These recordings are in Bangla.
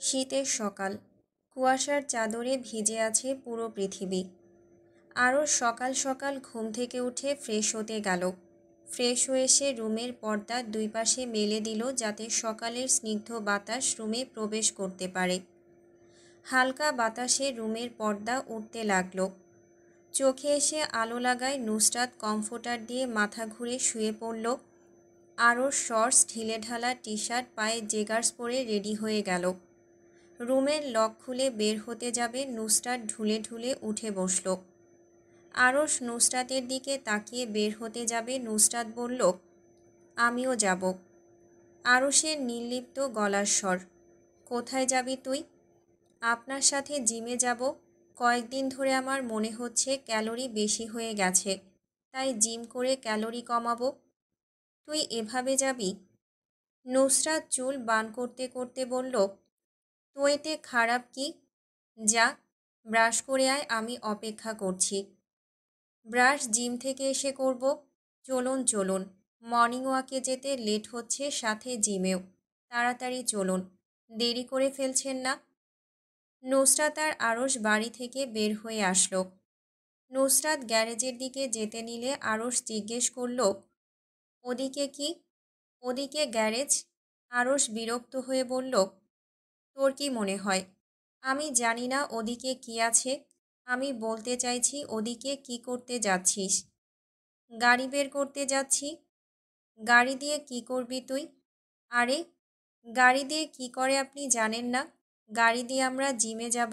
শীতের সকাল, কুয়াশার চাদরে ভিজে আছে পুরো পৃথিবী। আরও সকাল সকাল ঘুম থেকে উঠে ফ্রেশ হতে গেল। ফ্রেশ হয়ে এসে রুমের পর্দার দুই পাশে মেলে দিল যাতে সকালের স্নিগ্ধ বাতাস রুমে প্রবেশ করতে পারে। হালকা বাতাসে রুমের পর্দা উঠতে লাগলো। চোখে এসে আলো লাগায় নুসরাত কমফোর্টার দিয়ে মাথা ঘুরে শুয়ে পড়ল। আরও শর্টস, ঢিলেঢালা টি শার্ট, পায়ে জেগার্স পরে রেডি হয়ে গেল। রুমের লক খুলে বের হতে যাবে, নুসরাত ঢুলে ঢুলে উঠে বসল। আরশ নুসরাতের দিকে তাকিয়ে বের হতে যাবে, নুসরাত বলল, আমিও যাব। আরশের নির্লিপ্ত গলার স্বর, কোথায় যাবি তুই? আপনার সাথে জিমে যাব। কয়েকদিন ধরে আমার মনে হচ্ছে ক্যালোরি বেশি হয়ে গেছে, তাই জিম করে ক্যালোরি কমাবো। তুই এভাবে যাবি? নুসরাত চুল বান করতে করতে বলল, তো এতে খারাপ কি? যা, ব্রাশ করে আয়, আমি অপেক্ষা করছি। ব্রাশ জিম থেকে এসে করব। চলুন চলুন, মর্নিং ওয়াকে যেতে লেট হচ্ছে, সাথে জিমেও। তাড়াতাড়ি চলুন, দেরি করে ফেলছেন না? নুসরাত আর আরশ বাড়ি থেকে বের হয়ে আসলো। নুসরাত গ্যারেজের দিকে যেতে নিলে আরশ জিজ্ঞেস করল, ওদিকে কি? ওদিকে গ্যারেজ। আরশ বিরক্ত হয়ে বলল, তোর কি মনে হয় আমি জানি না ওদিকে কি আছে? আমি বলতে চাইছি ওদিকে কি করতে যাচ্ছিস? গাড়ি বের করতে যাচ্ছি। গাড়ি দিয়ে কি করবি তুই? আরে, গাড়ি দিয়ে কি করে আপনি জানেন না? গাড়ি দিয়ে আমরা জিমে যাব।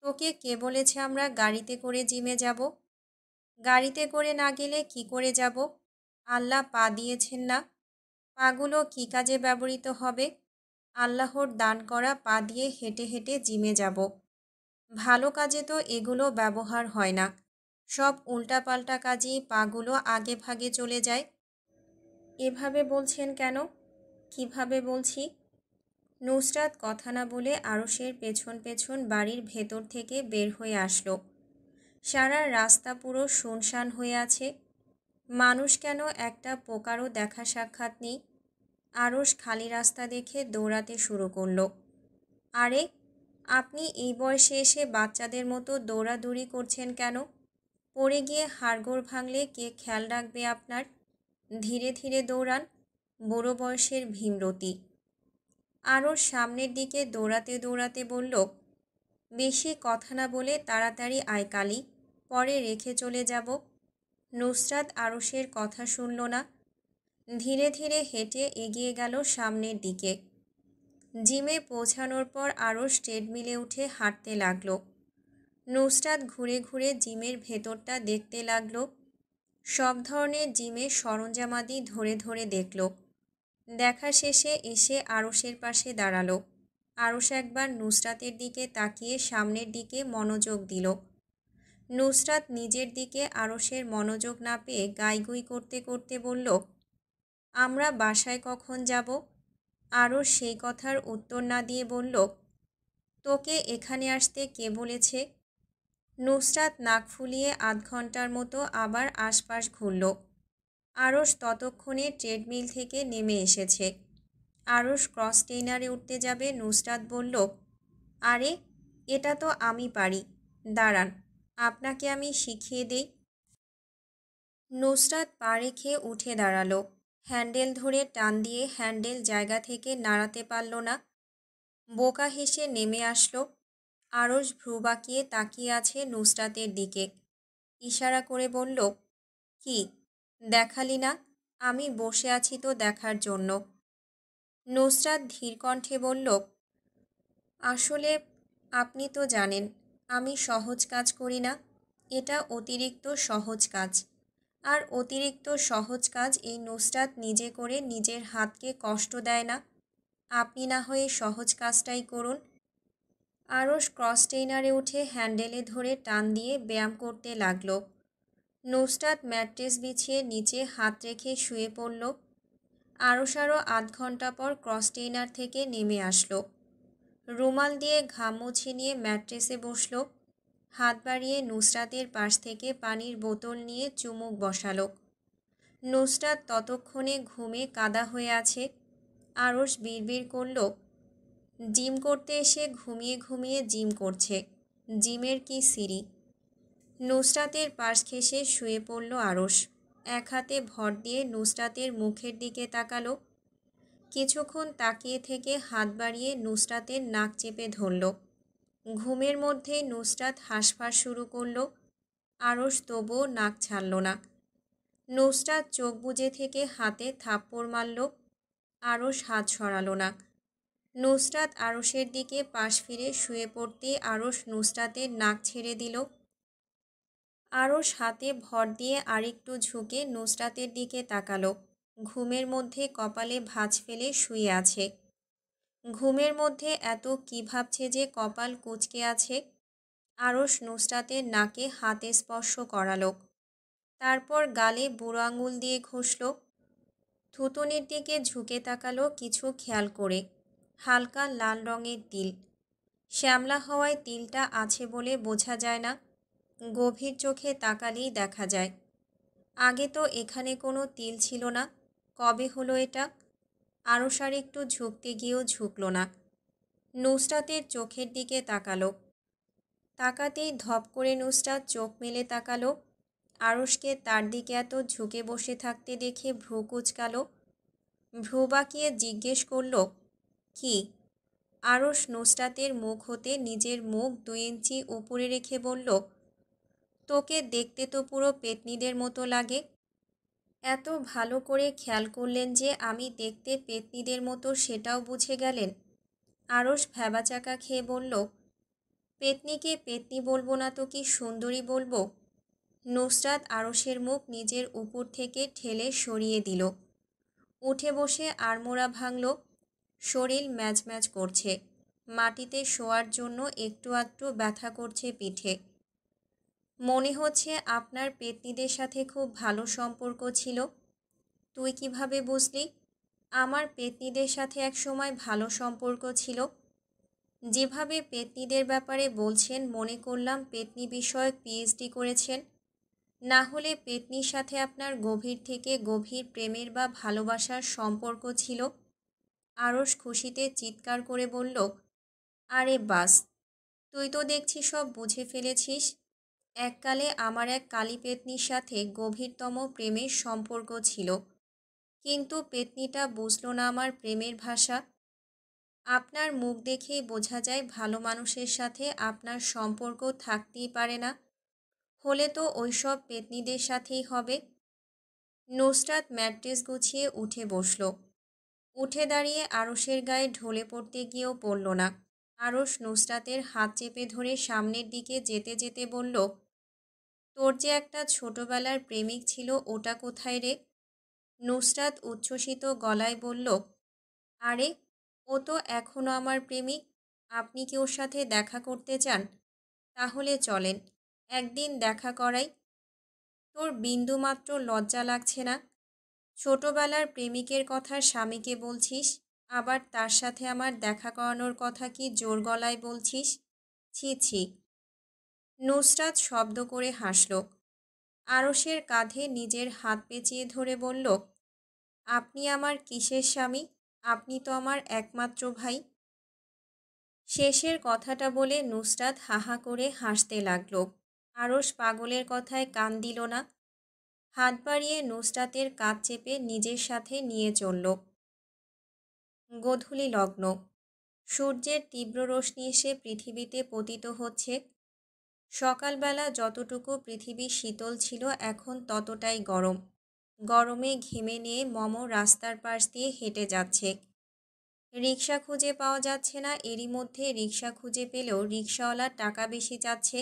তোকে কে বলেছে আমরা গাড়িতে করে জিমে যাব? গাড়িতে করে না গেলে কি করে যাব? আল্লাহ পা দিয়েছেন না? পাগুলো কি কাজে ব্যবহৃত হবে? আল্লাহর দান করা পা দিয়ে হেঁটে হেঁটে জিমে যাব। ভালো কাজে তো এগুলো ব্যবহার হয় না, সব উল্টাপাল্টা কাজেই পাগুলো আগে ভাগে চলে যায়। এভাবে বলছেন কেন? কিভাবে বলছি? নুসরাত কথা না বলে আরশের পেছন পেছন বাড়ির ভেতর থেকে বের হয়ে আসলো। সারা রাস্তা পুরো শুনশান হয়ে আছে। মানুষ কেন একটা পোকারও দেখা সাক্ষাৎ নেই। আরশ খালি রাস্তা দেখে দৌড়াতে শুরু করলো। আরে, আপনি এই বয়সে এসে বাচ্চাদের মতো দৌড়াদৌড়ি করছেন কেন? পড়ে গিয়ে হাড়গোড় ভাঙলে কে খেয়াল রাখবে আপনার? ধীরে ধীরে দৌড়ান, বুড়ো বয়সের ভীমরতি। আরও সামনের দিকে দৌড়াতে দৌড়াতে বলল, বেশি কথা না বলে তাড়াতাড়ি আয় কালি, পরে রেখে চলে যাব। নুসরাত আরশের কথা শুনল না। ধীরে ধীরে হেঁটে এগিয়ে গেল সামনের দিকে। জিমে পৌঁছানোর পর আরশ ট্রেডমিলে উঠে হাঁটতে লাগলো। নুসরাত ঘুরে ঘুরে জিমের ভেতরটা দেখতে লাগলো। সব ধরনের জিমের সরঞ্জামাদি ধরে ধরে দেখল। দেখা শেষে এসে আরশের পাশে দাঁড়ালো। আরশ একবার নুসরাতের দিকে তাকিয়ে সামনের দিকে মনোযোগ দিল। নুসরাত নিজের দিকে আরশের মনোযোগ না পেয়ে গাইগুই করতে করতে বলল, আমরা বাসায় কখন যাব? আরশ সেই কথার উত্তর না দিয়ে বলল, তোকে এখানে আসতে কে বলেছে? নুসরাত নাক ফুলিয়ে আধ ঘন্টার মতো আবার আশপাশ ঘুরল। আরশ ততক্ষণে ট্রেডমিল থেকে নেমে এসেছে। আরশ ক্রস ট্রেনারে উঠতে যাবে, নুসরাত বলল, আরে, এটা তো আমি পারি, দাঁড়ান, আপনাকে আমি শিখিয়ে দেই। নুসরাত পা রেখে উঠে দাঁড়ালো। হ্যান্ডেল ধরে টান দিয়ে হ্যান্ডেল জায়গা থেকে নাড়াতে পারল না। বোকা হেসে নেমে আসলো। আরশ ভ্রু বাঁকিয়ে তাকিয়ে আছে নুসরাতের দিকে। ইশারা করে বলল, কি দেখালি না? আমি বসে আছি তো দেখার জন্য। নুসরাত ধীর কণ্ঠে বলল, আসলে আপনি তো জানেন আমি সহজ কাজ করি না, এটা অতিরিক্ত সহজ কাজ। আর অতিরিক্ত সহজ কাজ এই নুসরাত নিজে করে নিজের হাতকে কষ্ট দেয় না। আপনি না হয়ে সহজ কাজটাই করুন। আরশ ক্রস ট্রেনারে উঠে হ্যান্ডেলে ধরে টান দিয়ে ব্যায়াম করতে লাগলো। নুসরাত ম্যাট্রেস বিছিয়ে নিচে হাত রেখে শুয়ে পড়ল। আরশ আরও আধ ঘন্টা পর ক্রস ট্রেনার থেকে নেমে আসলো। রুমাল দিয়ে ঘাম মুছে নিয়ে ম্যাট্রেসে বসলো। হাত বাড়িয়ে নুসরাতের পাশ থেকে পানির বোতল নিয়ে চুমুক বসালো। নুসরাত ততক্ষণে ঘুমে কাদা হয়ে আছে। আরশ বিড়বিড় করল, জিম করতে এসে ঘুমিয়ে ঘুমিয়ে জিম করছে। জিমের কি সিঁড়ি। নুসরাতের পাশ ঘেঁষে শুয়ে পড়ল আরশ। এক হাতে ভর দিয়ে নুসরাতের মুখের দিকে তাকালো। কিছুক্ষণ তাকিয়ে থেকে হাত বাড়িয়ে নুসরাতের নাক চেপে ধরল। ঘুমের মধ্যেই নুসরাত হাঁসফাঁস শুরু করল। আরশ তবুও নাক ছাড়ল না। নুসরাত চোখ বুজে থেকে হাতে থাপ্পড় মারল। আরশ হাত সরালো না। নুসরাত আরশের দিকে পাশ ফিরে শুয়ে পড়তেই আরশ নুসরাতের নাক ছেড়ে দিল। আরশ হাতে ভর দিয়ে আরেকটু ঝুঁকে নুসরাতের দিকে তাকালো। ঘুমের মধ্যে কপালে ভাঁজ ফেলে শুয়ে আছে। ঘুমের মধ্যে এত কী ভাবছে যে কপাল কুঁচকে আছে। আরশ নুসরাতের নাকে হাতে স্পর্শ করালো। তারপর গালে বুড়ো আঙুল দিয়ে ঘষল। থুতনির দিকে ঝুঁকে তাকালো কিছু খেয়াল করে। হালকা লাল রঙের তিল। শ্যামলা হওয়ায় তিলটা আছে বলে বোঝা যায় না। গভীর চোখে তাকালেই দেখা যায়। আগে তো এখানে কোনো তিল ছিল না। কবে হলো এটা? আরশ আর একটু ঝুঁকতে গিয়েও ঝুঁকল না। নুসরাতের চোখের দিকে তাকালো। তাকাতেই ধপ করে নুসরাত চোখ মেলে তাকালো। আরশকে তার দিকে এত ঝুঁকে বসে থাকতে দেখে ভ্রু কুঁচকালো। ভ্রু বাঁকিয়ে জিজ্ঞেস করল, কি? আরশ নুসরাতের মুখ হতে নিজের মুখ 2 ইঞ্চি উপরে রেখে বলল, তোকে দেখতে তো পুরো পেতনিদের মতো লাগে। এত ভালো করে খেয়াল করলেন যে আমি দেখতে পেতনিদের মতো সেটাও বুঝে গেলেন। আরশ ভ্যাবাচাকা খেয়ে বলল, পেতনিকে পেতনি বলবো না তো কি সুন্দরী বলবো? নুসরাত আরশের মুখ নিজের উপর থেকে ঠেলে সরিয়ে দিল। উঠে বসে আড়মোড়া ভাঙল। শরীর ম্যাজ ম্যাজ করছে। মাটিতে শোয়ার জন্য একটু আধটু ব্যথা করছে পিঠে। মনে হচ্ছে আপনার পেতনিদের সাথে খুব ভালো সম্পর্ক ছিল। তুই কিভাবে বুঝলি? আমার পেতনিদের সাথে একসময় ভালো সম্পর্ক ছিল। যেভাবে পেতনিদের ব্যাপারে বলছেন মনে করলাম পেতনি বিষয়ক পিএইচডি করেছেন। না হলে পেতনির সাথে আপনার গভীর থেকে গভীর প্রেমের বা ভালোবাসার সম্পর্ক ছিল। আরশ খুশিতে চিৎকার করে বলল, আরে বাস, তুই তো দেখছি সব বুঝে ফেলেছিস। এককালে আমার এক কালী পেতনির সাথে গভীরতম প্রেমের সম্পর্ক ছিল, কিন্তু পেতনিটা বুঝল না আমার প্রেমের ভাষা। আপনার মুখ দেখেই বোঝা যায় ভালো মানুষের সাথে আপনার সম্পর্ক থাকতেই পারে না। হলে তো ওইসব পেতনিদের সাথেই হবে। নুসরাত ম্যাট্রেস গুছিয়ে উঠে বসল। উঠে দাঁড়িয়ে আরশের গায়ে ঢলে পড়তে গিয়েও পড়ল না। আরশ নুসরাতের হাত চেপে ধরে সামনের দিকে যেতে যেতে বলল, তোর যে একটা ছোটবেলার প্রেমিক ছিল ওটা কোথায় রে? নুসরাত উচ্ছ্বসিত গলায় বলল, আরে ও তো এখনও আমার প্রেমিক। আপনি কি ওর সাথে দেখা করতে চান? তাহলে চলেন, একদিন দেখা করাই। তোর বিন্দুমাত্র লজ্জা লাগছে না? ছোটবেলার প্রেমিকের কথা স্বামীকে বলছিস, আবার তার সাথে আমার দেখা করানোর কথা কি জোর গলায় বলছিস? ছি ছি। নুসরাত শব্দ করে হাসল। আরশের কাঁধে নিজের হাত পেঁচিয়ে ধরে বলল, আপনি আমার কিসের স্বামী? আপনি তো আমার একমাত্র ভাই। শেষের কথাটা বলে নুসরাত হাহা করে হাসতে লাগল। আরশ পাগলের কথায় কান দিল না। হাত বাড়িয়ে নুসরাতের কাঁধ চেপে নিজের সাথে নিয়ে চলল। গোধূলি লগ্ন। সূর্যের তীব্র রশ্মি এসে পৃথিবীতে পতিত হচ্ছে। সকালবেলা যতটুকু পৃথিবী শীতল ছিল এখন ততটাই গরম। গরমে ঘেমে নিয়ে মম রাস্তার পাশ দিয়ে হেঁটে যাচ্ছে। রিকশা খুঁজে পাওয়া যাচ্ছে না। এরই মধ্যে রিকশা খুঁজে পেলেও রিকশাওয়ালা টাকা বেশি চাচ্ছে।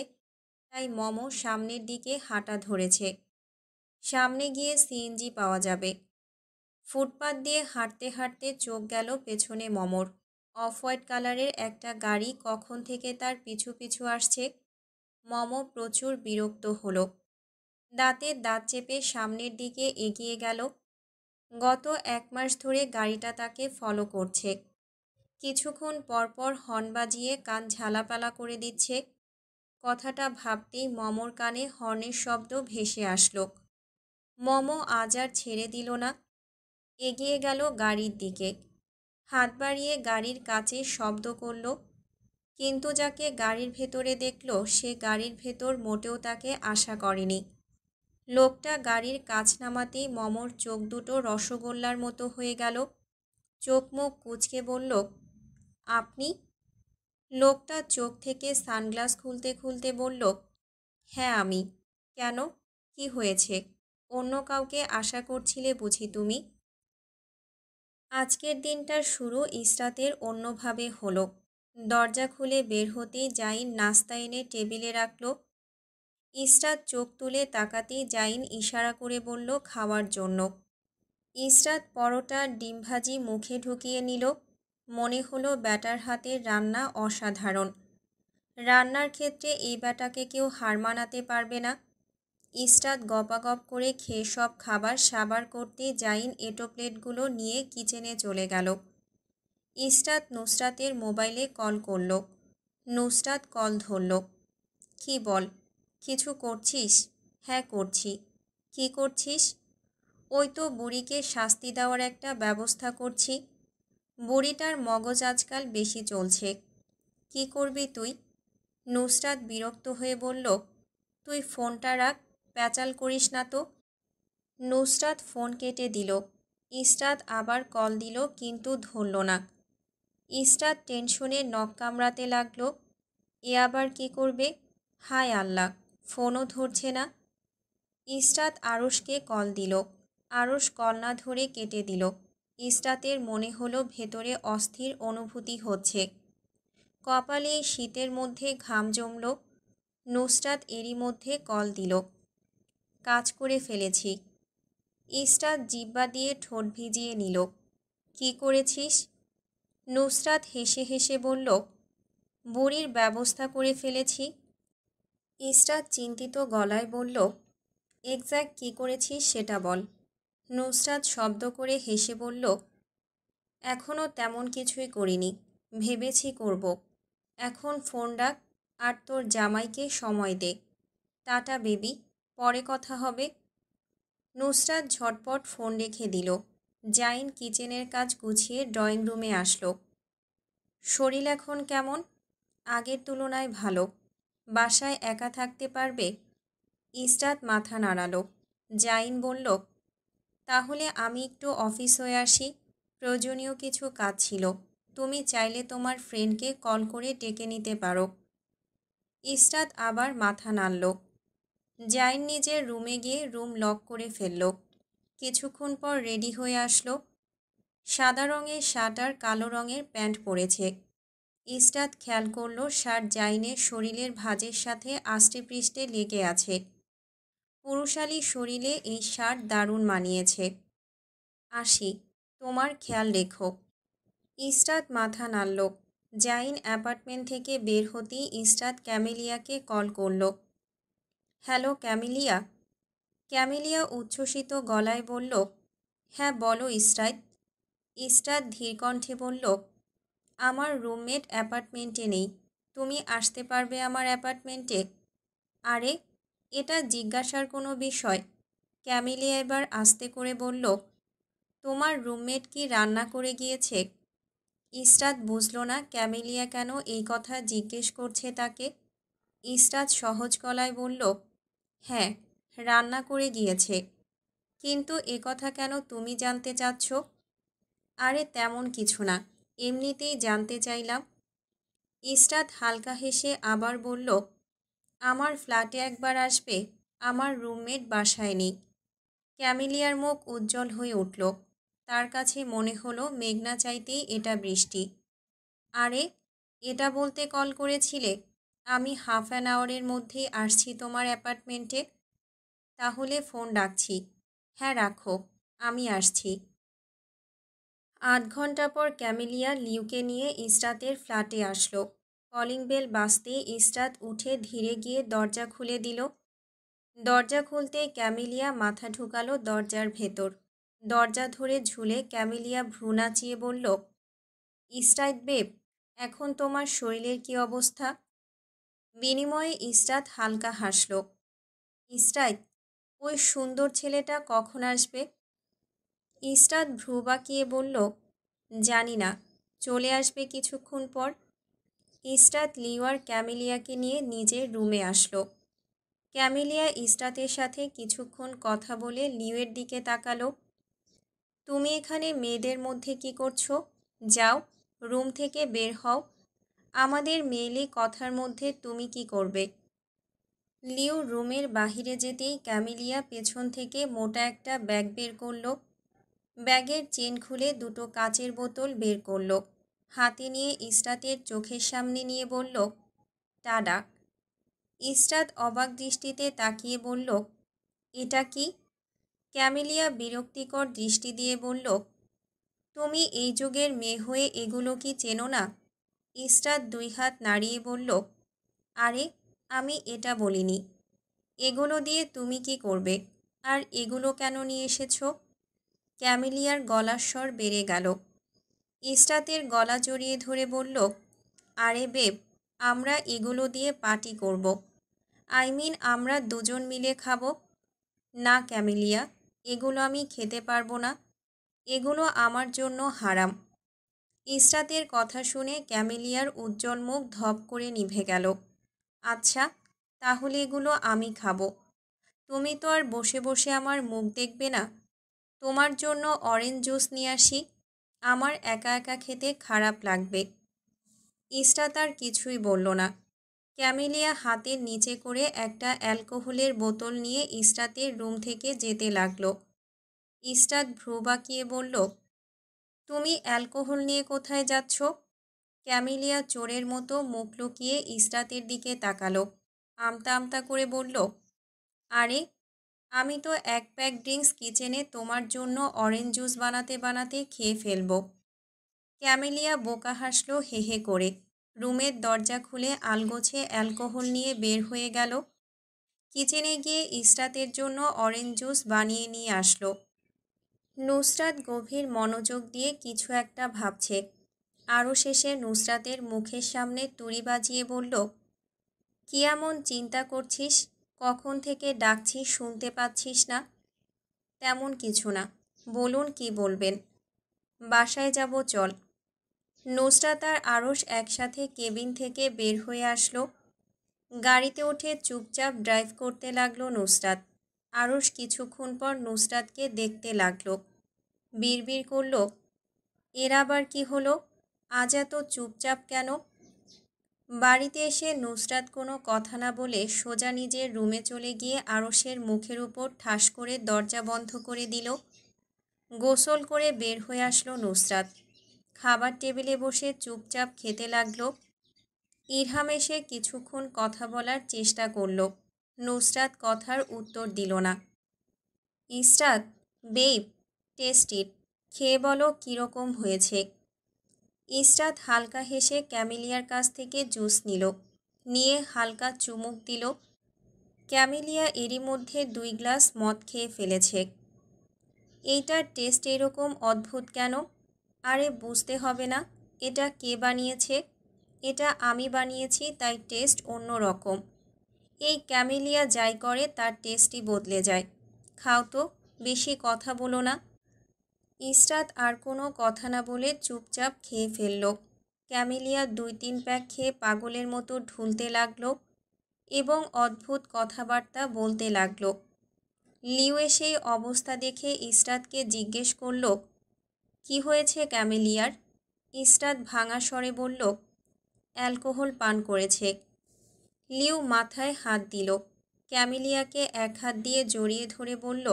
তাই মম সামনের দিকে হাঁটা ধরেছে। সামনে গিয়ে সিএনজি পাওয়া যাবে। ফুটপাত দিয়ে হাঁটতে হাঁটতে চোখ গেল পেছনে মমর। অফ হোয়াইট কালারের একটা গাড়ি কখন থেকে তার পিছু পিছু আসছে। মম প্রচুর বিরক্ত হলো। দাঁতের দাঁত চেপে সামনের দিকে এগিয়ে গেল। গত 1 মাস ধরে গাড়িটা তাকে ফলো করছে। কিছুক্ষণ পরপর হর্ন বাজিয়ে কান ঝালাপালা করে দিচ্ছে। কথাটা ভাবতেই মমর কানে হর্নের শব্দ ভেসে আসলো। মম আজ আর ছেড়ে দিল না। এগিয়ে গেল গাড়ির দিকে। হাত বাড়িয়ে গাড়ির কাচে শব্দ করল, কিন্তু যাকে গাড়ির ভেতরে দেখল সে গাড়ির ভেতর মোটেও তাকে আশা করেনি। লোকটা গাড়ির কাচ নামাতেই মমর চোখ দুটো রসগোল্লার মতো হয়ে গেল। চোখ মুখ কুঁচকে বলল, আপনি? লোকটা চোখ থেকে সানগ্লাস খুলতে খুলতে বলল, হ্যাঁ আমি। কেন, কি হয়েছে? অন্য কাউকে আশা করছিলে বুঝি তুমি? আজকের দিনটার শুরু ইসরাতের অন্যভাবে হলো। দরজা খুলে বের হতেই জাইন নাস্তা এনে টেবিলে রাখল। ইসরাত চোখ তুলে তাকাতেই জাইন ইশারা করে বলল খাওয়ার জন্য। ইসরাত পরোটা ডিম ভাজি মুখে ঢুকিয়ে নিল। মনে হলো ব্যাটার হাতের রান্না অসাধারণ। রান্নার ক্ষেত্রে এই ব্যাটাকে কেউ হার মানাতে পারবে না। ইসরাত গপাগপ করে খেয়ে সব খাবার সাবার করতে জাইন এঁটো প্লেটগুলো নিয়ে কিচেনে চলে গেল। ইসরাত নুসরাতের মোবাইলে কল করল। নুসরাত কল ধরল। কি বল, কিছু করছিস? হ্যাঁ করছি। কি করছিস? ওই তো বুড়িকে শাস্তি দেওয়ার একটা ব্যবস্থা করছি। বুড়িটার মগজ আজকাল বেশি চলছে। কি করবি তুই? নুসরাত বিরক্ত হয়ে বলল, তুই ফোনটা রাখ, প্যাচাল করিস না তো। নুসরাত ফোন কেটে দিল। ইসরাত আবার কল দিল কিন্তু ধরল না। ইসরাত টেনশনে নখ কামড়াতে লাগলো। এ আবার কি করবে? হায় আল্লাহ, ফোনও ধরছে না। ইসরাত আরশকে কল দিল। আরশ কল না ধরে কেটে দিল। ইসরাতের মনে হলো ভেতরে অস্থির অনুভূতি হচ্ছে। কপালে এই শীতের মধ্যে ঘাম জমল। নুসরাত এরই মধ্যে কল দিল। কাজ করে ফেলেছি। ইসরাত জিহ্বা দিয়ে ঠোঁট ভিজিয়ে নিল। কি করেছিস? নুসরাত হেসে হেসে বলল, বুড়ির ব্যবস্থা করে ফেলেছি। ইসরাত চিন্তিত গলায় বলল, এক্স্যাক্ট কী করেছিস সেটা বল। নুসরাত শব্দ করে হেসে বলল, এখনও তেমন কিছুই করিনি, ভেবেছি করব। এখন ফোন রাখ আর তোর জামাইকে সময় দে। টাটা বেবি, পরে কথা হবে। নুসরাত ঝটপট ফোন রেখে দিল। জাইন কিচেনের কাজ গুছিয়ে ড্রয়িং রুমে আসলো। শরীর এখন কেমন? আগের তুলনায় ভালো। বাসায় একা থাকতে পারবে? ইসরাত মাথা নাড়ালো। জাইন বলল, তাহলে আমি একটু অফিস হয়ে আসি, প্রয়োজনীয় কিছু কাজ ছিল। তুমি চাইলে তোমার ফ্রেন্ডকে কল করে ডেকে নিতে পারো। ইসরাত আবার মাথা নাড়ল। জাইন নিজের রুমে গিয়ে রুম লক করে ফেলল। কিছুক্ষণ পর রেডি হয়ে আসলো। সাদা রঙের শার্ট আর কালো রঙের প্যান্ট পরেছে। ইসরাত খেয়াল করল শার্ট জাইনের শরীরের ভাঁজের সাথে আষ্টে পৃষ্ঠে লেগে আছে। পুরুষালী শরীরে এই শার্ট দারুণ মানিয়েছে। আসি, তোমার খেয়াল রেখো। ইসরাত মাথা নাড়ল। জাইন অ্যাপার্টমেন্ট থেকে বের হতেই ইসরাত ক্যামেলিয়াকে কল করল। Hello camellia. ক্যামেলিয়া উচ্ছ্বসিত গলায় বলল, হ্যাঁ বলো ইসরাত। ইসরাত ধীর কণ্ঠে বলল, আমার রুমমেট অ্যাপার্টমেন্টে নেই, তুমি আসতে পারবে আমার অ্যাপার্টমেন্টে? আরে, এটা জিজ্ঞাসার কোনো বিষয়? ক্যামেলিয়া এবার আস্তে করে বলল, তোমার রুমমেট কি রান্না করে গিয়েছে? ইসরাত বুঝল না ক্যামেলিয়া কেন এই কথা জিজ্ঞেস করছে তাকে। ইসরাত সহজ গলায় বলল, হ্যাঁ, রান্না করে গিয়েছে। কিন্তু এ কথা কেন তুমি জানতে চাচ্ছ? আরে তেমন কিছু না, এমনিতেই জানতে চাইলাম। ইসরাত হালকা হেসে আবার বলল, আমার ফ্ল্যাটে একবার আসবে, আমার রুমমেট বাসায় নেই। ক্যামেলিয়ার মুখ উজ্জ্বল হয়ে উঠল। তার কাছে মনে হলো মেঘনা চাইতেই এটা বৃষ্টি। আরে, এটা বলতে কল করেছিলে? আমি হাফ অ্যান আওয়ারের মধ্যেই আসছি তোমার অ্যাপার্টমেন্টে। তাহলে ফোন রাখছি। হ্যাঁ রাখো, আমি আসছি। ৮ ঘন্টা পর ক্যামেলিয়া লিউকে নিয়ে ইসরাতের ফ্ল্যাটে আসলো। কলিং বেল বাজতেই ইসরাত উঠে ধীরে গিয়ে দরজা খুলে দিল। দরজা খুলতে ক্যামেলিয়া মাথা ঢুকালো দরজার ভেতর। দরজা ধরে ঝুলে ক্যামেলিয়া ভ্রু নাচিয়ে বলল, ইসরাত বেব, এখন তোমার শরীরের কি অবস্থা? বিনিময়ে ইসরাত হালকা হাসল। ইসরাত, ওই সুন্দর ছেলেটা কখন আসবে? ইসরাত ভ্রু বাঁকিয়ে বলল, জানি না, চলে আসবে কিছুক্ষণ পর। ইসরাত লিউ আর ক্যামেলিয়াকে নিয়ে নিজের রুমে আসলো। ক্যামেলিয়া ইসরাতের সাথে কিছুক্ষণ কথা বলে লিউয়ের দিকে তাকালো। তুমি এখানে মেয়েদের মধ্যে কি করছো? যাও, রুম থেকে বের হও। আমাদের মেয়েলি কথার মধ্যে তুমি কি করবে? লিউ রুমের বাহিরে যেতেই ক্যামেলিয়া পেছন থেকে মোটা একটা ব্যাগ বের করলো। ব্যাগের চেন খুলে দুটো কাচের বোতল বের করলো। হাতে নিয়ে ইসরাতের চোখের সামনে নিয়ে বলল, টাডা। ইসরাত অবাক দৃষ্টিতে তাকিয়ে বলল, এটা কি? ক্যামেলিয়া বিরক্তিকর দৃষ্টি দিয়ে বলল, তুমি এই যুগের মেয়ে হয়ে এগুলো কি চেনো না? ইসরাত দুই হাত নাড়িয়ে বলল, আরে আমি এটা বলিনি। এগুলো দিয়ে তুমি কি করবে? আর এগুলো কেন নিয়ে এসেছো? ক্যামেলিয়ার গলার স্বর বেড়ে গেল। ইসরাতের গলা জড়িয়ে ধরে বলল, আরে বেব, আমরা এগুলো দিয়ে পার্টি করব। আমরা দুজন মিলে খাবো। না ক্যামেলিয়া, এগুলো আমি খেতে পারবো না। এগুলো আমার জন্য হারাম। ইসরাতের কথা শুনে ক্যামেলিয়ার উজ্জ্বল মুখ ধপ করে নিভে গেল। আচ্ছা, তাহলে এগুলো আমি খাবো। তুমি তো আর বসে বসে আমার মুখ দেখবে না। তোমার জন্য অরেঞ্জ জুস নিয়ে আসি। আমার একা একা খেতে খারাপ লাগবে। ইসরাত আর কিছুই বলল না। ক্যামেলিয়া হাতের নিচে করে একটা অ্যালকোহলের বোতল নিয়ে ইসরাতের রুম থেকে যেতে লাগলো। ইসরাত ভ্রু বাঁকিয়ে বলল, তুমি অ্যালকোহল নিয়ে কোথায় যাচ্ছ? ক্যামেলিয়া চোরের মতো মুখ লুকিয়ে ইসরাতের দিকে তাকালো। আমতা আমতা করে বলল, আরে আমি তো এক প্যাক ড্রিঙ্কস কিচেনে তোমার জন্য অরেঞ্জ জুস বানাতে বানাতে খেয়ে ফেলবো। ক্যামেলিয়া বোকা হাসল হে হে করে। রুমের দরজা খুলে আলগোছে অ্যালকোহল নিয়ে বের হয়ে গেল। কিচেনে গিয়ে ইসরাতের জন্য অরেঞ্জ জুস বানিয়ে নিয়ে আসলো। নুসরাত গভীর মনোযোগ দিয়ে কিছু একটা ভাবছে। আরও শেষে নুসরাতের মুখের সামনে তুড়ি বাজিয়ে বলল, কি এমন চিন্তা করছিস? কখন থেকে ডাকছি শুনতে পাচ্ছিস না? তেমন কিছু না, বলুন কি বলবেন। বাসায় যাব, চল। নুসরাত আর আরশ একসাথে কেবিন থেকে বের হয়ে আসলো। গাড়িতে উঠে চুপচাপ ড্রাইভ করতে লাগলো নুসরাত। আরশ কিছুক্ষণ পর নুসরাতকে দেখতে লাগলো। বিড়বিড় করল, এর আবার কি হলো? আজ এত চুপচাপ কেন? বাড়িতে এসে নুসরাত কোনো কথা না বলে সোজা নিজের রুমে চলে গিয়ে আরশের মুখের উপর ঠাস করে দরজা বন্ধ করে দিল। গোসল করে বের হয়ে আসলো নুসরাত। খাবার টেবিলে বসে চুপচাপ খেতে লাগলো। ইরহাম এসে কিছুক্ষণ কথা বলার চেষ্টা করল। নুসরাত কথার উত্তর দিল না। ইসরাত, বেব, টেস্ট ইট, খেয়ে বলো কীরকম হয়েছে। ইসরাত হালকা হেসে ক্যামেলিয়ার কাছ থেকে জুস নিল, নিয়ে হালকা চুমুক দিল। ক্যামেলিয়া এরই মধ্যে 2 গ্লাস মদ খেয়ে ফেলেছে। এইটার টেস্ট এরকম অদ্ভুত কেন? আরে বুঝতে হবে না, এটা কে বানিয়েছে? এটা আমি বানিয়েছি, তাই টেস্ট অন্য রকম। এই ক্যামেলিয়া যাই করে তার টেস্টই বদলে যায়। খাও তো, বেশি কথা বলো না। ইসরাত আর কোনো কথা না বলে চুপচাপ খেয়ে ফেলল। ক্যামেলিয়া 2-3 প্যাক খেয়ে পাগলের মতো ঢুলতে লাগলো এবং অদ্ভুত কথাবার্তা বলতে লাগলো। লিউ সেই অবস্থা দেখে ইসরাতকে জিজ্ঞেস করল, কি হয়েছে ক্যামেলিয়ার? ইসরাত ভাঙা স্বরে বলল, অ্যালকোহল পান করেছে। লিউ মাথায় হাত দিল। ক্যামেলিয়াকে এক হাত দিয়ে জড়িয়ে ধরে বলল,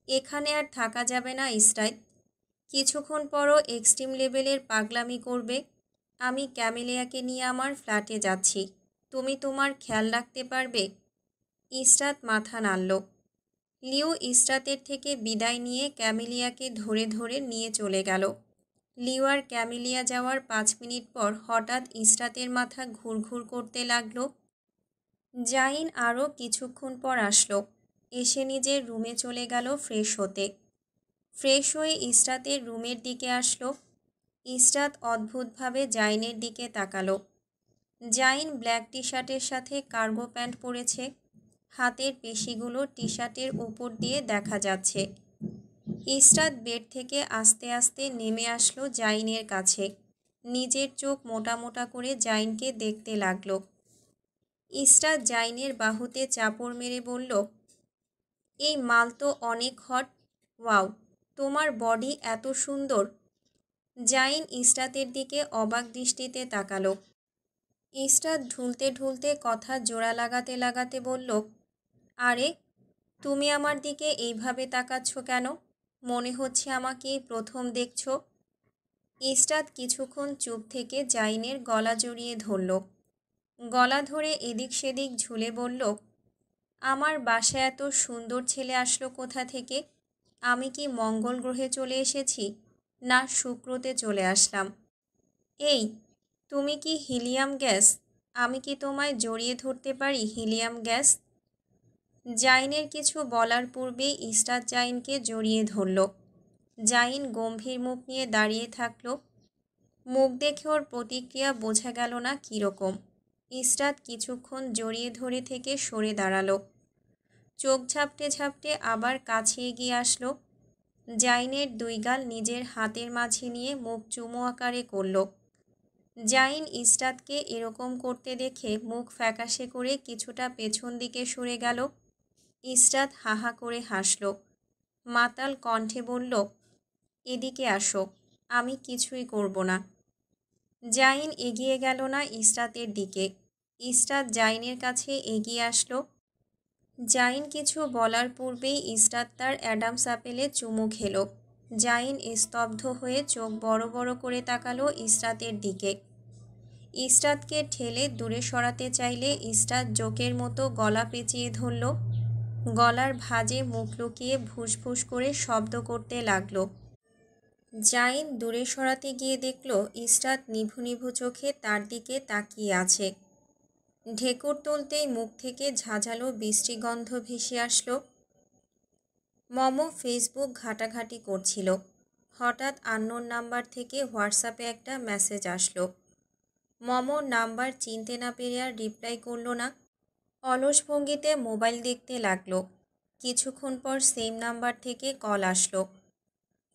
এখানে আর থাকা যাবে না ইসরাত। কিছুক্ষণ পরও এক্সট্রিম লেভেলের পাগলামি করবে। আমি ক্যামেলিয়াকে নিয়ে আমার ফ্ল্যাটে যাচ্ছি। তুমি তোমার খেয়াল রাখতে পারবে? ইসরাত মাথা নাড়ল। লিউ ইসরাতের থেকে বিদায় নিয়ে ক্যামেলিয়াকে ধরে ধরে নিয়ে চলে গেল। লিউ আর ক্যামেলিয়া যাওয়ার 5 মিনিট পর হঠাৎ ইসরাতের মাথা ঘুরঘুর করতে লাগলো। জাহিন আরও কিছুক্ষণ পর আসলো। এসে নিজের রুমে চলে গেল ফ্রেশ হতে। ফ্রেশ হয়ে ইসরাতের রুমের দিকে আসলো। ইসরাত অদ্ভুতভাবে জাহিনের দিকে তাকালো। জাহিন ব্ল্যাক টি শার্টের সাথে কার্গো প্যান্ট পরেছে। হাতের পেশিগুলো টি শার্টের উপর দিয়ে দেখা যাচ্ছে। ইসরাত বেড থেকে আস্তে আস্তে নেমে আসলো জাইনের কাছে। নিজের চোখ মোটা মোটা করে জাইনকে দেখতে লাগলো। ইসরাত জাইনের বাহুতে চাপড় মেরে বলল, এই মাল তো অনেক হট। ওয়াও, তোমার বডি এত সুন্দর। জাইন ইসরাতের দিকে অবাক দৃষ্টিতে তাকালো। ইসরাত ঢুলতে ঢুলতে কথা জোড়া লাগাতে লাগাতে বলল, আরে, তুমি আমার দিকে এইভাবে তাকাচ্ছ কেন? মনে হচ্ছে আমাকে এই প্রথম দেখছো। ইসরাত কিছুক্ষণ চুপ থেকে জাইনের গলা জড়িয়ে ধরল। গলা ধরে এদিক সেদিক ঝুলে বলল, আমার বাসায় এত সুন্দর ছেলে আসলো কোথা থেকে? আমি কি মঙ্গল গ্রহে চলে এসেছি, না শুক্রতে চলে আসলাম? এই, তুমি কি হিলিয়াম গ্যাস? আমি কি তোমায় জড়িয়ে ধরতে পারি হিলিয়াম গ্যাস? জাইনের কিছু বলার পূর্বেই ইসরাত জাইনকে জড়িয়ে ধরল। জাইন গম্ভীর মুখ নিয়ে দাঁড়িয়ে থাকল। মুখ দেখে ওর প্রতিক্রিয়া বোঝা গেল না কীরকম। ইসরাত কিছুক্ষণ জড়িয়ে ধরে থেকে সরে দাঁড়ালো। চোখ ঝাপটে ঝাপটে আবার কাছে এগিয়ে আসলো। জাইনের দুই গাল নিজের হাতের মাঝে নিয়ে মুখ চুমো আকারে করল। জাইন ইসরাতকে এরকম করতে দেখে মুখ ফ্যাকাশে করে কিছুটা পেছন দিকে সরে গেল। ইসরাত হাহা করে হাসল। মাতাল কণ্ঠে বলল, এদিকে আসো, আমি কিছুই করব না। জাইন এগিয়ে গেল না ইসরাতের দিকে। ইসরাত জাইনের কাছে এগিয়ে আসলো। জাইন কিছু বলার পূর্বেই ইসরাত তার অ্যাডামস আপেলে চুমু খেল। জাইন স্তব্ধ হয়ে চোখ বড় বড় করে তাকালো ইসরাতের দিকে। ইসরাতকে ঠেলে দূরে সরাতে চাইলে ইসরাত জোকের মতো গলা পেঁচিয়ে ধরল। গলার ভাঁজে মুখ লুকিয়ে ভুসভুস করে শব্দ করতে লাগলো। জাইন দূরে সরাতে গিয়ে দেখল ইসরাত নিভু নিভু চোখে তার দিকে তাকিয়ে আছে। ঢেকুর তুলতেই মুখ থেকে ঝাঁঝালো বৃষ্টি গন্ধ ভেসে আসলো। মমো ফেসবুক ঘাটাঘাটি করছিল। হঠাৎ আননোন নাম্বার থেকে হোয়াটসঅ্যাপে একটা মেসেজ আসলো। মমোর নাম্বার চিনতে না পেরে আর রিপ্লাই করল না। অলস ভঙ্গিতে মোবাইল দেখতে লাগলো। কিছুক্ষণ পর সেম নাম্বার থেকে কল আসলো।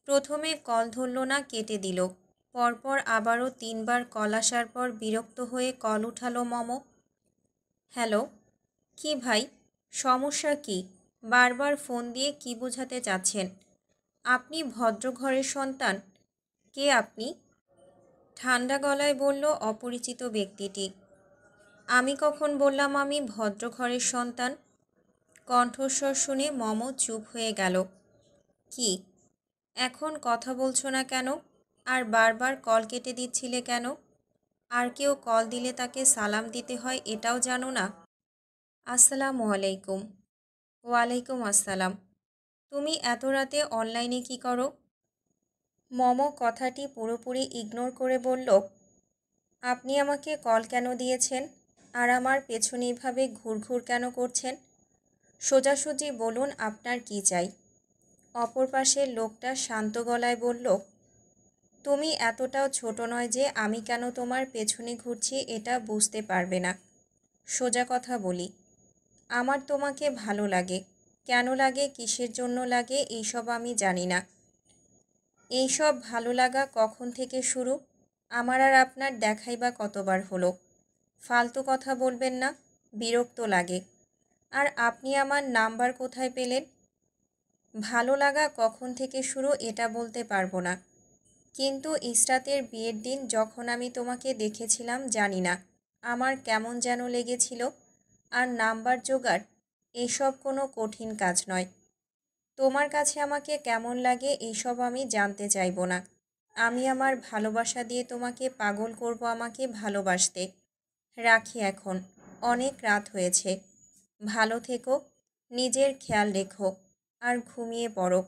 প্রথমে কল ধরল না, কেটে দিল। পরপর আবারও 3বার কল আসার পর বিরক্ত হয়ে কল উঠালো মমো। হ্যালো, কি ভাই, সমস্যা কি? বারবার ফোন দিয়ে কি বোঝাতে চাচ্ছেন? আপনি ভদ্র ঘরের সন্তান? কে আপনি? ঠান্ডা গলায় বলল অপরিচিত ব্যক্তিটি। আমি কখন বললাম আমি ভদ্র ঘরের সন্তান? কণ্ঠস্বর শুনে মমো চুপ হয়ে গেল। কি, এখন কথা বলছো না কেন? আর বারবার কল কেটে দিচ্ছিলে কেন? আর কেউ কল দিলে তাকে সালাম দিতে হয় এটাও জানো না? আসসালামু আলাইকুম। ওয়ালাইকুম আসসালাম। তুমি এত রাতে অনলাইনে কি করো? মমো কথাটি পুরোপুরি ইগনোর করে বলল, আপনি আমাকে কল কেন দিয়েছেন? আর আমার পেছনে এভাবে ঘুরঘুর কেন করছেন? সোজাসুজি বলুন আপনার কি চাই? অপর পাশের লোকটা শান্ত গলায় বলল, তুমি এতটাও ছোট নয় যে আমি কেন তোমার পেছনে ঘুরছি এটা বুঝতে পারবে না। সোজা কথা বলি, আমার তোমাকে ভালো লাগে। কেন লাগে, কিসের জন্য লাগে, এইসব আমি জানি না। এইসব ভালো লাগা কখন থেকে শুরু? আমার আর আপনার দেখাই বা কতবার হলো? ফালতু কথা বলবেন না, বিরক্ত লাগে। আর আপনি আমার নাম্বার কোথায় পেলেন? ভালো লাগা কখন থেকে শুরু এটা বলতে পারবো না, কিন্তু ইসরাতের বিয়ের দিন যখন আমি তোমাকে দেখেছিলাম জানি না আমার কেমন যেন লেগেছিল। আর নাম্বার জোগাড় এসব কোনো কঠিন কাজ নয়। তোমার কাছে আমাকে কেমন লাগে এইসব আমি জানতে চাইবো না। আমি আমার ভালোবাসা দিয়ে তোমাকে পাগল করব আমাকে ভালোবাসতে। রাখি এখন, অনেক রাত হয়েছে। ভালো থেকো, নিজের খেয়াল রেখো, আর ঘুমিয়ে পড়ো।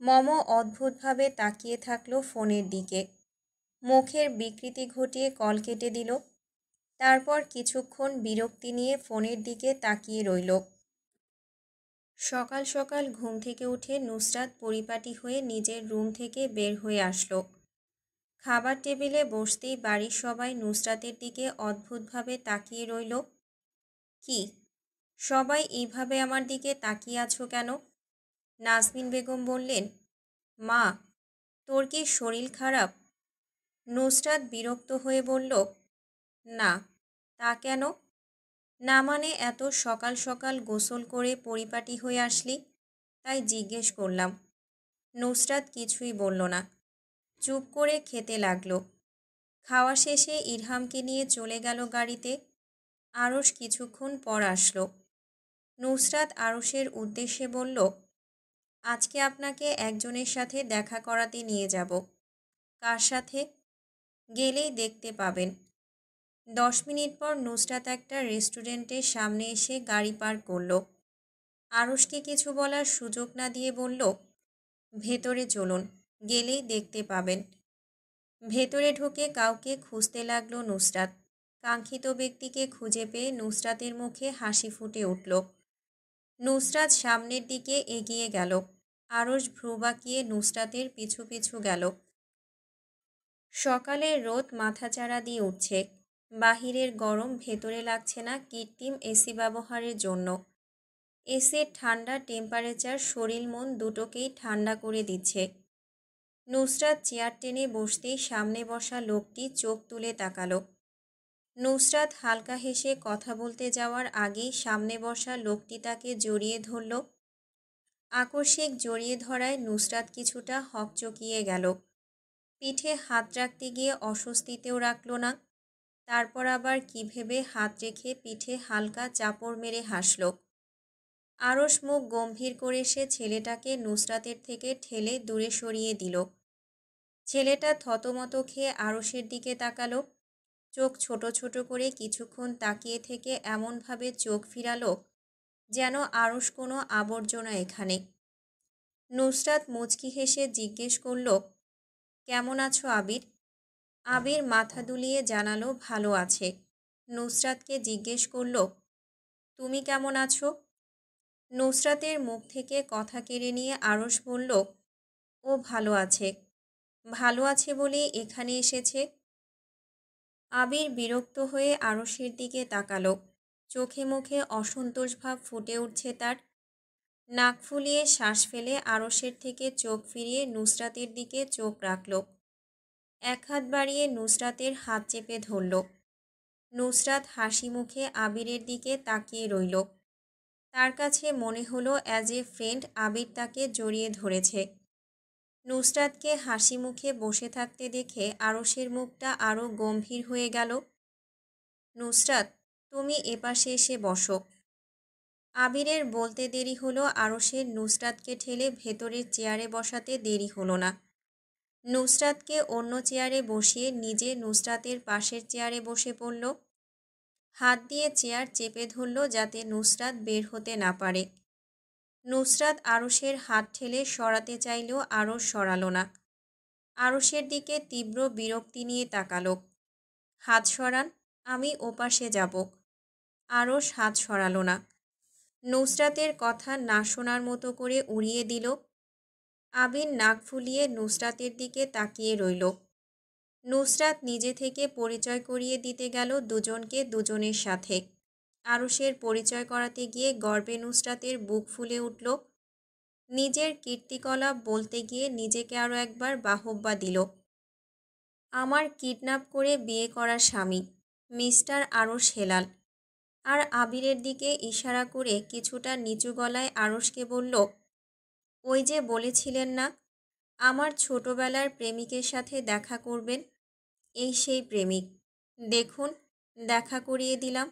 মমো অদ্ভুতভাবে তাকিয়ে থাকলো ফোনের দিকে। মুখের বিকৃতি ঘটিয়ে কল কেটে দিল। তারপর কিছুক্ষণ বিরক্তি নিয়ে ফোনের দিকে তাকিয়ে রইল। সকাল সকাল ঘুম থেকে উঠে নুসরাত পরিপাটি হয়ে নিজের রুম থেকে বের হয়ে আসলো। খাবার টেবিলে বসতেই বাড়ির সবাই নুসরাতের দিকে অদ্ভুতভাবে তাকিয়ে রইল। কি, সবাই এইভাবে আমার দিকে তাকিয়ে আছো কেন? নাজমিন বেগম বললেন, মা, তোর কি শরীর খারাপ? নুসরাত বিরক্ত হয়ে বলল, না। তা কেন? না মানে এত সকাল সকাল গোসল করে পরিপাটি হয়ে আসলি, তাই জিজ্ঞেস করলাম। নুসরাত কিছুই বলল না, চুপ করে খেতে লাগলো। খাওয়া শেষে ইরহামকে নিয়ে চলে গেল গাড়িতে। আরশ কিছুক্ষণ পর আসলো। নুসরাত আরশের উদ্দেশ্যে বলল, আজকে আপনাকে একজনের সাথে দেখা করাতে নিয়ে যাব। কার সাথে? গেলেই দেখতে পাবেন। 10 মিনিট পর নুসরাত একটা রেস্টুরেন্টের সামনে এসে গাড়ি পার্ক করল। আরশকে কিছু বলার সুযোগ না দিয়ে বলল, ভেতরে চলুন, গেলেই দেখতে পাবেন। ভেতরে ঢুকে কাউকে খুঁজতে লাগলো নুসরাত। কাঙ্ক্ষিত ব্যক্তিকে খুঁজে পেয়ে নুসরাতের মুখে হাসি ফুটে উঠল। নুসরাত সামনের দিকে এগিয়ে গেল। আরশ ভ্রু বাঁকিয়ে নুসরাতের পিছু পিছু গেল। সকালের রোদ মাথাচাড়া দিয়ে উঠছে। বাহিরের গরম ভেতরে লাগছে না কৃত্রিম এসি ব্যবহারের জন্য। এসির ঠান্ডা টেম্পারেচার শরীর মন দুটোকেই ঠান্ডা করে দিচ্ছে। নুসরাত চেয়ার টেনে বসতেই সামনে বসা লোকটি চোখ তুলে তাকালো। নুসরাত হালকা হেসে কথা বলতে যাওয়ার আগেই সামনে বসা লোকটি তাকে জড়িয়ে ধরল। আকস্মিক জড়িয়ে ধরায় নুসরাত কিছুটা হকচকিয়ে গেল। পিঠে হাত রাখতে গিয়ে অস্বস্তিতেও রাখল না। তারপর আবার কি ভেবে হাত রেখে পিঠে হালকা চাপড় মেরে হাসল। আরশ মুখ গম্ভীর করে সে ছেলেটাকে নুসরাতের থেকে ঠেলে দূরে সরিয়ে দিল। ছেলেটা থতমত খেয়ে আরশের দিকে তাকালো। চোখ ছোট ছোট করে কিছুক্ষণ তাকিয়ে থেকে এমনভাবে চোখ ফিরালো যেন আরশ কোনো আবর্জনা এখানে। নুসরাত মুচকি হেসে জিজ্ঞেস করল, কেমন আছো আবির? আবির মাথা দুলিয়ে জানালো ভালো আছে। নুসরাতকে জিজ্ঞেস করল, তুমি কেমন আছো? নুসরাতের মুখ থেকে কথা কেড়ে নিয়ে আরশ বলল, ও ভালো আছে। ভালো আছে বলেই এখানে এসেছে। আবির বিরক্ত হয়ে আরশের দিকে তাকালো। চোখে মুখে অসন্তোষ ভাব ফুটে উঠছে তার। নাক ফুলিয়ে শ্বাস ফেলে আরশের থেকে চোখ ফিরিয়ে নুসরাতের দিকে চোখ রাখল। এক হাত বাড়িয়ে নুসরাতের হাত চেপে ধরল। নুসরাত হাসি মুখে আবিরের দিকে তাকিয়ে রইল। তার কাছে মনে হলো অ্যাজ এ ফ্রেন্ড আবির তাকে জড়িয়ে ধরেছে। নুসরাতকে হাসি মুখে বসে থাকতে দেখে আরশের মুখটা আরও গম্ভীর হয়ে গেল। নুসরাত, তুমি এপাশে এসে বসো। আবিরের বলতে দেরি হলো আরশের নুসরাতকে ঠেলে ভেতরের চেয়ারে বসাতে দেরি হলো না। নুসরাতকে অন্য চেয়ারে বসিয়ে নিজে নুসরাতের পাশের চেয়ারে বসে পড়ল। হাত দিয়ে চেয়ার চেপে ধরল যাতে নুসরাত বের হতে না পারে। নুসরাত আরশের হাত ঠেলে সরাতে চাইলেও আরশ সরালো না। আরশের দিকে তীব্র বিরক্তি নিয়ে তাকালো। হাত সরান, আমি ওপাশে যাব। আরশ হাত সরালো না। নুসরাতের কথা না শোনার মতো করে উড়িয়ে দিল। আবির নাক ফুলিয়ে নুসরাতের দিকে তাকিয়ে রইল। নুসরাত নিজে থেকে পরিচয় করিয়ে দিতে গেল দুজনকে দুজনের সাথে। আরশের পরিচয় করাতে গিয়ে গর্বে নুসরাতের বুক ফুলে উঠল। নিজের কীর্তিকলাপ বলতে গিয়ে নিজেকে আরও একবার বাহবা দিল। আমার কিডন্যাপ করে বিয়ে করা স্বামী মিস্টার আরশ হেলাল। আর আবিরের দিকে ইশারা করে কিছুটা নিচু গলায় আরশকে বলল, ওই যে বলেছিলেন না আমার ছোটবেলার প্রেমিকের সাথে দেখা করবেন, এই সেই প্রেমিক। দেখুন, দেখা করিয়ে দিলাম।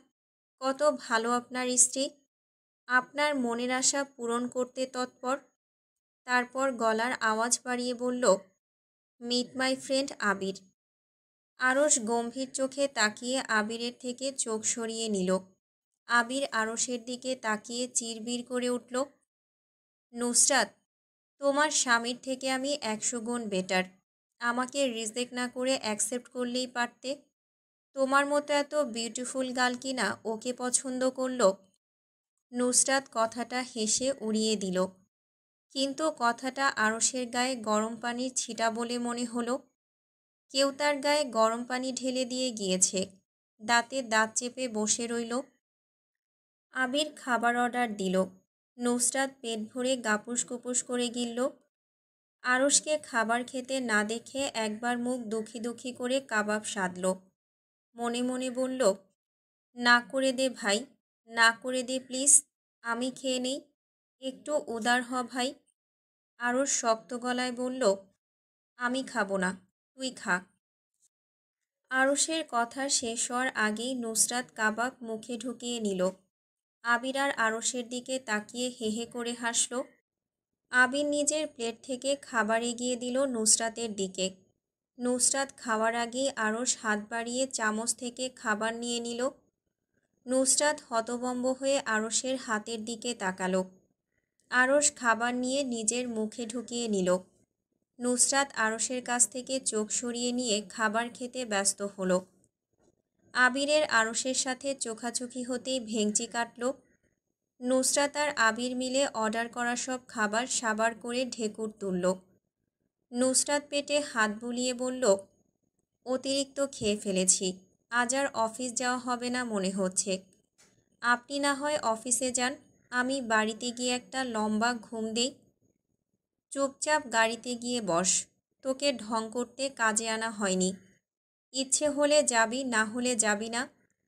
কত ভালো আপনার স্ত্রী, আপনার মনের আশা পূরণ করতে তৎপর। তারপর গলার আওয়াজ বাড়িয়ে বলল, মিট মাই ফ্রেন্ড আবির। আরশ গম্ভীর চোখে তাকিয়ে আবিরের থেকে চোখ সরিয়ে নিল। আবির আরশের দিকে তাকিয়ে চিরবির করে উঠল, নুসরাত, তোমার স্বামীর থেকে আমি 100 গুণ বেটার। আমাকে রিজেক্ট না করে অ্যাকসেপ্ট করলেই পারতে। তোমার মতো এত বিউটিফুল গার্ল কিনা ওকে পছন্দ করল। নুসরাত কথাটা হেসে উড়িয়ে দিল। কিন্তু কথাটা আরশের গায়ে গরম পানির ছিটা বলে মনে হলো। কেউ তার গায়ে গরম পানি ঢেলে দিয়ে গিয়েছে। দাঁতে দাঁত চেপে বসে রইল। আবির খাবার অর্ডার দিল। নুসরাত পেট ভরে গাপুস গুপুস করে গিলল। আরশকে খাবার খেতে না দেখে একবার মুখ দুঃখী দুঃখী করে কাবাব সাধল। মনে মনে বলল, না করে দে ভাই, না করে দে প্লিজ, আমি খেয়ে নেই, একটু উদার হ ভাই। আরশ শক্ত গলায় বলল, আমি খাবো না, তুই খা। আরশের কথা শেষ হওয়ার আগেই নুসরাত কাবাব মুখে ঢুকিয়ে নিল। আবির আর আরশের দিকে তাকিয়ে হে হে করে হাসল। আবির নিজের প্লেট থেকে খাবার এগিয়ে দিল নুসরাতের দিকে। নুসরাত খাওয়ার আগেই আরশ হাত বাড়িয়ে চামচ থেকে খাবার নিয়ে নিল। নুসরাত হতভম্ব হয়ে আরশের হাতের দিকে তাকালো। আরশ খাবার নিয়ে নিজের মুখে ঢুকিয়ে নিল। নুসরাত আরশের কাছ থেকে চোখ সরিয়ে নিয়ে খাবার খেতে ব্যস্ত হলো। আবিরের আরশের সাথে চোখাচোখি হতেই ভেঙচি কাটল। নুসরাত আর আবির মিলে অর্ডার করা সব খাবার সাবার করে ঢেকুর তুলল। নুসরাত পেটে হাত বুলিয়ে বলল, অতিরিক্ত খেয়ে ফেলেছি, আজ আর অফিস যাওয়া হবে না মনে হচ্ছে। আপনি না হয় অফিসে যান, আমি বাড়িতে গিয়ে একটা লম্বা ঘুম দেই। চুপচাপ গাড়িতে গিয়ে বস, তোকে ঢং করতে কাজে আনা হয়নি। ইচ্ছে হলে যাবি, না হলে যাবি না,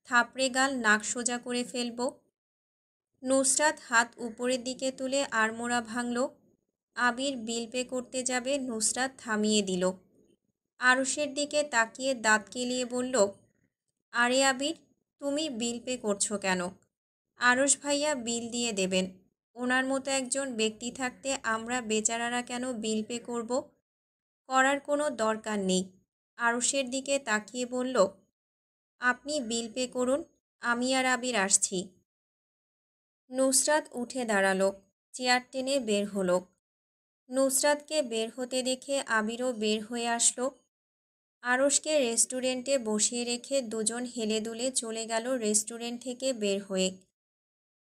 থাপড়ে গাল নাক সোজা করে ফেলব। নুসরাত হাত উপরের দিকে তুলে আড়মোড়া ভাঙল। আবির বিল পে করতে যাবে, নুসরাত থামিয়ে দিল। আরশের দিকে তাকিয়ে দাঁত কেলিয়ে বলল, আরে আবির, তুমি বিল পে করছো কেন? আরশ ভাইয়া বিল দিয়ে দেবেন। ওনার মতো একজন ব্যক্তি থাকতে আমরা বেচারারা কেন বিল পে করব? করার কোনো দরকার নেই। আরশের দিকে তাকিয়ে বলল, আপনি বিল পে করুন, আমি আর আবির আসছি। নুসরাত উঠে দাঁড়ালো, চেয়ার টেনে বের হলো। নুসরাতকে বের হতে দেখে আবিরও বের হয়ে আসলো। আরশকে রেস্টুরেন্টে বসিয়ে রেখে দুজন হেলে দুলে চলে গেল রেস্টুরেন্ট থেকে বের হয়ে।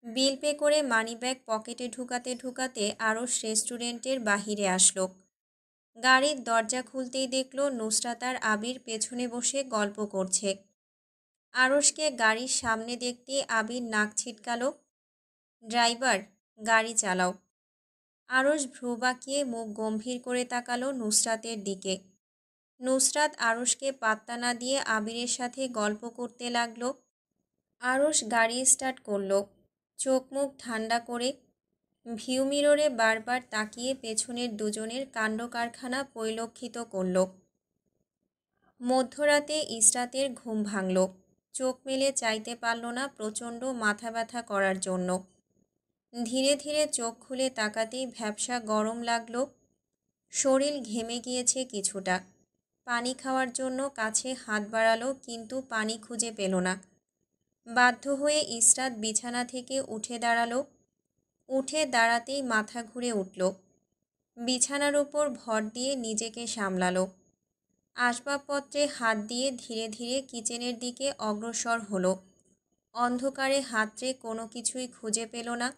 বিল পে করে মানিব্যাগ পকেটে ঢুকাতে ঢুকাতে আরশ রেস্টুরেন্টের বাহিরে আসলো। গাড়ির দরজা খুলতেই দেখলো নুসরাত আর আবির পেছনে বসে গল্প করছে। আরশকে গাড়ির সামনে দেখতে আবির নাক ছিটকালো। ড্রাইভার, গাড়ি চালাও। আরশ ভ্রু বাঁকিয়ে মুখ গম্ভীর করে তাকালো নুসরাতের দিকে। নুসরাত আরশকে পাত্তা না দিয়ে আবিরের সাথে গল্প করতে লাগলো। আরশ গাড়ি স্টার্ট করলো, চোখ মুখ ঠান্ডা করে। ভিউ মিররে বারবার তাকিয়ে পেছনের দুজনের কাণ্ডকারখানা পরিলক্ষিত করল। মধ্যরাতে ইসরাতের ঘুম ভাঙল। চোখ মেলে চাইতে পারল না প্রচণ্ড মাথা ব্যথা করার জন্য। ধীরে ধীরে চোখ খুলে তাকাতেই ভ্যাপসা গরম লাগল। শরীর ঘেমে গিয়েছে কিছুটা। পানি খাওয়ার জন্য কাছে হাত বাড়ালো, কিন্তু পানি খুঁজে পেল না। বাধ্য হয়ে ইসরাত বিছানা থেকে উঠে দাঁড়ালো। উঠে দাঁড়াতেই মাথা ঘুরে উঠল। বিছানার উপর ভর দিয়ে নিজেকে সামলালো। আসবাবপত্রে হাত দিয়ে ধীরে ধীরে কিচেনের দিকে অগ্রসর হলো। অন্ধকারে হাতড়ে কোনো কিছুই খুঁজে পেল না।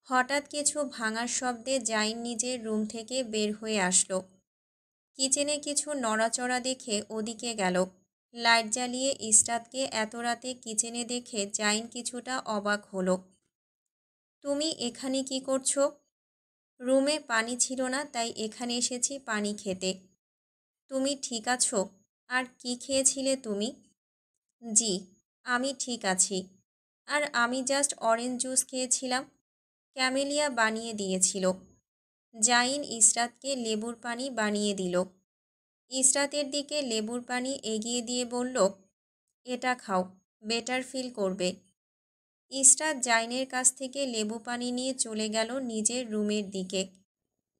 হঠাৎ কিছু ভাঙার শব্দে জাইন নিজের রুম থেকে বের হয়ে আসলো। কিচেনে কিছু নড়াচড়া দেখে ওদিকে গেল। লাইট জ্বালিয়ে ইসরাতকে এত রাতে কিচেনে দেখে জাইন কিছুটা অবাক হলো। তুমি এখানে কি করছো? রুমে পানি ছিল না, তাই এখানে এসেছি পানি খেতে। তুমি ঠিক আছো? আর কি খেয়েছিলে তুমি? জি, আমি ঠিক আছি। আর আমি জাস্ট অরেঞ্জ জুস খেয়েছিলাম, ক্যামেলিয়া বানিয়ে দিয়েছিল। জাইন ইসরাতকে লেবুর পানি বানিয়ে দিল। ইসরাতের দিকে লেবুর পানি এগিয়ে দিয়ে বলল, এটা খাও, বেটার ফিল করবে। ইসরাত জাইনের কাছ থেকে লেবু পানি নিয়ে চলে গেল নিজের রুমের দিকে।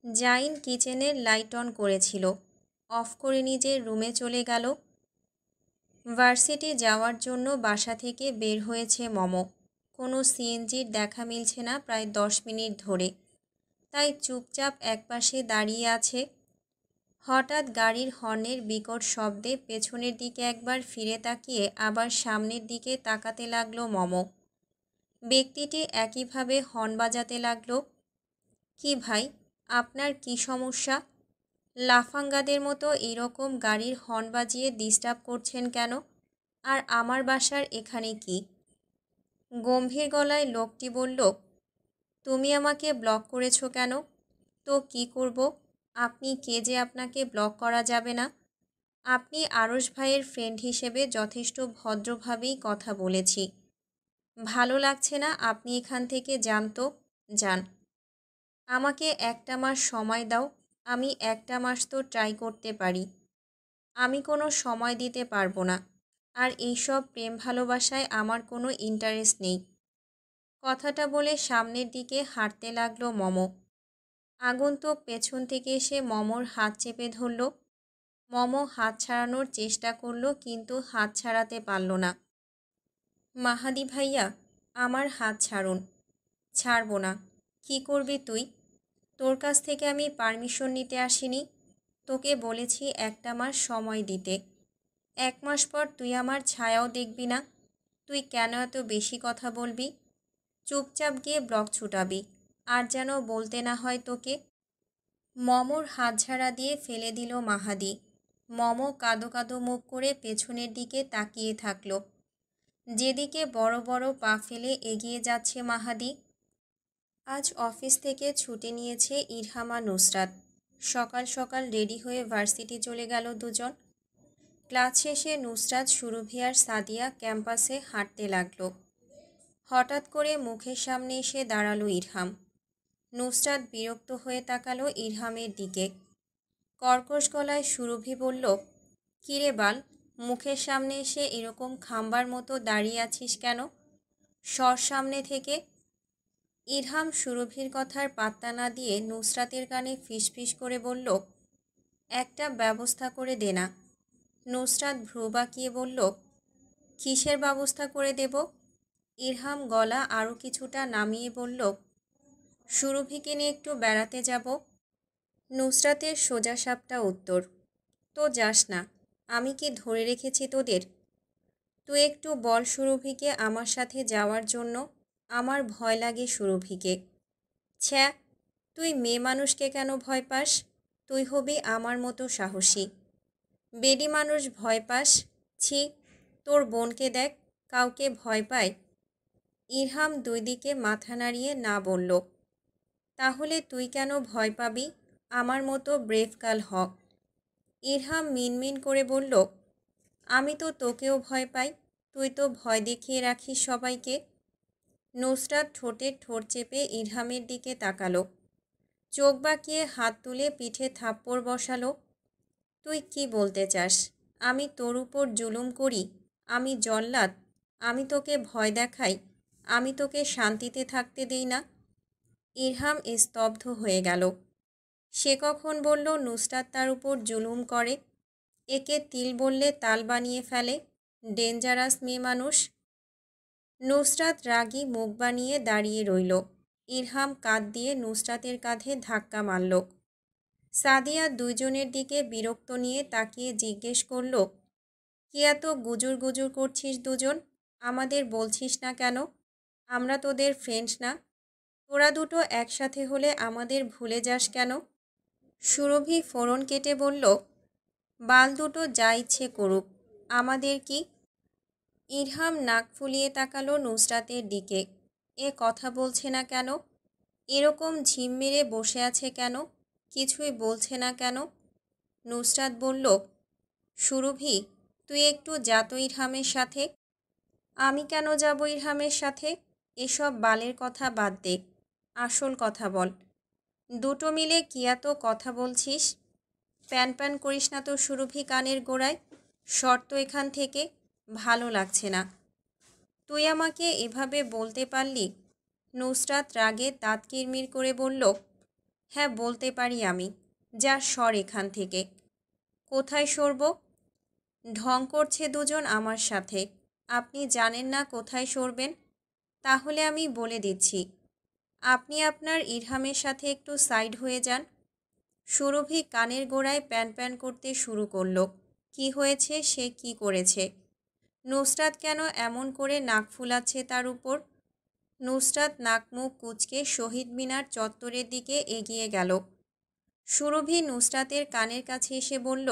জাইন কিচেনের লাইট অন করেছিল, অফ করে নিজের রুমে চলে গেল। ভার্সিটি যাওয়ার জন্য বাসা থেকে বের হয়েছে মমো। কোনো সিএনজির দেখা মিলছে না প্রায় 10 মিনিট ধরে, তাই চুপচাপ একপাশে দাঁড়িয়ে আছে। হঠাৎ গাড়ির হর্নের বিকট শব্দে পেছনের দিকে একবার ফিরে তাকিয়ে আবার সামনের দিকে তাকাতে লাগলো মমো। ব্যক্তিটি একইভাবে হর্ন বাজাতে লাগলো। কি ভাই, আপনার কি সমস্যা? লাফাঙ্গাদের মতো এরকম গাড়ির হর্ন বাজিয়ে ডিস্টার্ব করছেন কেন? আর আমার বাসার এখানে কি? গম্ভীর গলায় লোকটি বলল, তুমি আমাকে ব্লক করেছো কেন? তো কি করব? আপনি কে যে আপনাকে ব্লক করা যাবে না? আপনি আরশ ভাইয়ের ফ্রেন্ড হিসেবে যথেষ্ট ভদ্রভাবেই কথা বলেছি। ভালো লাগছে না, আপনি এখান থেকে যান তো, যান। আমাকে একটা মাস সময় দাও, আমি একটা মাস তো ট্রাই করতে পারি। আমি কোনো সময় দিতে পারবো না। আর এইসব প্রেম ভালোবাসায় আমার কোনো ইন্টারেস্ট নেই। কথাটা বলে সামনের দিকে হাঁটতে লাগলো মম। আগন্তুক পেছন থেকে এসে মমর হাত চেপে ধরল। মম হাত ছাড়ানোর চেষ্টা করলো কিন্তু হাত ছাড়াতে পারল না। মাহাদি ভাইয়া, আমার হাত ছাড়ুন। ছাড়বো না। কি করবি তুই? তোর কাছ থেকে আমি পারমিশন নিতে আসিনি। তোকে বলেছি একটা মাস সময় দিতে। 1 মাস পর তুই আমার ছায়াও দেখবি না। তুই কেন এত বেশি কথা বলবি? চুপচাপ গিয়ে ব্লক ছুটাবি। আর যেন বলতে না হয় তোকে। মমর হাত ঝাড়া দিয়ে ফেলে দিল মাহাদি। মম কাঁদো কাঁদো মুখ করে পেছনের দিকে তাকিয়ে থাকল, যেদিকে বড় বড় পা ফেলে এগিয়ে যাচ্ছে মাহাদি। আজ অফিস থেকে ছুটি নিয়েছে ইরহাম আর নুসরাত। সকাল সকাল রেডি হয়ে ভার্সিটি চলে গেল দুজন। ক্লাস শেষে নুসরাত, সুরভি আর সাদিয়া ক্যাম্পাসে হাঁটতে লাগলো। হঠাৎ করে মুখের সামনে এসে দাঁড়ালো ইরহাম। নুসরাত বিরক্ত হয়ে তাকালো ইরহামের দিকে। কর্কশ গলায় সুরভি বলল, কিরে বাল, মুখের সামনে এসে এরকম খাম্বার মতো দাঁড়িয়ে আছিস কেন? সর সামনে থেকে। ইরহাম সুরভির কথার পাত্তা না দিয়ে নুসরাতের কানে ফিসফিস করে বলল, একটা ব্যবস্থা করে দে না। নুসরাত ভ্রু বাঁকিয়ে বলল, কিসের ব্যবস্থা করে দেব? ইরহাম গলা আরও কিছুটা নামিয়ে বলল, সুরভিকে নিয়ে একটু বেড়াতে যাব। নুসরাতের সোজাসাপটা উত্তর, তো যাস না। আমি কি ধরে রেখেছি তোদের? তুই একটু বল সুরভিকে আমার সাথে যাওয়ার জন্য। আমার ভয় লাগে সুরভিকে। ছ্যা, তুই মেয়ে মানুষকে কেন ভয় পাস? তুই হবি আমার মতো সাহসী। বেডি মানুষ ভয় পাস? ছি, তোর বোনকে দেখ, কাউকে ভয় পায়? ইরহাম দুই দিকে মাথা নাড়িয়ে না বলল। তাহলে তুই কেন ভয় পাবি? আমার মতো ব্রেভ গার্ল হ। ইরহাম মিনমিন করে বলল, আমি তো তোকেও ভয় পাই। তুই তো ভয় দেখিয়ে রাখিস সবাইকে। নুসরাত ঠোঁটে ঠোঁট চেপে ইরহামের দিকে তাকালো। চোখ বাঁকিয়ে হাত তুলে পিঠে থাপ্পড় বসালো। তুই কি বলতে চাস? আমি তোর উপর জুলুম করি? আমি জল্লাদ? আমি তোকে ভয় দেখাই? আমি তোকে শান্তিতে থাকতে দেই না? ইরহাম স্তব্ধ হয়ে গেল। সে কখন বলল নুসরাত তার উপর জুলুম করে? একে তিল বললে তাল বানিয়ে ফেলে। ডেঞ্জারাস মেয়ে মানুষ। নুসরাত রাগী মুখ বানিয়ে দাঁড়িয়ে রইল। ইরহাম কাঁধ দিয়ে নুসরাতের কাঁধে ধাক্কা মারল। সাদিয়া দুইজনের দিকে বিরক্ত নিয়ে তাকিয়ে জিজ্ঞেস করল, কি এত গুজুর গুজুর করছিস দুজন? আমাদের বলছিস না কেন? আমরা তোদের ফ্রেন্ডস না? তোরা দুটো একসাথে হলে আমাদের ভুলে যাস কেন? সুরভি ফোড়ন কেটে বলল, বাল দুটো যা ইচ্ছে করুক, আমাদের কি? ইরহাম নাক ফুলিয়ে তাকালো নুসরাতের দিকে। এ কথা বলছে না কেন? এরকম ঝিম মেরে বসে আছে কেন? কিছুই বলছে না কেন? নুসরাত বলল, সুরভি, তুই একটু যা তো ইরহামের সাথে। আমি কেন যাব ইরহামের সাথে? এসব বালের কথা বাদ দে, আসল কথা বল। দুটো মিলে কি এত কথা বলছিস? প্যান প্যান করিস না তো সুরভি কানের গোড়ায়। শর্ত এখান থেকে, ভালো লাগছে না। তুই আমাকে এভাবে বলতে পারলি? নুসরাত রাগে দাঁত কিরমির করে বলল, হ্যাঁ বলতে পারি আমি। যা সর এখান থেকে। কোথায় সরব? ঢং করছে দুজন আমার সাথে। আপনি জানেন না কোথায় সরবেন? তাহলে আমি বলে দিচ্ছি, আপনি আপনার ইরহামের সাথে একটু সাইড হয়ে যান। সুরভি কানের গোড়ায় প্যান প্যান করতে শুরু করলো। কি হয়েছে? সে কি করেছে? নুসরাত কেন এমন করে নাক ফুলাচ্ছে তার উপর? নুসরাত নাক মুখ কুঁচকে শহীদ মিনার চত্বরের দিকে এগিয়ে গেল। সুরভি নুসরাতের কানের কাছে এসে বলল,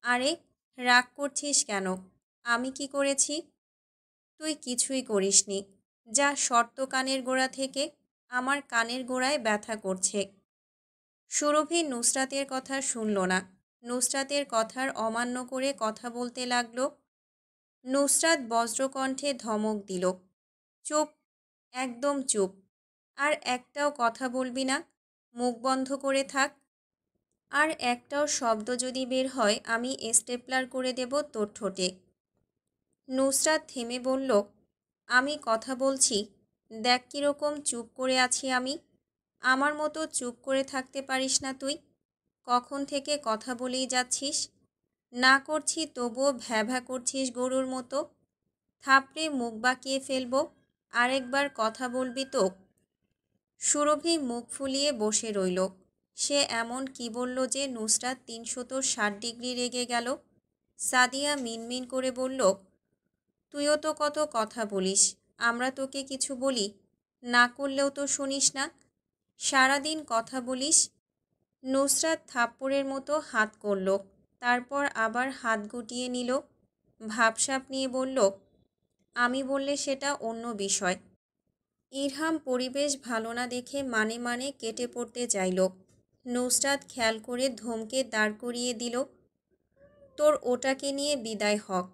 আরে রাগ করছিস কেন? আমি কি করেছি? তুই কিছুই করিসনি। যা শর্ত কানের গোড়া থেকে। আমার কানের গোড়ায় ব্যথা করছে। সুরভি নুসরাতের কথা শুনল না। নুসরাতের কথার অমান্য করে কথা বলতে লাগল। নুসরাত বজ্রকণ্ঠে ধমক দিল, চুপ, একদম চুপ, আর একটাও কথা বলবি না, মুখ বন্ধ করে থাক। আর একটাও শব্দ যদি বের হয় আমি স্টেপলার করে দেব তোর ঠোঁটে। নুসরাত থেমে বলল, আমি কথা বলছি, দেখ কীরকম চুপ করে আছি আমি। আমার মতো চুপ করে থাকতে পারিস না তুই? কখন থেকে কথা বলেই যাচ্ছিস, না করছি তবুও ভ্যাভা করছিস গরুর মতো। থাপড়ে মুখ বাঁকিয়ে ফেলবো, আরেকবার কথা বলবি তো? সুরভি মুখ ফুলিয়ে বসে রইল। সে এমন কি বলল যে নুসরাত 360 ডিগ্রি রেগে গেল। সাদিয়া মিনমিন করে বলল, তুইও তো কত কথা বলিস, আমরা তোকে কিছু বলি? না করলেও তো শুনিস না, সারাদিন কথা বলিস। নুসরাত থাপ্পড়ের মতো হাত করল, তারপর আবার হাত গুটিয়ে নিল। ভাবসাব নিয়ে বলল, আমি বললে সেটা অন্য বিষয়। ইরহাম পরিবেশ ভালো না দেখে মানে মানে কেটে পড়তে চাইল। নুসরাত খেয়াল করে ধমকে দাঁড় করিয়ে দিল, তোর ওটাকে নিয়ে বিদায় হক।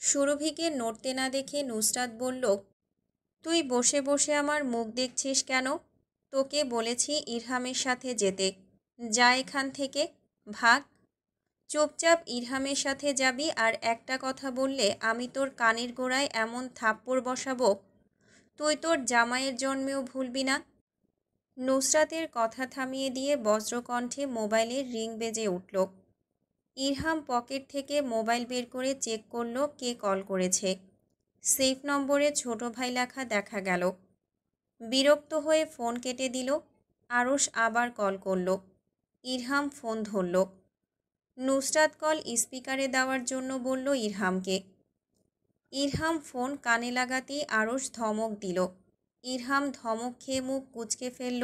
সুরভিকে নড়তে না দেখে নুসরাত বলল, তুই বসে বসে আমার মুখ দেখছিস কেন? তোকে বলেছি ইরহামের সাথে যেতে, যা এখান থেকে, ভাগ। চুপচাপ ইরহামের সাথে যাবি, আর একটা কথা বললে আমি তোর কানের গোড়ায় এমন থাপ্পড় বসাবো তুই তোর জামাইয়ের জন্মেও ভুলবি না। নুসরাতের কথা থামিয়ে দিয়ে বজ্রকণ্ঠে মোবাইলের রিং বেজে উঠল। ইরহাম পকেট থেকে মোবাইল বের করে চেক করল কে কল করেছে। সেফ নম্বরে ছোট ভাই লেখা দেখা গেল। বিরক্ত হয়ে ফোন কেটে দিল। আরশ আবার কল করল। ইরহাম ফোন ধরল। নুসরাত কল স্পিকারে দেওয়ার জন্য বলল ইরহামকে। ইরহাম ফোন কানে লাগাতেই আরশ ধমক দিল। ইরহাম ধমক খেয়ে মুখ কুঁচকে ফেলল।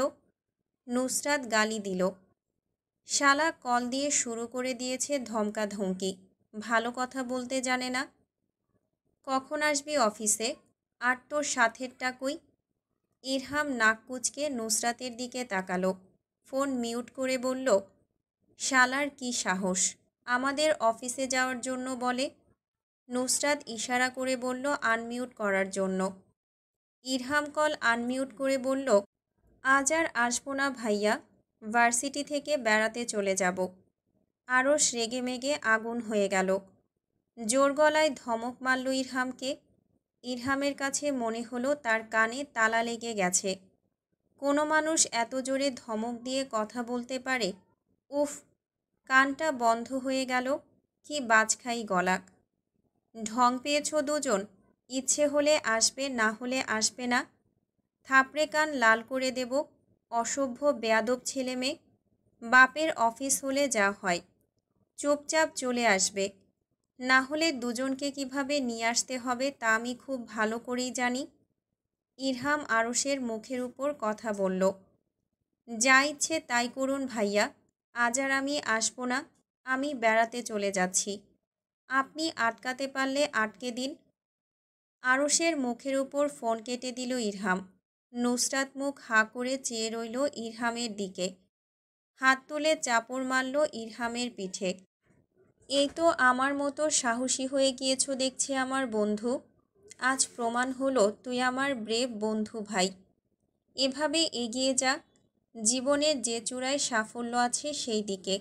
নুসরাত গালি দিল, শালা কল দিয়ে শুরু করে দিয়েছে ধমকাধমকি, ভালো কথা বলতে জানে না। কখন আসবি অফিসে? আর তোর সাথেরটা কই? ইরহাম নাক কুঁচকে নুসরাতের দিকে তাকালো। ফোন মিউট করে বলল, শালার কি সাহস আমাদের অফিসে যাওয়ার জন্য বলে? নুসরাত ইশারা করে বলল আনমিউট করার জন্য। ইরহাম কল আনমিউট করে বলল, আজ আর আসবো না ভাইয়া, ভার্সিটি থেকে বেড়াতে চলে যাব। আরশ রেগেমেগে আগুন হয়ে গেল। জোর গলায় ধমক মারল ইরহামকে। ইরহামের কাছে মনে হলো তার কানে তালা লেগে গেছে। কোনো মানুষ এত জোরে ধমক দিয়ে কথা বলতে পারে? উফ, কানটা বন্ধ হয়ে গেল। কি বাজখাই গলা। ঢং পেয়েছ দুজন, ইচ্ছে হলে আসবে, না হলে আসবে না। থাপড়ে কান লাল করে দেব, অসভ্য বেয়াদব ছেলে মেয়ে। বাপের অফিস হলে যা হয়, চুপচাপ চলে আসবে, না হলে দুজনকে কিভাবে নিয়ে আসতে হবে তা আমি খুব ভালো করেই জানি। ইরহাম আরশের মুখের উপর কথা বলল, যা ইচ্ছে তাই করুন ভাইয়া, আজ আর আমি আসবো না, আমি বেড়াতে চলে যাচ্ছি। আপনি আটকাতে পারলে আটকে দিন। আরশের মুখের উপর ফোন কেটে দিল ইরহাম। নুসরাত মুখ হাঁ করে চেয়ে রইল ইরহামের দিকে। হাত তুলে চাপড় মারল ইরহামের পিঠে। এই তো আমার মতো সাহসী হয়ে গিয়েছ দেখছি আমার বন্ধু। আজ প্রমাণ হলো তুই আমার ব্রেভ বন্ধু ভাই। এভাবে এগিয়ে যা, জীবনের যে চূড়ায় সাফল্য আছে সেই দিকে।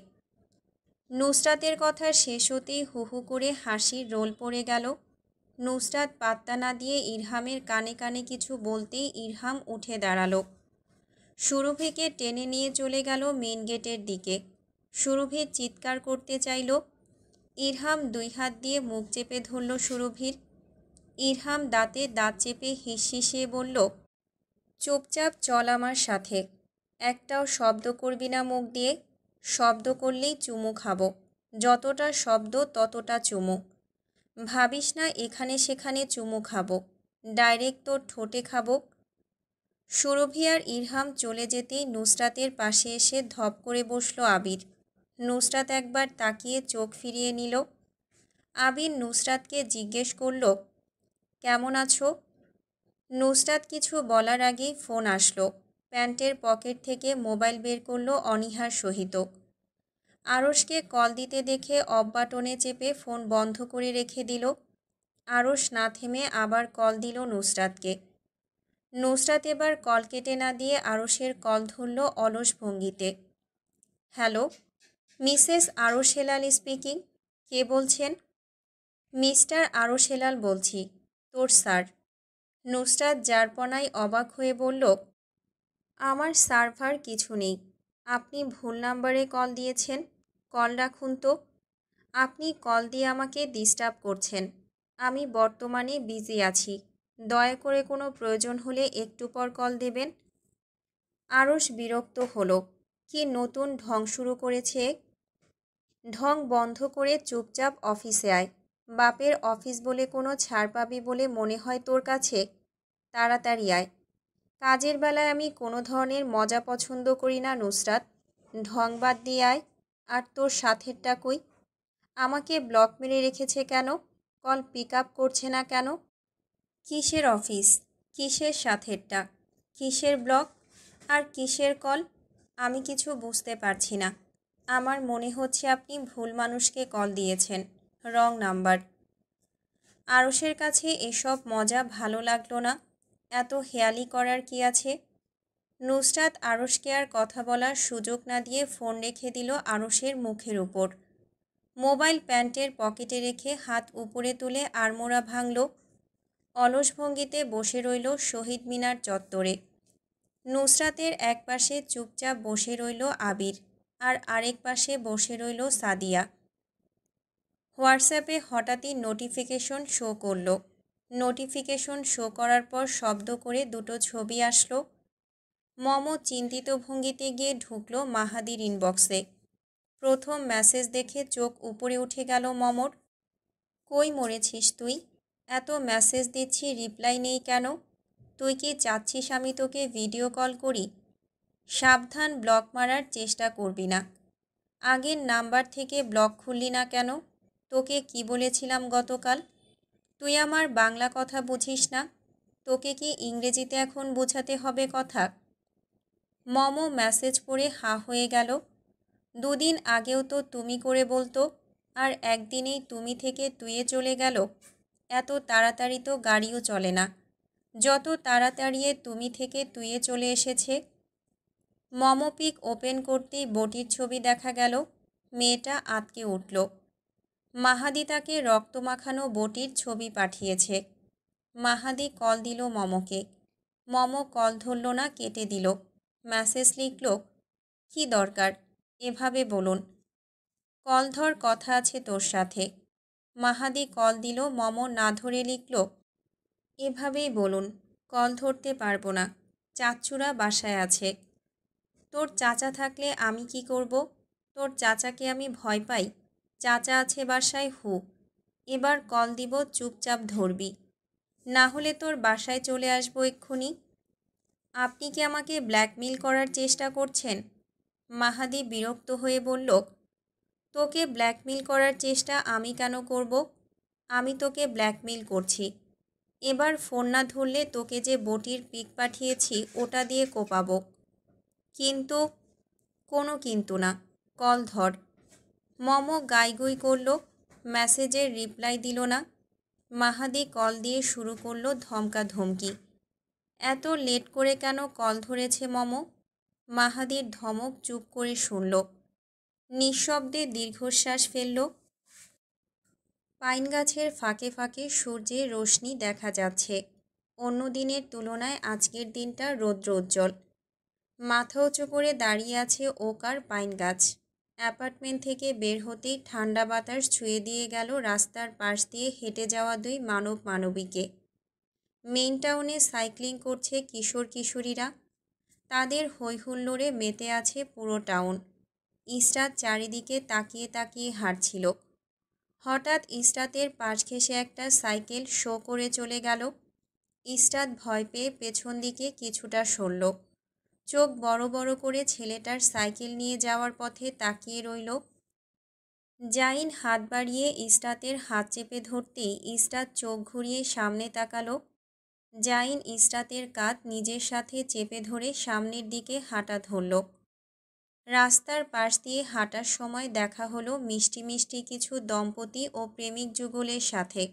নুসরাতের কথা শেষ হতেই হু হু করে হাসির রোল পড়ে গেল। নুসরাত পাত্তা না দিয়ে ইরহামের কানে কানে কিছু বলতেই ইরহাম উঠে দাঁড়ালো। সুরভিকে টেনে নিয়ে চলে গেল মেন গেটের দিকে। সুরভি চিৎকার করতে চাইল। ইরহাম দুই হাত দিয়ে মুখ চেপে ধরল সুরভির। ইরহাম দাঁতে দাঁত চেপে হিসহিসিয়ে বলল, চুপচাপ চল আমার সাথে, একটাও শব্দ করবি না মুখ দিয়ে, শব্দ করলেই চুমু খাবো, যতটা শব্দ ততটা চুমু। ভাবিস না এখানে সেখানে চুমু খাবো, ডাইরেক্ট তোর ঠোঁটে খাবো। সুরভি আর ইরহাম চলে যেতেই নুসরাতের পাশে এসে ধপ করে বসল আবির। নুসরাত একবার তাকিয়ে চোখ ফিরিয়ে নিল। আবির নুসরাতকে জিজ্ঞেস করল, কেমন আছো? নুসরাত কিছু বলার আগেই ফোন আসলো। প্যান্টের পকেট থেকে মোবাইল বের করলো অনীহার সহিত। আরশকে কল দিতে দেখে অফ বাটনে চেপে ফোন বন্ধ করে রেখে দিল। আরশ না থেমে আবার কল দিল নুসরাতকে। নুসরাত এবার কল কেটে না দিয়ে আরশের কল ধরল অলস ভঙ্গিতে। হ্যালো, মিসেস আরশ হেলাল স্পিকিং। কে বলছেন? মিস্টার আরশ হেলাল বলছি, তোর স্যার। নুসরাত যারপনায় অবাক হয়ে বলল, আমার সার্ভার কিছু নেই, আপনি ভুল নাম্বারে কল দিয়েছেন। কল রাখুন তো। আপনি কল দিয়ে আমাকে ডিস্টার্ব করছেন। আমি বর্তমানে বিজি আছি, দয়া করে কোনো প্রয়োজন হলে একটু পর কল দেবেন। আরশ বিরক্ত হলো। কি নতুন ঢং শুরু করেছে? ঢং বন্ধ করে চুপচাপ অফিসে আয়। বাপের অফিস বলে কোনো ছাড় পাবি বলে মনে হয় তোর কাছে? তাড়াতাড়ি আয়। কাজের বেলায় আমি কোনো ধরনের মজা পছন্দ করি না নুসরাত। ঢং বাদ দিয়ে আয়। আর তোর সাথেরটা কই? আমাকে ব্লক মেরে রেখেছে কেন? কল পিক আপ করছে না কেন? কিসের অফিস? কিসের সাথেরটা? কিসের ব্লক? আর কিসের কল? আমি কিছু বুঝতে পারছি না। আমার মনে হচ্ছে আপনি ভুল মানুষকে কল দিয়েছেন, রং নাম্বার। আরশের কাছে এসব মজা ভালো লাগলো না। এত হেয়ালি করার কি আছে? নুসরাত আরশকে আর কথা বলার সুযোগ না দিয়ে ফোন রেখে দিল আরশের মুখের উপর। মোবাইল প্যান্টের পকেটে রেখে হাত উপরে তুলে আড়মোড়া ভাঙল। অলস ভঙ্গিতে বসে রইল শহীদ মিনার চত্বরে। নুসরাতের এক পাশে চুপচাপ বসে রইল আবির, আর আরেক পাশে বসে রইল সাদিয়া। হোয়াটসঅ্যাপে হঠাৎই নোটিফিকেশন শো করল। নোটিফিকেশন শো করার পর শব্দ করে দুটো ছবি আসলো। মম চিন্তিত ভঙ্গিতে গিয়ে ঢুকলো মাহাদির ইনবক্সে। প্রথম মেসেজ দেখে চোখ উপরে উঠে গেল মমর। কই মরেছিস তুই? এত মেসেজ দিচ্ছি, রিপ্লাই নেই কেন? তুই কি চাচ্ছিস আমি তোকে ভিডিও কল করি? সাবধান, ব্লক মারার চেষ্টা করবি না। আগের নাম্বার থেকে ব্লক খুললি না কেন? তোকে কি বলেছিলাম গতকাল? তুই আমার বাংলা কথা বুঝিস না? তোকে কি ইংরেজিতে এখন বোঝাতে হবে কথা? মম মেসেজ পড়ে হাঁ হয়ে গেল। দুদিন আগেও তো তুমি করে বলতো, আর একদিনেই তুমি থেকে তুইয়ে চলে গেল। এত তাড়াতাড়ি তো গাড়িও চলে না, যত তাড়াতাড়ি তুমি থেকে তুইয়ে চলে এসেছে। মম পিক ওপেন করতেই বটির ছবি দেখা গেল। মেয়েটা আঁতকে উঠল। মাহাদি তাকে রক্তমাখানো বটির ছবি পাঠিয়েছে। মাহাদি কল দিল মমকে। মম কল ধরল না, কেটে দিল। মেসেজ লিখল, কি দরকার? এভাবে বলুন। কল ধর, কথা আছে তোর সাথে। মাহাদি কল দিল। মম না ধরে লিখল, এভাবেই বলুন, কল ধরতে পারবো না, চাচ্চুরা বাসায় আছে। তোর চাচা থাকলে আমি কি করব? তোর চাচাকে আমি ভয় পাই? চাচা আছে বাসায়, হু। এবার কল দিব, চুপচাপ ধরবি, না হলে তোর বাসায় চলে আসবো এক্ষুনি। আপনি কি আমাকে ব্ল্যাকমেইল করার চেষ্টা করছেন? মাহাদি বিরক্ত হয়ে বলল, তোকে ব্ল্যাকমেইল করার চেষ্টা আমি কেন করব? আমি তোকে ব্ল্যাকমেইল করছি? এবার ফোন না ধরলে তোকে যে বটির পিক পাঠিয়েছি ওটা দিয়ে কোপাবো। কিন্তু? কোনো কিন্তু না, কল ধর। মম গাইগুই করল। মেসেজের রিপ্লাই দিল না। মাহাদি কল দিয়ে শুরু করলো ধমকা ধমকি। এত লেট করে কেন কল ধরেছে মম? মাহাদির ধমক চুপ করে শুনল। নিঃশব্দে দীর্ঘশ্বাস ফেলল। পাইন গাছের ফাঁকে ফাঁকে সূর্যের রোশনি দেখা যাচ্ছে। অন্য দিনের তুলনায় আজকের দিনটা রৌদ্রোজ্জ্বল। মাথা উঁচু করে দাঁড়িয়ে আছে ওক আর পাইন গাছ। অ্যাপার্টমেন্ট থেকে বের হতেই ঠান্ডা বাতাস ছুঁয়ে দিয়ে গেল রাস্তার পাশ দিয়ে হেঁটে যাওয়া দুই মানব মানবীকে। মেইন টাউনে সাইক্লিং করছে কিশোর কিশোরীরা। তাদের হৈহুল্লোড়ে মেতে আছে পুরো টাউন। ইসরাত চারিদিকে তাকিয়ে তাকিয়ে হাঁটছিল। হঠাৎ ইসরাতের পাশ ঘেঁষে একটা সাইকেল শো করে চলে গেল। ইসরাত ভয় পেয়ে পেছন দিকে কিছুটা সরল। চোখ বড় বড় করে ছেলেটার সাইকেল নিয়ে যাওয়ার পথে তাকিয়ে রইল। জাইন হাত বাড়িয়ে ইসরাতের হাত চেপে ধরতেই ইসরাত চোখ ঘুরিয়ে সামনে তাকালো। জাইন ইসরাতের কাঁধ নিজের সাথে চেপে ধরে সামনের দিকে হাঁটা ধরল। রাস্তার পাশ দিয়ে হাঁটার সময় দেখা হলো মিষ্টি মিষ্টি কিছু দম্পতি ও প্রেমিক যুগলের সাথে।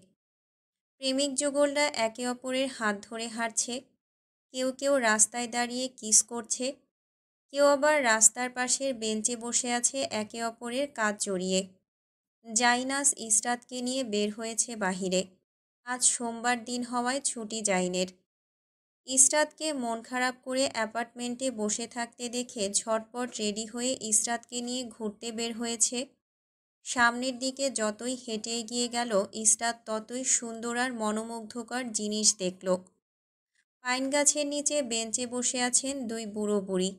প্রেমিক যুগলরা একে অপরের হাত ধরে হাঁটছে। কেউ কেউ রাস্তায় দাঁড়িয়ে কিস করছে, কেউ আবার রাস্তার পাশের বেঞ্চে বসে আছে একে অপরের কাঁধ জড়িয়ে। জাইনাস ইসরাতকে নিয়ে বের হয়েছে বাহিরে। আজ সোমবার দিন হওয়ায় ছুটি জাইনের। ইসরাতকে মন খারাপ করে অ্যাপার্টমেন্টে বসে থাকতে দেখে ঝটপট রেডি হয়ে ইসরাতকে নিয়ে ঘুরতে বের হয়েছে। সামনের দিকে যতই হেঁটে এগিয়ে গেল ইসরাত ততই সুন্দর আর মনোমুগ্ধকর জিনিস দেখল। পাইন গাছের নিচে বেঞ্চে বসে আছেন দুই বুড়ো বুড়ি।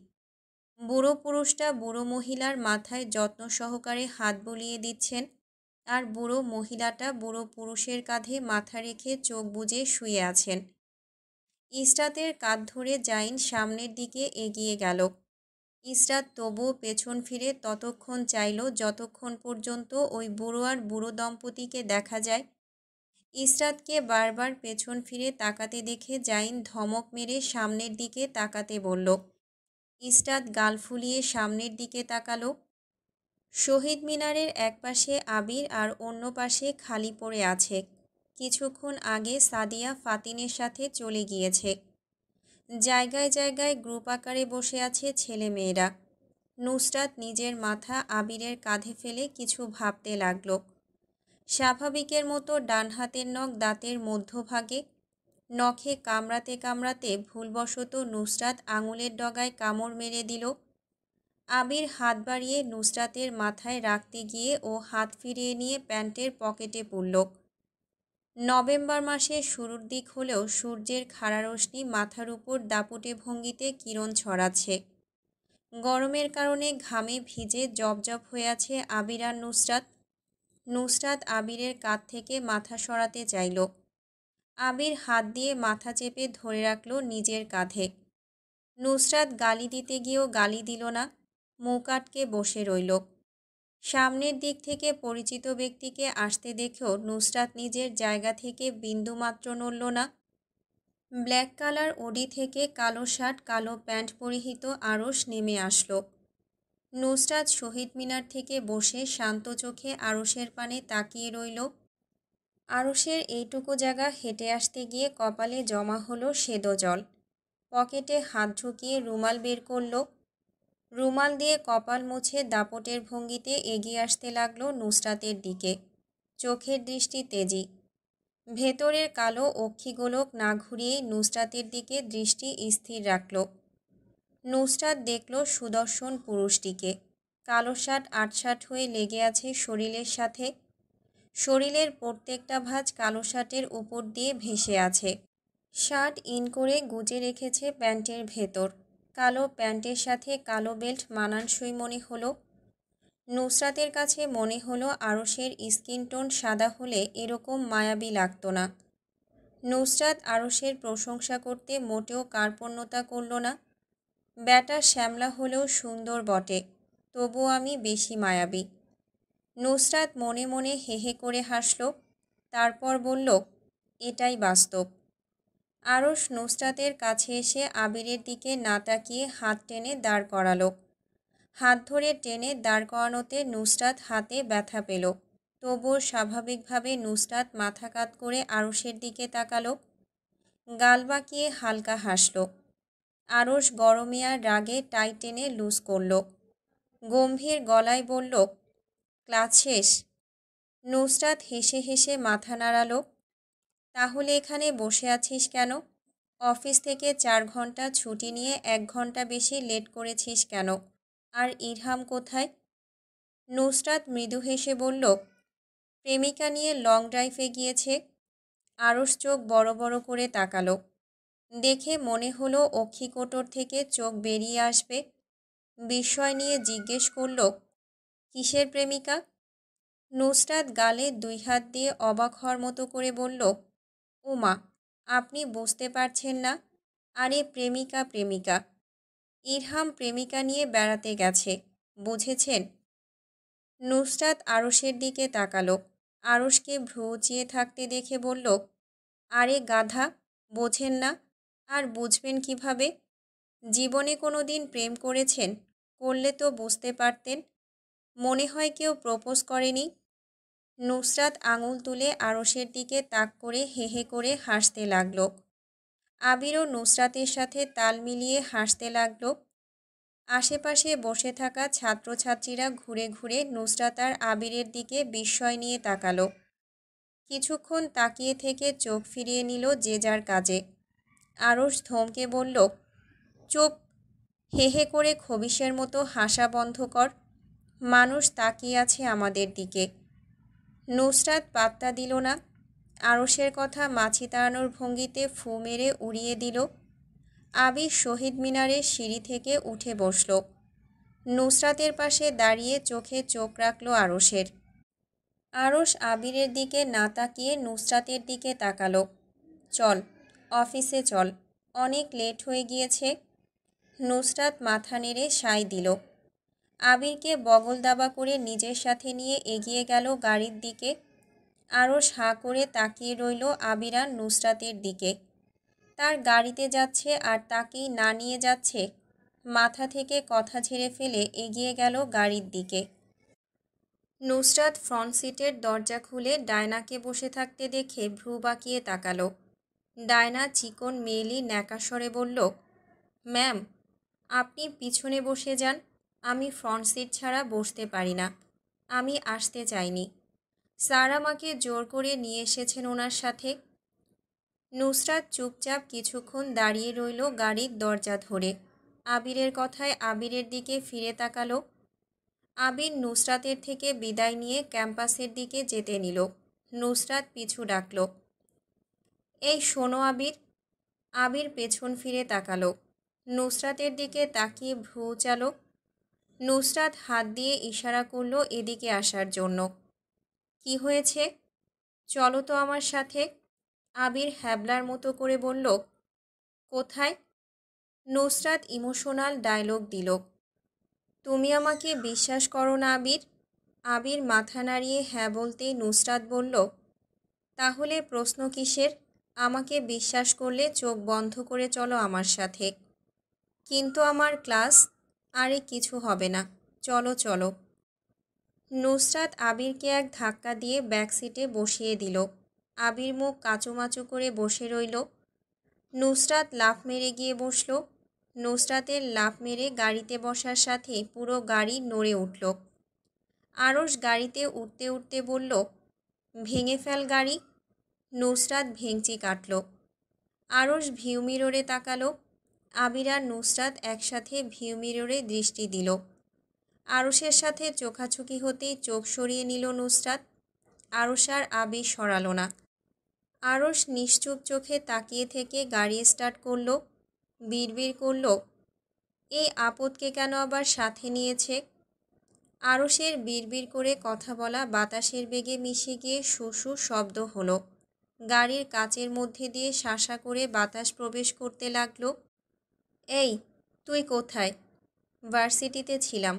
বুড়ো পুরুষটা বুড়ো মহিলার মাথায় যত্ন সহকারে হাত বুলিয়ে দিচ্ছেন, আর বুড়ো মহিলাটা বুড়ো পুরুষের কাঁধে মাথা রেখে চোখ বুজে শুয়ে আছেন। ইসরাতের কাঁধ ধরে জাইন সামনের দিকে এগিয়ে গেল। ইসরাত তবুও পেছন ফিরে ততক্ষণ চাইল যতক্ষণ পর্যন্ত ওই বুড়ো আর বুড়ো দম্পতিকে দেখা যায়। ইসরাতকে বারবার পেছন ফিরে তাকাতে দেখে জাইন ধমক মেরে সামনের দিকে তাকাতে বলল। ইসরাত গাল ফুলিয়ে সামনের দিকে তাকালো। শহীদ মিনারের এক পাশে আবির আর অন্য পাশে খালি পড়ে আছে। কিছুক্ষণ আগে সাদিয়া ফাতিনের সাথে চলে গিয়েছে। জায়গায় জায়গায় গ্রুপ আকারে বসে আছে ছেলে মেয়েরা। নুসরাত নিজের মাথা আবিরের কাঁধে ফেলে কিছু ভাবতে লাগল। স্বাভাবিকের মতো ডান হাতের নখ দাঁতের মধ্যভাগে। নখে কামড়াতে কামড়াতে ভুলবশত নুসরাত আঙুলের ডগায় কামড় মেরে দিল। আবির হাত বাড়িয়ে নুসরাতের মাথায় রাখতে গিয়ে ও হাত ফিরিয়ে নিয়ে প্যান্টের পকেটে পুরল। নভেম্বর মাসের শুরুর দিক হলেও সূর্যের খাড়া রশ্মি মাথার উপর দাপুটে ভঙ্গিতে কিরণ ছড়াচ্ছে। গরমের কারণে ঘামে ভিজে জবজব হয়ে আছে আবির আর নুসরাত। নুসরাত আবিরের কাঁধ থেকে মাথা সরাতে চাইল। আবির হাত দিয়ে মাথা চেপে ধরে রাখল নিজের কাঁধে। নুসরাত গালি দিতে গিয়েও গালি দিল না, মুখ আটকে বসে রইল। সামনের দিক থেকে পরিচিত ব্যক্তিকে আসতে দেখেও নুসরাত নিজের জায়গা থেকে বিন্দুমাত্র নড়ল না। ব্ল্যাক কালার ওডি থেকে কালো শার্ট কালো প্যান্ট পরিহিত আরশ নেমে আসলো। নুসরাত শহীদ মিনার থেকে বসে শান্ত চোখে আরশের পানে তাকিয়ে রইল। আরশের এইটুকু জায়গা হেঁটে আসতে গিয়ে কপালে জমা হলো সেদো জল। পকেটে হাত ঢুকিয়ে রুমাল বের করল। রুমাল দিয়ে কপাল মুছে দাপটের ভঙ্গিতে এগিয়ে আসতে লাগলো নুসরাতের দিকে। চোখের দৃষ্টি তেজি। ভেতরের কালো অক্ষিগোলক না ঘুরিয়েই নুসরাতের দিকে দৃষ্টি স্থির রাখল। নুসরাত দেখল সুদর্শন পুরুষটিকে। কালো শার্ট আটশাট হয়ে লেগে আছে শরীরের সাথে। শরীরের প্রত্যেকটা ভাঁজ কালো শার্টের উপর দিয়ে ভেসে আছে। শার্ট ইন করে গুজে রেখেছে প্যান্টের ভেতর। কালো প্যান্টের সাথে কালো বেল্ট মানানসই মনে হলো। নুসরাতের কাছে মনে হলো আরশের স্কিন টোন সাদা হলে এরকম মায়াবী লাগতো না। নুসরাত আরশের প্রশংসা করতে মোটেও কার্পণ্যতা করল না। ব্যাটা শ্যামলা হলেও সুন্দর বটে, তবুও আমি বেশি মায়াবী। নুসরাত মনে মনে হেহে করে হাসল। তারপর বলল, এটাই বাস্তব। আরশ নুসরাতের কাছে এসে আবিরের দিকে না তাকিয়ে হাত টেনে দাঁড় করালো। হাত ধরে টেনে দাঁড় করানোতে নুসরাত হাতে ব্যথা পেল। তবুও স্বাভাবিকভাবে নুসরাত মাথা কাত করে আরশের দিকে তাকালো। গাল বাঁকিয়ে হালকা হাসল। আরশ গরমে আর রাগে টাই টেনে লুজ করল। গম্ভীর গলায় বলল, ক্লাস শেষ? নুসরাত হেসে হেসে মাথা নাড়ালো। তাহলে এখানে বসে আছিস কেন? অফিস থেকে 4 ঘন্টা ছুটি নিয়ে 1 ঘন্টা বেশি লেট করেছিস কেন? আর ইরহাম কোথায়? নুসরাত মৃদু হেসে বলল, প্রেমিকা নিয়ে লং ড্রাইভে গিয়েছে। আরশ চোখ বড় বড় করে তাকালো। দেখে মনে হলো অক্ষিকোটর থেকে চোখ বেরিয়ে আসবে। বিস্ময় নিয়ে জিজ্ঞেস করল, কিসের প্রেমিকা? নুসরাত গালে 2 হাত দিয়ে অবাক হওয়ার মতো করে বলল, ওমা, আপনি বুঝতে পারছেন না? আরে প্রেমিকা প্রেমিকা। ইরহাম প্রেমিকা নিয়ে বেড়াতে গেছে, বুঝেছেন? নুসরাত আরশের দিকে তাকালো। আরশকে ভ্রু উঁচিয়ে থাকতে দেখে বলল, আরে গাধা, বোঝেন না, আর বুঝবেন কিভাবে? জীবনে কোনো দিন প্রেম করেছেন? করলে তো বুঝতে পারতেন। মনে হয় কেউ প্রপোজ করেনি। নুসরাত আঙুল তুলে আরশের দিকে তাক করে হে হে করে হাসতে লাগল। আবিরও নুসরাতের সাথে তাল মিলিয়ে হাসতে লাগল। আশেপাশে বসে থাকা ছাত্রছাত্রীরা ঘুরে ঘুরে নুসরাত আর আবিরের দিকে বিস্ময় নিয়ে তাকালো। কিছুক্ষণ তাকিয়ে থেকে চোখ ফিরিয়ে নিল যে যার কাজে। আরশ ধমকে বলল, চুপ! হে হে করে খবিশের মতো হাসা বন্ধ কর। মানুষ তাকিয়ে আছে আমাদের দিকে। নুসরাত পাত্তা দিল না। আরশের কথা মাছি তাড়ানোর ভঙ্গিতে ফু মেরে উড়িয়ে দিল। আবির শহীদ মিনারের সিঁড়ি থেকে উঠে বসল। নুসরাতের পাশে দাঁড়িয়ে চোখে চোখ রাখল আরশের। আরশ আবিরের দিকে না তাকিয়ে নুসরাতের দিকে তাকালো। চল, অফিসে চল, অনেক লেট হয়ে গিয়েছে। নুসরাত মাথা নেড়ে সায় দিল। আবিরকে বগল দাবা করে নিজের সাথে নিয়ে এগিয়ে গেল গাড়ির দিকে। আরশ হাঁ করে তাকিয়ে রইল আবির আর নুসরাতের দিকে। তার গাড়িতে যাচ্ছে আর তাকেই না নিয়ে যাচ্ছে। মাথা থেকে কথা ঝেড়ে ফেলে এগিয়ে গেল গাড়ির দিকে। নুসরাত ফ্রন্ট সিটের দরজা খুলে ডায়নাকে বসে থাকতে দেখে ভ্রু বাঁকিয়ে তাকালো। ডায়না চিকন মেয়েলি ন্যাকা স্বরে বলল, ম্যাম, আপনি পিছনে বসে যান। আমি ফ্রন্ট সিট ছাড়া বসতে পারি না। আমি আসতে চাইনি। স্যার আমাকে জোর করে নিয়ে এসেছেন ওনার সাথে। নুসরাত চুপচাপ কিছুক্ষণ দাঁড়িয়ে রইল গাড়ির দরজা ধরে। আবিরের কথায় আবিরের দিকে ফিরে তাকালো। আবির নুসরাতের থেকে বিদায় নিয়ে ক্যাম্পাসের দিকে যেতে নিল। নুসরাত পিছু ডাকল, এই শোনো আবির। আবির পেছন ফিরে তাকালো। নুসরাতের দিকে তাকিয়ে ভ্রু চালো। নুসরাত হাত দিয়ে ইশারা করল এদিকে আসার জন্য। কি হয়েছে? চলো তো আমার সাথে। আবির হ্যাবলার মতো করে বলল, কোথায়? নুসরাত ইমোশনাল ডায়লগ দিল, তুমি আমাকে বিশ্বাস করো না আবির? আবির মাথা নাড়িয়ে হ্যাঁ বলতেই নুসরাত বলল, তাহলে প্রশ্ন কিসের? আমাকে বিশ্বাস করলে চোখ বন্ধ করে চলো আমার সাথে। কিন্তু আমার ক্লাস। আরে কিছু হবে না, চলো চলো। নুসরাত আবিরকে এক ধাক্কা দিয়ে ব্যাক সিটে বসিয়ে দিল। আবির মুখ কাঁচুমাচু করে বসে রইল। নুসরাত লাফ মেরে গিয়ে বসল। নুসরাতের লাফ মেরে গাড়িতে বসার সাথে পুরো গাড়ি নড়ে উঠল। আরশ গাড়িতে উঠতে উঠতে বলল, ভেঙে ফেল গাড়ি। নুসরাত ভেঙচি কাটল। আরশ ভিউ মিররে তাকালো। আবির আর নুসরাত একসাথে ভিউ মিররে দৃষ্টি দিল। আরশের সাথে চোখাচোখি হতেই চোখ সরিয়ে নিল নুসরাত। আরশ আর আবির সরালো না। আরশ নিশ্চুপ চোখে তাকিয়ে থেকে গাড়ি স্টার্ট করল। বিড়বিড় করল, এই আপদকে কেন আবার সাথে নিয়েছে? আরশের বিড়বিড় করে কথা বলা বাতাসের বেগে মিশে গিয়ে শু শব্দ হলো। গাড়ির কাচের মধ্যে দিয়ে শাঁসা করে বাতাস প্রবেশ করতে লাগলো। এই, তুই কোথায়? ভার্সিটিতে ছিলাম।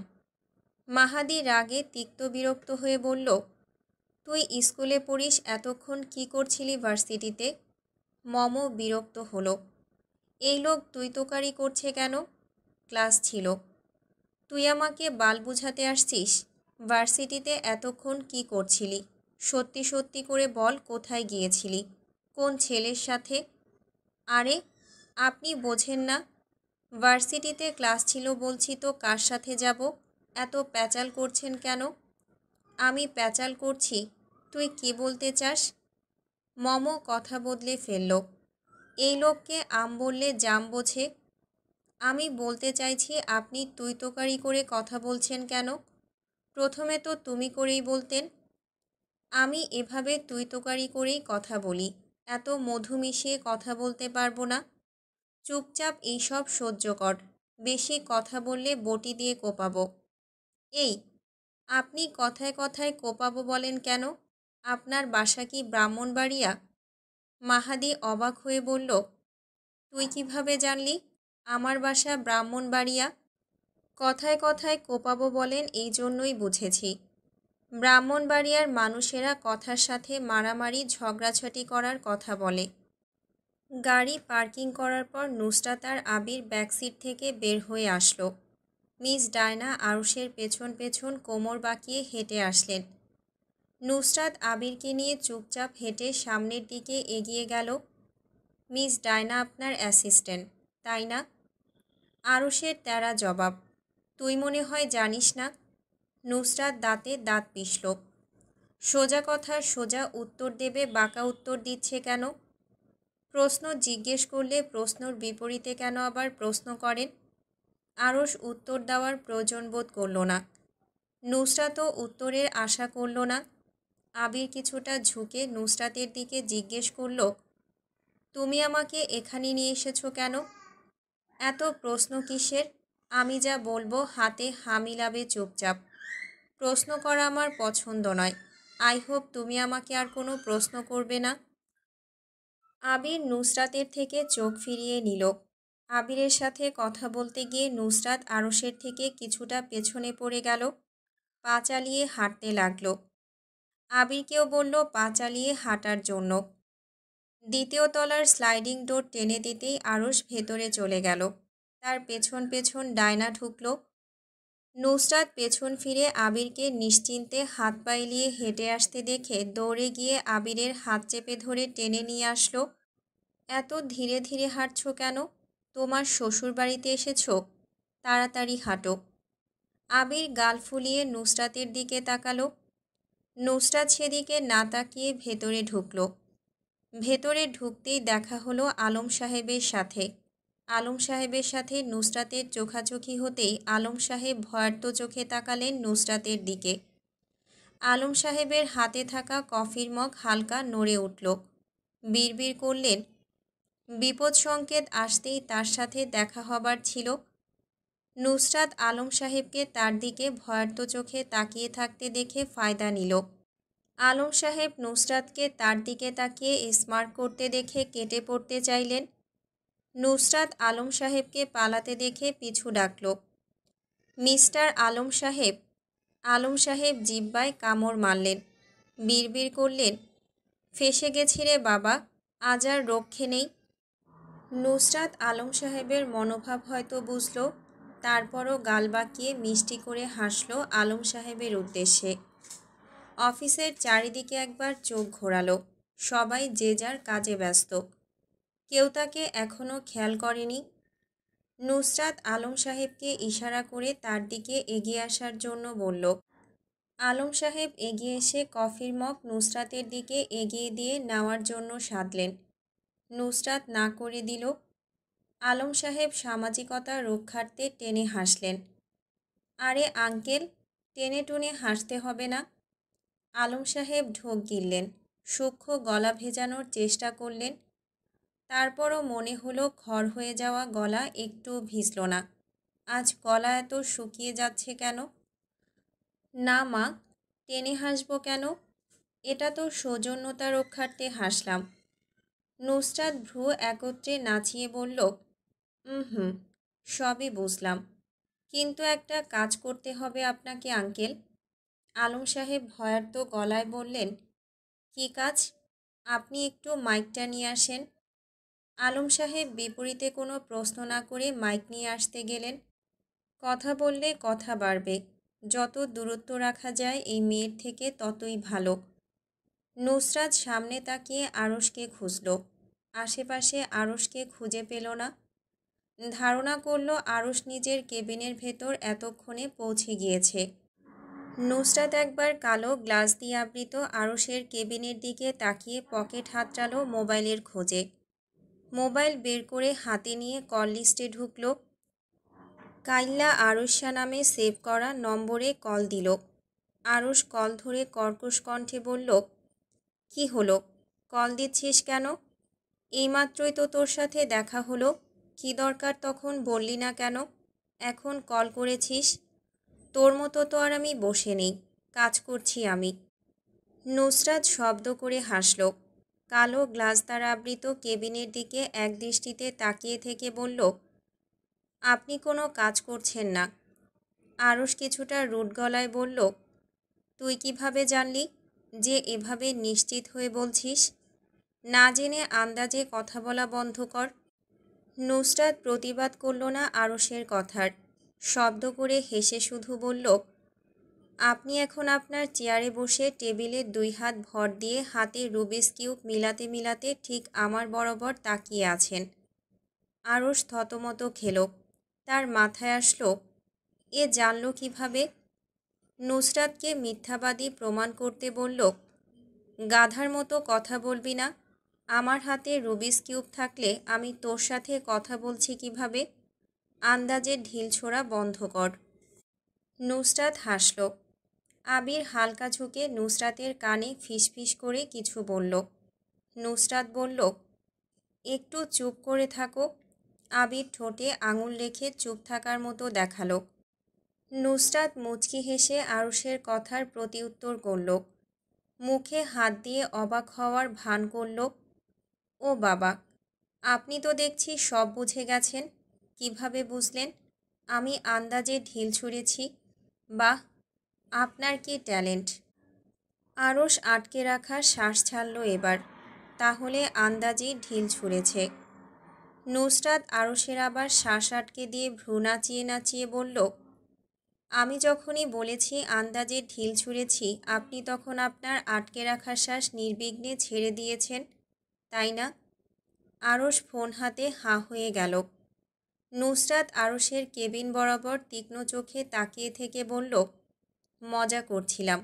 মাহাদি রাগে তিক্ত বিরক্ত হয়ে বলল, তুই স্কুলে পড়িস, এতক্ষণ কি করছিলি ভার্সিটিতে? মম বিরক্ত হলো, এই লোক তুই তোকারি করছে কেন? ক্লাস ছিল। তুই আমাকে বাল বুঝাতে আসছিস? ভার্সিটিতে এতক্ষণ কি করছিলি? সত্যি সত্যি করে বল, কোথায় গিয়েছিলি? কোন ছেলের সাথে? আরে আপনি বোঝেন না? ভার্সিটিতে ক্লাস ছিল বলছি তো, কার সাথে যাব? এত প্যাচাল করছেন কেন? আমি প্যাচাল করছি? তুই কি বলতে চাস? মম কথা বদলে ফেলল, এই লোককে আম বললে জাম বোঝে। আমি বলতে চাইছি আপনি তুই তোকারি করে কথা বলছেন কেন? প্রথমে তো তুমি করেই বলতেন। আমি এভাবে তুই তোকারি করেই কথা বলি। এত মধু মিশিয়ে কথা বলতে পারবো না। চুপচাপ এইসব সহ্য কর। বেশি কথা বললে বটি দিয়ে কোপাবো। এই, আপনি কথায় কথায় কোপাবো বলেন কেন? আপনার বাসা কি ব্রাহ্মণবাড়িয়া? মাহাদি অবাক হয়ে বলল, তুই কিভাবে জানলি আমার বাসা ব্রাহ্মণবাড়িয়া? কথায় কথায় কোপাবো বলেন এই জন্যই বুঝেছি। ব্রাহ্মণবাড়িয়ার মানুষেরা কথার সাথে মারামারি ঝগড়াঝাটি করার কথা বলে। গাড়ি পার্কিং করার পর নুসরাত আর আবির ব্যাকসিট থেকে বের হয়ে আসলো। মিস ডায়না আরুষের পেছন পেছন কোমর বাঁকিয়ে হেঁটে আসলেন। নুসরাত আবিরকে নিয়ে চুপচাপ হেঁটে সামনের দিকে এগিয়ে গেল। মিস ডায়না আপনার অ্যাসিস্ট্যান্ট, তাই না? আরুষের তেড়া জবাব, তুই মনে হয় জানিস না। নুসরাত দাঁতে দাঁত পিষল। সোজা কথার সোজা উত্তর দেবে বাঁকা উত্তর দিচ্ছে কেন? প্রশ্ন জিজ্ঞেস করলে প্রশ্নর বিপরীতে কেন আবার প্রশ্ন করেন? আরশ উত্তর দেওয়ার প্রয়োজন বোধ করল না। নুসরাতও উত্তরের আশা করল না। আবির কিছুটা ঝুঁকে নুসরাতের দিকে জিজ্ঞেস করল, তুমি আমাকে এখানে নিয়ে এসেছো কেন? এত প্রশ্ন কিসের? আমি যা বলবো হাতে হা মিলাবে চুপচাপ। প্রশ্ন করা আমার পছন্দ নয়। আই হোপ তুমি আমাকে আর কোনো প্রশ্ন করবে না। আবির নুসরাতের থেকে চোখ ফিরিয়ে নিল। আবিরের সাথে কথা বলতে গিয়ে নুসরাত আরশের থেকে কিছুটা পেছনে পড়ে গেল। পা চালিয়ে হাঁটতে লাগলো। আবিরকেও বলল পা চালিয়ে হাঁটার জন্য। দ্বিতীয় তলার স্লাইডিং ডোর টেনে দিতেই আরশ ভেতরে চলে গেল। তার পেছন পেছন ডায়না ঢুকল। নুসরাত পেছন ফিরে আবিরকে নিশ্চিন্তে হাত পা এলিয়ে হেঁটে আসতে দেখে দৌড়ে গিয়ে আবিরের হাত চেপে ধরে টেনে নিয়ে আসলো। এত ধীরে ধীরে হাঁটছো কেন? তোমার শ্বশুর বাড়িতে এসেছো? তাড়াতাড়ি হাঁটো। আবির গাল ফুলিয়ে নুসরাতের দিকে তাকালো। নুসরাত সেদিকে না তাকিয়ে ভেতরে ঢুকল। ভেতরে ঢুকতেই দেখা হলো আলম সাহেবের সাথে। আলম সাহেবের সাথে নুসরাতের চোখাচোখি হতেই আলম সাহেব ভয়ার্ত চোখে তাকালেন নুসরাতের দিকে। আলম সাহেবের হাতে থাকা কফির মগ হালকা নড়ে উঠল। বিড়বিড় করলেন, বিপদ সংকেত আসতেই তার সাথে দেখা হবার ছিল। নুসরাত আলম সাহেবকে তার দিকে ভয়ার্ত চোখে তাকিয়ে থাকতে দেখে ফায়দা নিল। আলম সাহেব নুসরাতকে তার দিকে তাকিয়ে স্মার্ট করতে দেখে কেটে পড়তে চাইলেন। নুসরাত আলম সাহেবকে পালাতে দেখে পিছু ডাকল। মিস্টার আলম সাহেব। আলম সাহেব জিহ্বায় কামড় মারলেন। বিড়বিড় করলেন, ফেঁসে গেছি রে বাবা, আজ আর রক্ষে নেই। নুসরাত আলম সাহেবের মনোভাব হয়তো বুঝল। তারপরও গাল বাঁকিয়ে মিষ্টি করে হাসল আলম সাহেবের উদ্দেশ্যে। অফিসের চারিদিকে একবার চোখ ঘোরালো। সবাই যে যার কাজে ব্যস্ত। কেউ তাকে এখনও খেয়াল করেনি। নুসরাত আলম সাহেবকে ইশারা করে তার দিকে এগিয়ে আসার জন্য বলল। আলম সাহেব এগিয়ে এসে কফির মগ নুসরাতের দিকে এগিয়ে দিয়ে নেওয়ার জন্য সাধলেন। নুসরাত না করে দিল। আলম সাহেব সামাজিকতা রক্ষার্থে টেনে হাসলেন। আরে আঙ্কেল, টেনে টুনে হাসতে হবে না। আলম সাহেব ঢোক গিললেন। সূক্ষ্ম গলা ভেজানোর চেষ্টা করলেন। তারপরও মনে হলো খড় হয়ে যাওয়া গলা একটু ভিজল না। আজ গলা এত শুকিয়ে যাচ্ছে কেন? না মা, টেনে হাসবো কেন? এটা তো সৌজন্যতা রক্ষার্থে হাসলাম। নুসরাত ভ্রু একত্রে নাচিয়ে বলল, হুম, সবই বুঝলাম, কিন্তু একটা কাজ করতে হবে আপনাকে আঙ্কেল। আলম সাহেব ভয়ার্ত গলায় বললেন, কী কাজ? আপনি একটু মাইকটা নিয়ে আসেন। আলম সাহেব বিপরীতে কোনো প্রশ্ন না করে মাইক নিয়ে আসতে গেলেন। কথা বললে কথা বাড়বে। যত দূরত্ব রাখা যায় এই মেয়ের থেকে ততই ভালো। নুসরাত সামনে তাকিয়ে আরশকে খুঁজল। আশেপাশে আরশকে খুঁজে পেল না। ধারণা করল আরশ নিজের কেবিনের ভেতর এতক্ষণে পৌঁছে গিয়েছে। নুসরাত একবার কালো গ্লাস দিয়ে আবৃত আরশের কেবিনের দিকে তাকিয়ে পকেট হাতড়ালো মোবাইলের খোঁজে। মোবাইল বের করে হাতে নিয়ে কল লিস্টে ঢুকল। কাইল্লা আরশা নামে সেভ করা নম্বরে কল দিল। আরশ কল ধরে কর্কশ কণ্ঠে বলল, কি হলো, কল দিচ্ছিস কেন? এইমাত্রই তো তোর সাথে দেখা হলো। কি দরকার তখন বললি না কেন? এখন কল করেছিস? তোর মতো তো আর আমি বসে নেই, কাজ করছি আমি। নুসরাত শব্দ করে হাসল। কালো গ্লাস দ্বারা আবৃত কেবিনের দিকে একদৃষ্টিতে তাকিয়ে থেকে বলল, আপনি কোনো কাজ করছেন না। আরশ কিছুটা রুড গলায় বলল, তুই কিভাবে জানলি যে এভাবে নিশ্চিত হয়ে বলছিস? না জেনে আন্দাজে কথা বলা বন্ধ কর। নুসরাত প্রতিবাদ করল না আরশের কথার। শব্দ করে হেসে শুধু বলল, আপনি এখন আপনার চেয়ারে বসে টেবিলে 2 হাত ভর দিয়ে হাতে রুবিক্স কিউব মিলাতে মিলাতে ঠিক আমার বরাবর তাকিয়ে আছেন। আরশ থতমত খেল। তার মাথায় আসলো, এ জানল কিভাবে? নুসরাতকে মিথ্যাবাদী প্রমাণ করতে বলল, গাধার মতো কথা বলবি না। আমার হাতে রুবিক্স কিউব থাকলে আমি তোর সাথে কথা বলছি কিভাবে? আন্দাজে ঢিল ছোড়া বন্ধ কর। নুসরাত হাসল। আবির হালকা ঝুঁকে নুসরাতের কানে ফিসফিস করে কিছু বলল। নুসরাত বলল, একটু চুপ করে থাকো। আবির ঠোঁটে আঙুল রেখে চুপ থাকার মতো দেখালো। নুসরাত মুচকি হেসে আরশের কথার প্রতিউত্তর করল। মুখে হাত দিয়ে অবাক হওয়ার ভান করল। ও বাবা, আপনি তো দেখছি সব বুঝে গেছেন। কিভাবে বুঝলেন আমি আন্দাজে ঢিল ছুঁড়েছি? বাহ, আপনার কি ট্যালেন্ট! আরশ আটকে রাখা শ্বাস ছাড়ল এবার। তাহলে আন্দাজে ঢিল ছুঁড়েছে। নুসরাত আরশের আবার শ্বাস আটকে দিয়ে ভ্রু নাচিয়ে নাচিয়ে বলল, আমি যখনই বলেছি আন্দাজে ঢিল ছুঁড়েছি, আপনি তখন আপনার আটকে রাখা শ্বাস নির্বিঘ্নে ছেড়ে দিয়েছেন, তাই না? আরশ ফোন হাতে হাঁ হয়ে গেল। নুসরাত আরশের কেবিন বরাবর তীক্ষ্ণ চোখে তাকিয়ে থেকে বলল, মজা করছিলাম।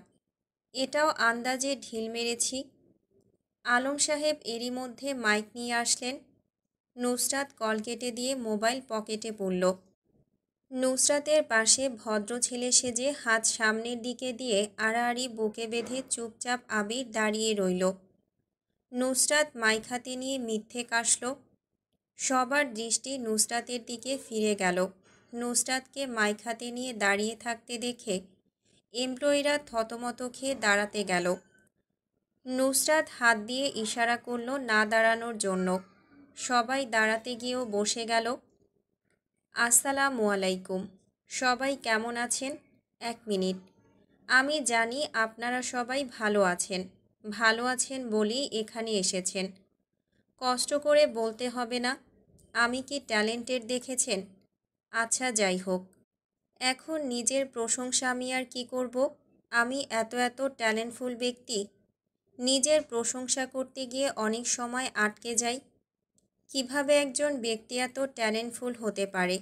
এটাও আন্দাজে ঢিল মেরেছি। আলম সাহেব এরই মধ্যে মাইক নিয়ে আসলেন। নুসরাত কল কেটে দিয়ে মোবাইল পকেটে পুরল। নুসরাতের পাশে ভদ্র ছেলে সেজে হাত সামনের দিকে দিয়ে আড়াআড়ি বুকে বেঁধে চুপচাপ আবির দাঁড়িয়ে রইল। নুসরাত মাইক হাতে নিয়ে মিথ্যে কাশল। সবার দৃষ্টি নুসরাতের দিকে ফিরে গেল। নুসরাতকে মাইক হাতে নিয়ে দাঁড়িয়ে থাকতে দেখে এমপ্লয়িরা থতমত খেয়ে দাঁড়াতে গেল। নুসরাত হাত দিয়ে ইশারা করল না দাঁড়ানোর জন্য। সবাই দাঁড়াতে গিয়েও বসে গেল। আসসালামু আলাইকুম। সবাই কেমন আছেন? 1 মিনিট। আমি জানি আপনারা সবাই ভালো আছেন। ভালো আছেন বলেই এখানে এসেছেন। কষ্ট করে বলতে হবে না। আমি কি ট্যালেন্টেড দেখেছেন? আচ্ছা, যাই হোক। এখন নিজের প্রশংসা আমি আর কি করব? আমি এত ট্যালেন্টফুল ব্যক্তি। নিজের প্রশংসা করতে গিয়ে অনেক সময় আটকে যাই। কিভাবে একজন ব্যক্তি এত ট্যালেন্টফুল হতে পারে?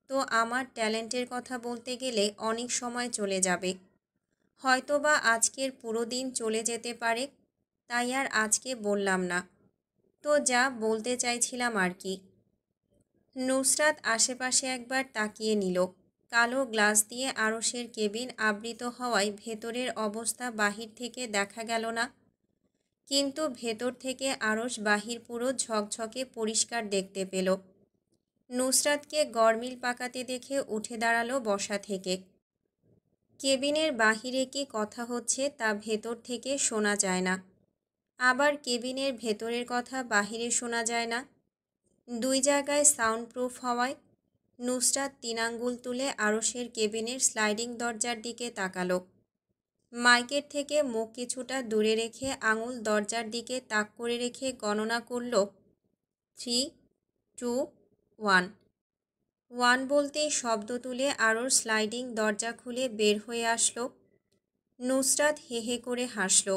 তো আমার ট্যালেন্টের কথা বলতে গেলে অনেক সময় চলে যাবে। হয়তোবা আজকের পুরো দিন চলে যেতে পারে, তাই আর আজকে বললাম না। তো যা বলতে চাইছিলাম আর কি। নুসরাত আশেপাশে একবার তাকিয়ে নিল। কালো গ্লাস দিয়ে আরশের কেবিন আবৃত হওয়ায় ভেতরের অবস্থা বাহির থেকে দেখা গেল না, কিন্তু ভেতর থেকে আরশ বাহির পুরো ঝকঝকে পরিষ্কার দেখতে পেল। নুসরাতকে গরমিল পাকাতে দেখে উঠে দাঁড়ালো বসা থেকে। কেবিনের বাহিরে কি কথা হচ্ছে তা ভেতর থেকে শোনা যায় না, আবার কেবিনের ভেতরের কথা বাহিরে শোনা যায় না। 2 জায়গায় সাউন্ড প্রুফ হওয়ায় নুসরাত 3 আঙ্গুল তুলে আরশের কেবিনের স্লাইডিং দরজার দিকে তাকালো। মাইকের থেকে মুখ কিছুটা দূরে রেখে আঙুল দরজার দিকে তাক করে রেখে গণনা করল, 3, 2, 1। 1 বলতেই শব্দ তুলে আরশ স্লাইডিং দরজা খুলে বের হয়ে আসলো। নুসরাত হে হে করে হাসল।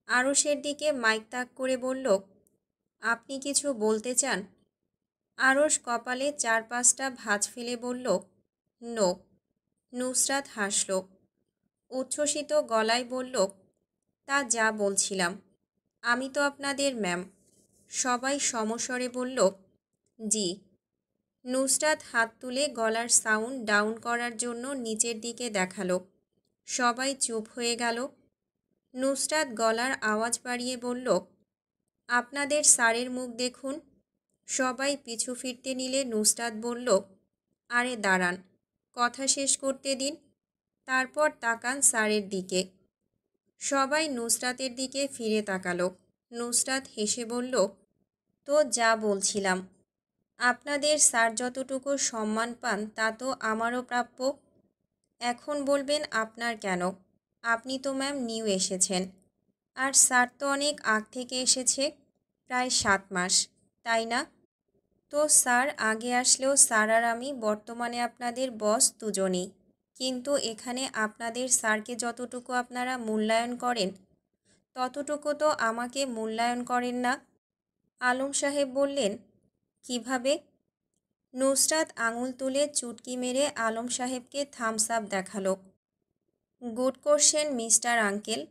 আরশের দিকে মাইক তাক করে বলল, আপনি কিছু বলতে চান? আরশ কপালে 4-5টা ভাঁজ ফেলে বলল, নো। নুসরাত হাসল। উচ্ছ্বসিত গলায় বলল, তা যা বলছিলাম, আমি তো আপনাদের ম্যাম। সবাই সমস্বরে বলল, জি। নুসরাত হাত তুলে গলার সাউন্ড ডাউন করার জন্য নিচের দিকে দেখালো। সবাই চুপ হয়ে গেল। নুসরাত গলার আওয়াজ বাড়িয়ে বলল, আপনাদের স্যারের মুখ দেখুন। সবাই পিছু ফিরতে নিলে নুসরাত বলল, আরে দাঁড়ান, কথা শেষ করতে দিন, তারপর তাকান স্যারের দিকে। সবাই নুসরাতের দিকে ফিরে তাকালো। নুসরাত হেসে বলল, তো যা বলছিলাম, আপনাদের স্যার যতটুকু সম্মান পান তা তো আমারও প্রাপ্য। এখন বলবেন আপনার কেন? আপনি তো ম্যাম নিউ এসেছেন, আর স্যার তো অনেক আগ থেকে এসেছে। প্রায় 7 মাস, তাই না? তো স্যার আগে আসলেও স্যার আর আমি বর্তমানে আপনাদের বস দুজনেই। কিন্তু এখানে আপনাদের স্যারকে যতটুকু আপনারা মূল্যায়ন করেন ততটুকু তো আমাকে মূল্যায়ন করেন না। আলম সাহেব বললেন, কিভাবে? নুসরাত আঙুল তুলে চুটকি মেরে আলম সাহেবকে থামস আপ দেখালো। Good question mister uncle.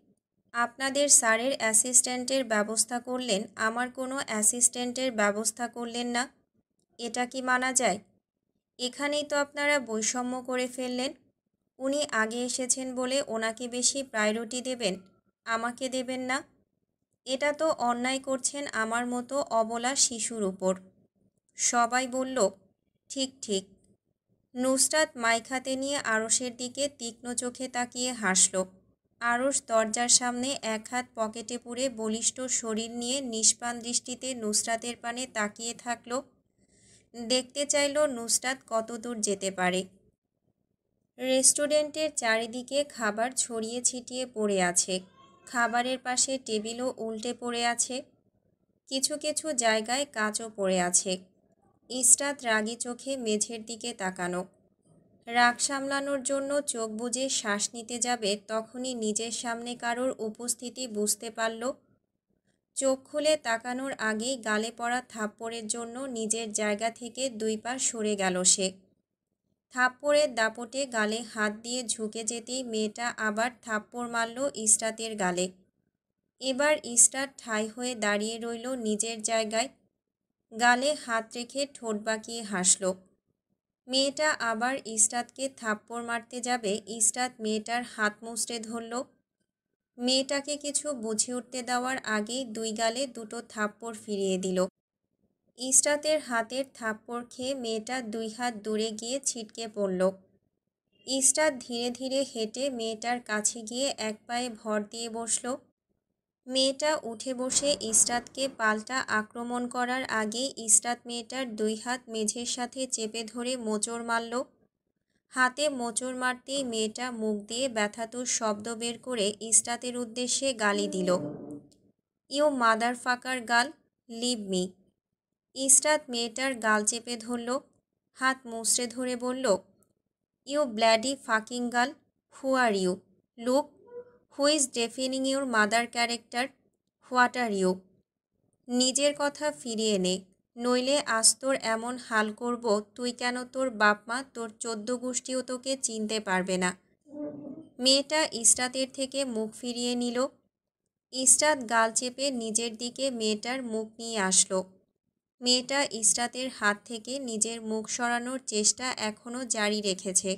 আপনাদের স্যারের অ্যাসিস্ট্যান্টের ব্যবস্থা করলেন, আমার কোনো অ্যাসিস্ট্যান্টের ব্যবস্থা করলেন না। এটা কি মানা যায়? এখানেই তো আপনারা বৈষম্য করে ফেললেন। উনি আগে এসেছেন বলে ওনাকে বেশি প্রায়োরিটি দেবেন, আমাকে দেবেন না। এটা তো অন্যায় করছেন আমার মতো অবলা শিশুর উপর। সবাই বলল, ঠিক ঠিক। নুসরাত মাইক হাতে নিয়ে আরশের দিকে তীক্ষ্ণ চোখে তাকিয়ে হাসল। আরশ দরজার সামনে এক হাত পকেটে পুরে বলিষ্ঠ শরীর নিয়ে নিষ্পান দৃষ্টিতে নুসরাতের পানে তাকিয়ে থাকল। দেখতে চাইল নুসরাত কতদূর যেতে পারে। রেস্টুরেন্টের চারিদিকে খাবার ছড়িয়ে ছিটিয়ে পড়ে আছে। খাবারের পাশে টেবিলও উল্টে পড়ে আছে। কিছু কিছু জায়গায় কাচও পড়ে আছে। ইসরাত রাগী চোখে মেঝের দিকে তাকানো। রাগ সামলানোর জন্য চোখ বুজে শ্বাস নিতে যাবে তখনই নিজের সামনে কারোর উপস্থিতি বুঝতে পারল। চোখ খুলে তাকানোর আগেই গালে পড়া থাপ্পড়ের জন্য নিজের জায়গা থেকে 2 পা সরে গেল সে। থাপ্পড়ের দাপটে গালে হাত দিয়ে ঝুঁকে যেতেই মেয়েটা আবার থাপ্পড় মারল ইসরাতের গালে। এবার ইসরাত ঠাই হয়ে দাঁড়িয়ে রইল নিজের জায়গায়। গালে হাত রেখে ঠোঁট বাঁকিয়ে হাসল। মেয়েটা আবার ইসরাতকে থাপ্পড় মারতে যাবে, ইসরাত মেয়েটার হাত মুচড়ে ধরল। মেয়েটাকে কিছু বুঝে উঠতে দেওয়ার আগেই 2 গালে 2টো থাপ্পড় ফিরিয়ে দিল। ইসরাতের হাতের থাপ্পড় খেয়ে মেয়েটা 2 হাত দূরে গিয়ে ছিটকে পড়ল। ইসরাত ধীরে ধীরে হেঁটে মেয়েটার কাছে গিয়ে এক পায়ে ভর দিয়ে বসল। মেয়েটা উঠে বসে ইসরাতকে পাল্টা আক্রমণ করার আগেই ইসরাত মেয়েটার 2 হাত মেঝের সাথে চেপে ধরে মোচড় মারল। হাতে মোচড় মারতেই মেয়েটা মুখ দিয়ে ব্যথাতুর শব্দ বের করে ইসরাতের উদ্দেশ্যে গালি দিল, ইউ মাদার ফাকার গাল, লিভ মি। ইসরাত মেয়েটার গাল চেপে ধরল, হাত মুচড়ে ধরে বলল, you bloody fucking gal, who are you? Look, who is defining your mother character? What are you? নিজের কথা ফিরিয়ে নে, নইলে আজ তোর এমন হাল করব তুই কেন তোর বাপ মা তোর 14 গোষ্ঠীও তোকে চিনতে পারবে না। মেয়েটা ইসরাতের থেকে মুখ ফিরিয়ে নিল। ইসরাত গাল চেপে নিজের দিকে মেয়েটার মুখ নিয়ে আসলো। মেয়েটা ইসরাতের হাত থেকে নিজের মুখ সরানোর চেষ্টা এখনও জারি রেখেছে।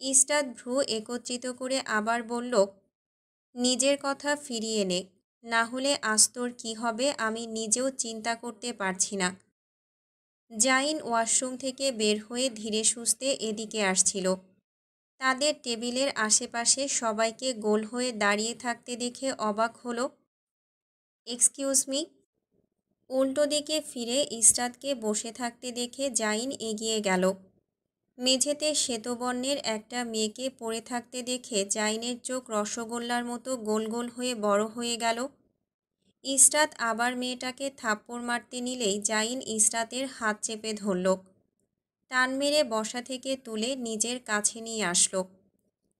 ইসরাত ভ্রু একত্রিত করে আবার বলল, নিজের কথা ফিরিয়ে নে, না হলে আজ তোর কী হবে আমি নিজেও চিন্তা করতে পারছি না। জাইন ওয়াশরুম থেকে বের হয়ে ধীরে সুস্থে এদিকে আসছিল। তাদের টেবিলের আশেপাশে সবাইকে গোল হয়ে দাঁড়িয়ে থাকতে দেখে অবাক হলো। Excuse me. উল্টো দিকে ফিরে ইসরাতকে বসে থাকতে দেখে জাইন এগিয়ে গেল। মেঝেতে শ্বেতবর্ণের একটা মেয়েকে পড়ে থাকতে দেখে জাইনের চোখ রসগোল্লার মতো গোল গোল হয়ে বড় হয়ে গেল। ইসরাত আবার মেয়েটাকে থাপ্পড় মারতে নিলেই জাইন ইসরাতের হাত চেপে ধরল। টান মেরে বসা থেকে তুলে নিজের কাছে নিয়ে আসলো।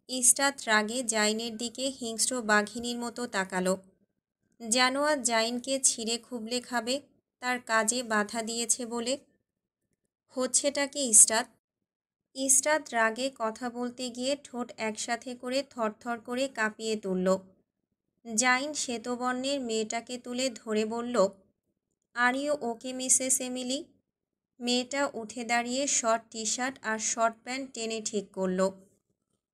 ইসরাত রাগে জাইনের দিকে হিংস্র বাঘিনীর মতো তাকালো, যেন আজ জাইনকে ছিঁড়ে খুবলে খাবে, তার কাজে বাধা দিয়েছে বলে। হচ্ছেটা কি ইসরাত? ইসরাত রাগে কথা বলতে গিয়ে ঠোঁট একসাথে করে থরথর করে কাঁপিয়ে তুলল। জাইন শ্বেতবর্ণের মেয়েটাকে তুলে ধরে বলল, are you okay Mrs Emily? মেয়েটা উঠে দাঁড়িয়ে শর্ট টি শার্ট আর শর্ট প্যান্ট টেনে ঠিক করল।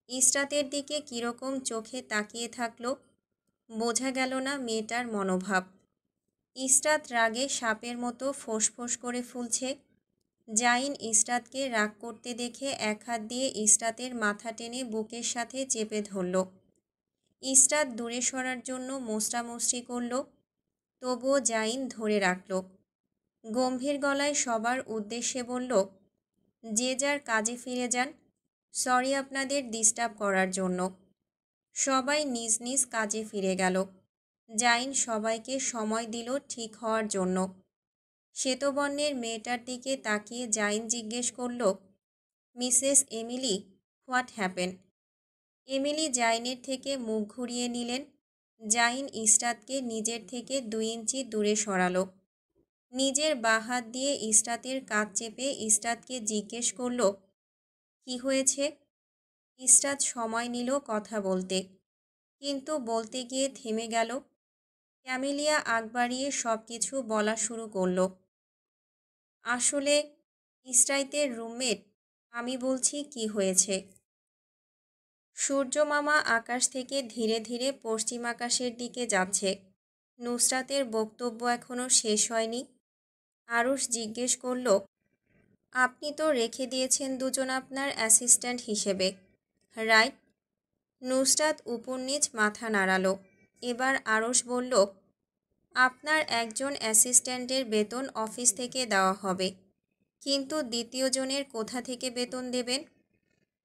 ইসরাতের দিকে কীরকম চোখে তাকিয়ে থাকলো, বোঝা গেল না মেয়েটার মনোভাব। ইসরাত রাগে সাপের মতো ফোঁস করে ফুলছে। জাইন ইসরাতকে রাগ করতে দেখে এক হাত দিয়ে ইসরাতের মাথা টেনে বুকের সাথে চেপে ধরল। ইসরাত দূরে সরার জন্য মোচড়ামুচড়ি করল, তবুও জাইন ধরে রাখল। গম্ভীর গলায় সবার উদ্দেশ্যে বলল, যে যার কাজে ফিরে যান, সরি আপনাদের ডিস্টার্ব করার জন্য। সবাই নিজ নিজ কাজে ফিরে গেল। জাইন সবাইকে সময় দিল ঠিক হওয়ার জন্য। শ্বেতবর্ণের মেয়েটার দিকে তাকিয়ে জাইন জিজ্ঞেস করল, Mrs Emily, what happen? Emily জাইনের থেকে মুখ ঘুরিয়ে নিলেন। জাইন ইসরাতকে নিজের থেকে 2 ইঞ্চি দূরে সরালো। নিজের বাঁ হাত দিয়ে ইসরাতের কাঁধ চেপে ইসরাতকে জিজ্ঞেস করল, কি হয়েছে? ইসরাত সময় নিল কথা বলতে, কিন্তু বলতে গিয়ে থেমে গেল। ক্যামেলিয়া আগ বাড়িয়ে সব কিছু বলা শুরু করল। আসলে ইসরাতের রুমমেট, আমি বলছি কি হয়েছে। সূর্য মামা আকাশ থেকে ধীরে ধীরে পশ্চিম আকাশের দিকে যাচ্ছে। নুসরাতের বক্তব্য এখনও শেষ হয়নি। আরুষ জিজ্ঞেস করল, আপনি তো রেখে দিয়েছেন দুজন আপনার অ্যাসিস্ট্যান্ট হিসেবে, রাইট? নুসরাত উপর নিচ মাথা নাড়ালো। এবার আরুষ বলল, আপনার একজন অ্যাসিস্ট্যান্টের বেতন অফিস থেকে দেওয়া হবে, কিন্তু দ্বিতীয় জনের কোথা থেকে বেতন দেবেন?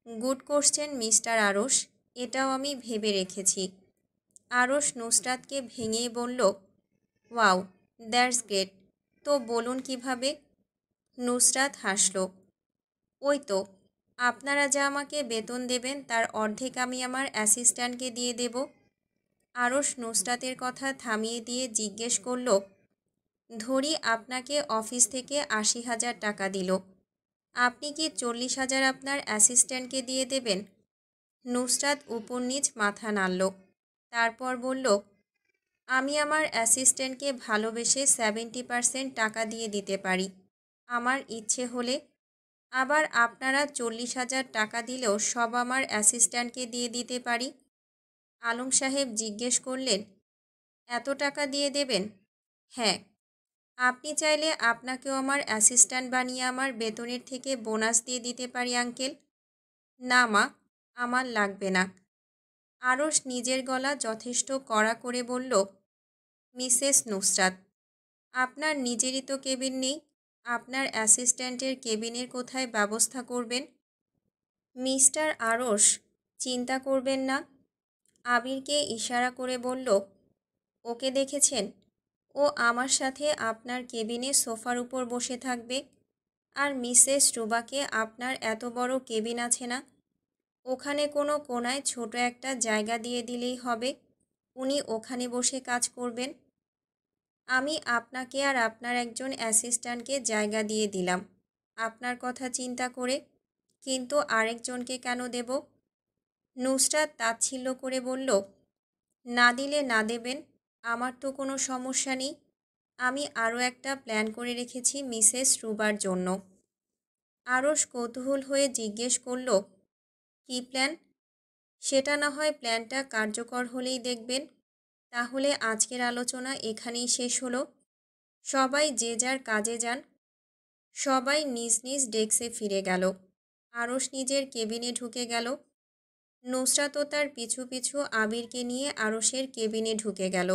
গুড কোশ্চেন মিস্টার আরুষ, এটাও আমি ভেবে রেখেছি। আরুষ নুসরাতকে ভেঙেই বলল, ওয়াও, দ্যাটস গ্রেট, তো বলুন কিভাবে? নুসরাত হাসল। ওই তো, আপনারা যা আমাকে বেতন দেবেন তার অর্ধেক আমি আমার অ্যাসিস্ট্যান্টকে দিয়ে দেব। আরুষ নুসরাতের কথা থামিয়ে দিয়ে জিজ্ঞেস করল, ধরি আপনাকে অফিস থেকে 80,000 টাকা দিল, আপনি কি 40,000 আপনার অ্যাসিস্ট্যান্টকে দিয়ে দেবেন? নুসরাত উপর নিচ মাথা নাড়ল। তারপর বলল, আমি আমার অ্যাসিস্ট্যান্টকে ভালোবেসে 70% টাকা দিয়ে দিতে পারি আমার ইচ্ছে হলে। আবার আপনারা 40,000 টাকা দিলেও সব আমার অ্যাসিস্ট্যান্টকে দিয়ে দিতে পারি। আলম সাহেব জিজ্ঞেস করলেন, এত টাকা দিয়ে দেবেন? হ্যাঁ, আপনি চাইলে আপনাকেও আমার অ্যাসিস্ট্যান্ট বানিয়ে আমার বেতনের থেকে বোনাস দিয়ে দিতে পারি আঙ্কেল। না মা, আমার লাগবে না। আরুষ নিজের গলা যথেষ্ট কড়া করে বলল, মিসেস নুসরাত, আপনার নিজেরই তো কেবিন নেই, আপনার অ্যাসিস্ট্যান্টের কেবিনের কোথায় ব্যবস্থা করবেন? মিস্টার আরুষ, চিন্তা করবেন না। আবিরকে ইশারা করে বলল, ওকে দেখেছেন? ও আমার সাথে আপনার কেবিনে সোফার উপর বসে থাকবে। আর মিসেস রুবাকে আপনার এত বড় কেবিন আছে না, ওখানে কোনো কোনায় ছোট একটা জায়গা দিয়ে দিলেই হবে, উনি ওখানে বসে কাজ করবেন। আমি আপনাকে আর আপনার একজন অ্যাসিস্ট্যান্টকে জায়গা দিয়ে দিলাম আপনার কথা চিন্তা করে, কিন্তু আরেকজনকে কেন দেব? নুসরাত তাচ্ছিল্য করে বলল, না দিলে না দেবেন, আমার তো কোনো সমস্যা নেই। আমি আরও একটা প্ল্যান করে রেখেছি মিসেস রুবার জন্য। আরুষ কৌতূহল হয়ে জিজ্ঞেস করল, কী প্ল্যান? সেটা না হয় প্ল্যানটা কার্যকর হলেই দেখবেন। তাহলে আজকের আলোচনা এখানেই শেষ হলো। সবাই যে যার কাজে যান। সবাই নিজ নিজ ডেস্কে ফিরে গেল। আরুষ নিজের কেবিনে ঢুকে গেল। নুসরাতও তার পিছু পিছু আবিরকে নিয়ে আরুষের কেবিনে ঢুকে গেল।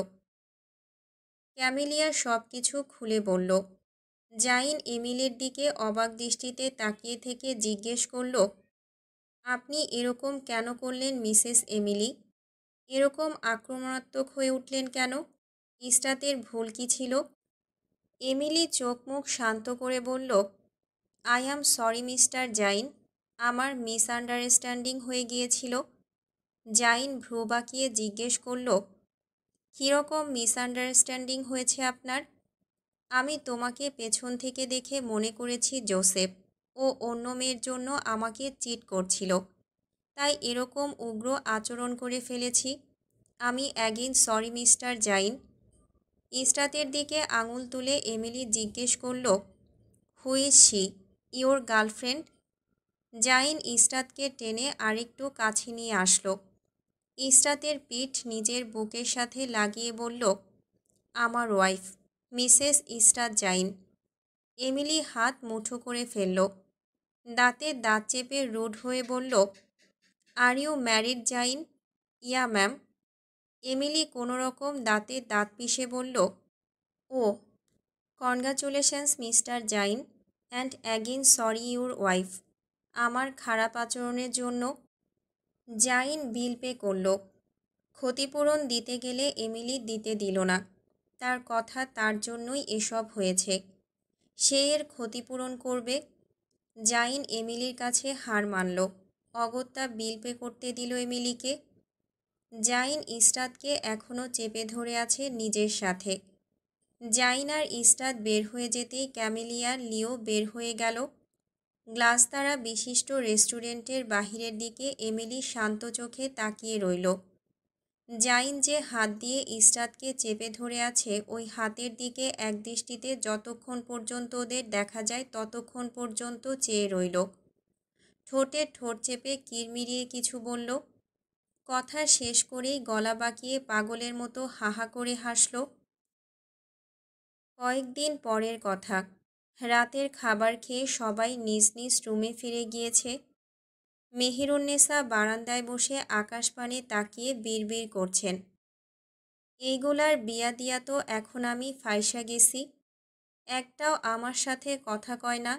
ক্যামেলিয়া সব কিছু খুলে বলল। জাইন এমিলির দিকে অবাক দৃষ্টিতে তাকিয়ে থেকে জিজ্ঞেস করল, আপনি এরকম কেন করলেন মিসেস এমিলি? এরকম আক্রমণাত্মক হয়ে উঠলেন কেন? ইসরাতের ভুল কী ছিল? এমিলি চোখ মুখ শান্ত করে বলল, I am sorry Mr Zain, আমার মিসআন্ডারস্ট্যান্ডিং হয়ে গিয়েছিল। জাইন ভ্রু বাঁকিয়ে জিজ্ঞেস করল, কীরকম মিসআন্ডারস্ট্যান্ডিং হয়েছে আপনার? আমি তোমাকে পেছন থেকে দেখে মনে করেছি জোসেফ ও অন্য মেয়ের জন্য আমাকে চিট করছিল, তাই এরকম উগ্র আচরণ করে ফেলেছি। আমি অ্যাগেন সরি মিস্টার জাইন। ইসরাতের দিকে আঙুল তুলে এমিলি জিজ্ঞেস করল, who is she, your girlfriend? Zain ইসরাতকে টেনে আরেকটু কাছে নিয়ে আসলো। ইসরাতের পিঠ নিজের বুকের সাথে লাগিয়ে বলল, আমার wife, Mrs Israt Zain. Emily হাত মুঠো করে ফেলল। দাঁতে দাঁত চেপে রুড হয়ে বলল, are you married Zain? Yeah ma'am. Emily কোনো রকম দাঁতে দাঁত পিষে বলল, oh, congratulations Mr Zain, and again sorry your wife, আমার খারাপ আচরণের জন্য। জাইন বিল পে করল। ক্ষতিপূরণ দিতে গেলে এমিলি দিতে দিল না। তার কথা তার জন্যই এসব হয়েছে। সে এর ক্ষতিপূরণ করবে। জাইন এমিলির কাছে হার মানল। অগত্যা বিল পে করতে দিল এমিলিকে। জাইন ইস্টাতকে এখনও চেপে ধরে আছে নিজের সাথে। জাইন আর ইস্টাত বের হয়ে যেতেই ক্যামেলিয়া লিও বের হয়ে গেল। গ্লাসতারা বিশিষ্ট রেস্টুরেন্টের বাহিরের দিকে এমিলি শান্ত চোখে তাকিয়ে রইল। জাইন যে হাত দিয়ে ইস্টাতকে চেপে ধরে আছে ওই হাতের দিকে একদৃষ্টিতে যতক্ষণ পর্যন্ত ওদের দেখা যায় ততক্ষণ পর্যন্ত চেয়ে রইল। ঠোঁটে ঠোঁট চেপে কিরমিরিয়ে কিছু বলল। কথা শেষ করেই গলা বাঁকিয়ে পাগলের মতো হাহা করে হাসল। কয়েকদিন পরের কথা। রাতের খাবার খেয়ে সবাই নিজ নিজ রুমে ফিরে গিয়েছে। মেহেরুন্নেসা বারান্দায় বসে আকাশপানে তাকিয়ে বিড়বিড় করছেন। এইগুলার বিয়া দিয়া তো এখন আমি ফাইসা গেছি। একটাও আমার সাথে কথা কয় না।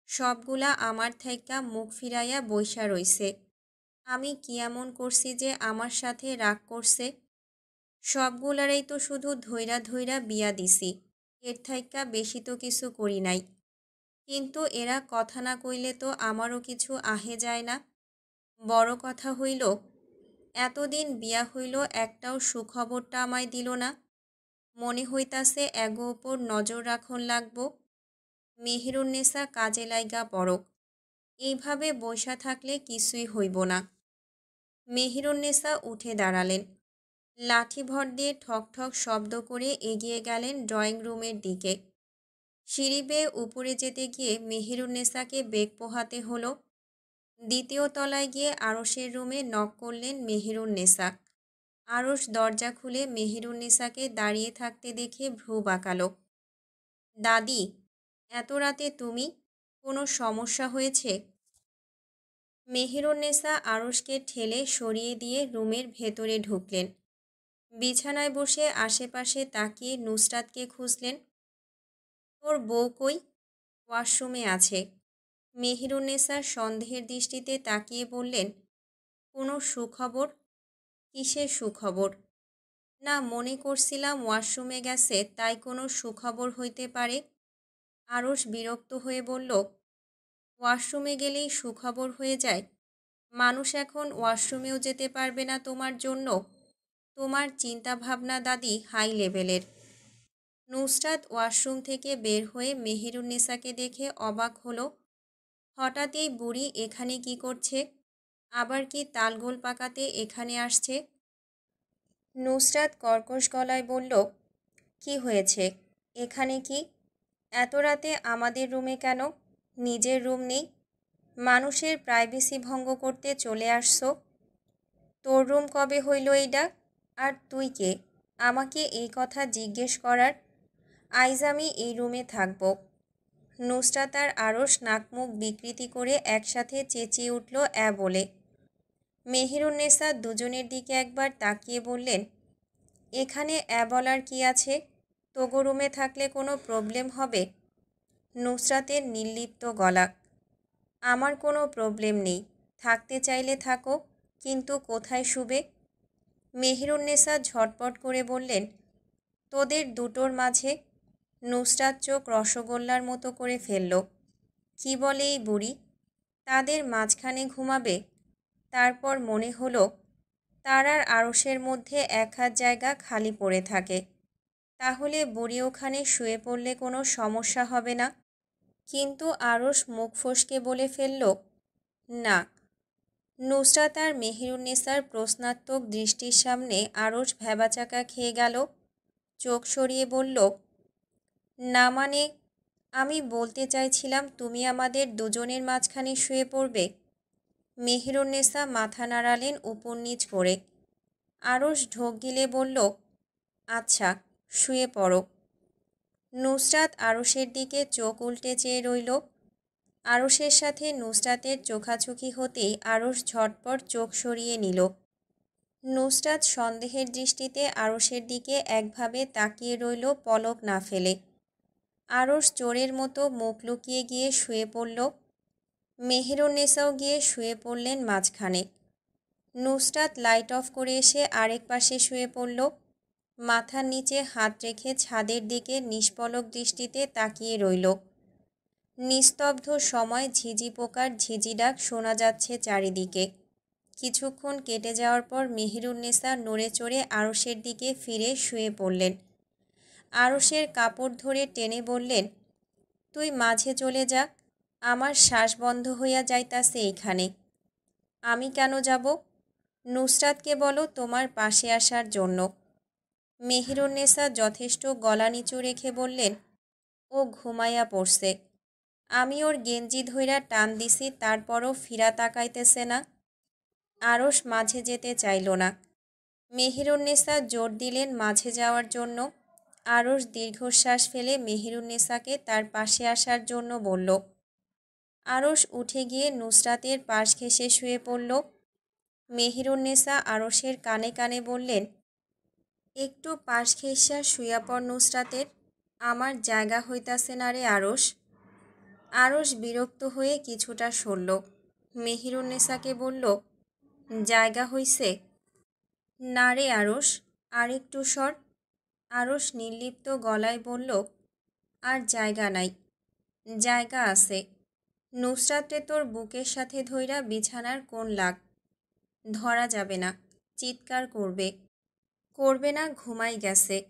সবগুলা আমার থাইকা মুখ ফিরাইয়া বইসা রইছে। আমি কি এমন করছি যে আমার সাথে রাগ করছে? সবগুলারই তো শুধু ধইরা ধইরা বিয়া দিছি। এর থাইকা বেশি তো কিছু করি নাই। কিন্তু এরা কথা না কইলে তো আমারও কিছু আহে যায় না। বড় কথা হইল, এতদিন বিয়া হইল একটাও সুখবরটা আমায় দিল না। মনে হইতাছে এগো ওপর নজর রাখন লাগব। মেহেরুন্নেসা কাজে লাইগা পড়ক। এইভাবে বইসা থাকলে কিছুই হইব না। মেহেরুন্নেসা উঠে দাঁড়ালেন। লাঠি ভর দিয়ে ঠক ঠক শব্দ করে এগিয়ে গেলেন ড্রয়িং রুমের দিকে। সিঁড়ি বেয়ে উপরে যেতে গিয়ে মেহেরুন্নেসাকে বেগ পোহাতে হলো। দ্বিতীয় তলায় গিয়ে আরশের রুমে নক করলেন মেহেরুন্নেসা। আরশ দরজা খুলে মেহেরুন্নেসাকে দাঁড়িয়ে থাকতে দেখে ভ্রু বাঁকালো। দাদি, এত রাতে তুমি? কোনো সমস্যা হয়েছে? মেহেরুন্নেসা আরশকে ঠেলে সরিয়ে দিয়ে রুমের ভেতরে ঢুকলেন। বিছানায় বসে আশেপাশে তাকিয়ে নুসরাতকে খুঁজলেন। তোর বউ কই? ওয়াশরুমে আছে। মেহেরুন্নেসা সন্দেহের দৃষ্টিতে তাকিয়ে বললেন, কোনো সুখবর? কিসের সুখবর? না, মনে করছিলাম ওয়াশরুমে গেছে, তাই কোনো সুখবর হইতে পারে। আরশ বিরক্ত হয়ে বলল, ওয়াশরুমে গেলেই সুখবর হয়ে যায়? মানুষ এখন ওয়াশরুমেও যেতে পারবে না তোমার জন্য? তোমার চিন্তাভাবনা দাদি হাই লেভেলের। নুসরাত ওয়াশরুম থেকে বের হয়ে মেহেরুন্নেসাকে দেখে অবাক হলো। হঠাৎ এই বুড়ি এখানে কি করছে? আবার কি তালগোল পাকাতে এখানে আসছে? নুসরাত কর্কশ গলায় বলল, কি হয়েছে? এখানে কি? এত রাতে আমাদের রুমে কেন? নিজের রুম নেই? মানুষের প্রাইভেসি ভঙ্গ করতে চলে আসছো? তোর রুম কবে হইল এইটা? আর তুই কে আমাকে এই কথা জিজ্ঞেস করার? আইজ আমি এই রুমে থাকব। নুসরাত আর আরশ নাকমুখ বিকৃতি করে একসাথে চেঁচিয়ে উঠল বলে। মেহেরুন্নেসা দুজনের দিকে একবার তাকিয়ে বললেন, এখানে বলার কি আছে? তোগো রুমে থাকলে কোনো প্রবলেম হবে? নুসরাতের নির্লিপ্ত গলা, আমার কোনো প্রবলেম নেই। থাকতে চাইলে থাকো, কিন্তু কোথায় শুবে? মেহেরুন্নেসা ঝটপট করে বললেন, তোদের দুটোর মাঝে। নুসরাত চোখ রসগোল্লার মতো করে ফেলল। কি বলে এই বুড়ি? তাদের মাঝখানে ঘুমাবে? তারপর মনে হলো তার আর আরশের মধ্যে এক হাত জায়গা খালি পড়ে থাকে। তাহলে বুড়ি ওখানে শুয়ে পড়লে কোনো সমস্যা হবে না। কিন্তু আরশ মুখ ফসকে বলে ফেলল, না। নুসরাত আর মেহেরুন্নেসার প্রশ্নাত্মক দৃষ্টির সামনে আরশ ভ্যাবাচাকা খেয়ে গেল। চোখ সরিয়ে বলল, না মানে? আমি বলতে চাইছিলাম তুমি আমাদের দুজনের মাঝখানে শুয়ে পড়বে। মেহেরুন্নেসা মাথা নাড়ালেন উপর নিচ করে। আরশ ঢোক গিলে বলল, আচ্ছা, শুয়ে পড়ো। নুসরাত আরশের দিকে চোখ উল্টে চেয়ে রইল। আরশের সাথে নুসরাতের চোখাচোখি হতেই আরশ ঝটপট চোখ সরিয়ে নিল। নুসরাত সন্দেহের দৃষ্টিতে আরশের দিকে একভাবে তাকিয়ে রইল পলক না ফেলে। আরশ চোরের মতো মুখ লুকিয়ে গিয়ে শুয়ে পড়ল। মেহেরুন্নেসাও গিয়ে শুয়ে পড়লেন মাঝখানে। নুসরাত লাইট অফ করে এসে আরেক পাশে শুয়ে পড়ল। মাথার নিচে হাত রেখে ছাদের দিকে নিষ্পলক দৃষ্টিতে তাকিয়ে রইল। নিস্তব্ধ সময় ঝিঝি পোকার ঝিঝি ডাক শোনা যাচ্ছে চারিদিকে। কিছুক্ষণ কেটে যাওয়ার পর মেহেরুন্নেসা নড়ে চড়ে আরশের দিকে ফিরে শুয়ে পড়লেন। আরশের কাপড় ধরে টেনে বললেন, তুই মাঝে চলে যা, আমার শ্বাস বন্ধ হইয়া যাইতাছে এইখানে। আমি কেন যাব? নুসরাতকে বলো তোমার পাশে আসার জন্য। মেহেরুন্নেসা যথেষ্ট গলা নিচু রেখে বললেন, ও ঘুমাইয়া পড়ছে। আমি ওর গেঞ্জি ধইরা টান দিছি, তারপরও ফিরা তাকাইতেছে না। আরশ মাঝে যেতে চাইল না। মেহেরুন্নেসা জোর দিলেন মাঝে যাওয়ার জন্য। আরশ দীর্ঘশ্বাস ফেলে মেহেরুন্নেসাকে তার পাশে আসার জন্য বলল। আরশ উঠে গিয়ে নুসরাতের পাশ ঘেঁষে শুয়ে পড়ল। মেহেরুন্নেসা আরশের কানে কানে বললেন, একটু পাশ ঘেঁষা শুয়া পড় নুসরাতের, আমার জায়গা হইতাছে না রে আরশ। আরশ বিরক্ত হয়ে কিছুটা সরল। মেহেরুন্নেসাকে বলল, জায়গা হইছে? না রে আরশ, আর একটু সর। আরশ নির্লিপ্ত গলায় বলল, আর জায়গা নাই। জায়গা আছে। নুসরাতে তোর বুকের সাথে ধইরা বিছানার কোণ লাগ। ধরা যাবে না, চিৎকার করবে। করবে না, ঘুমাই গেছে।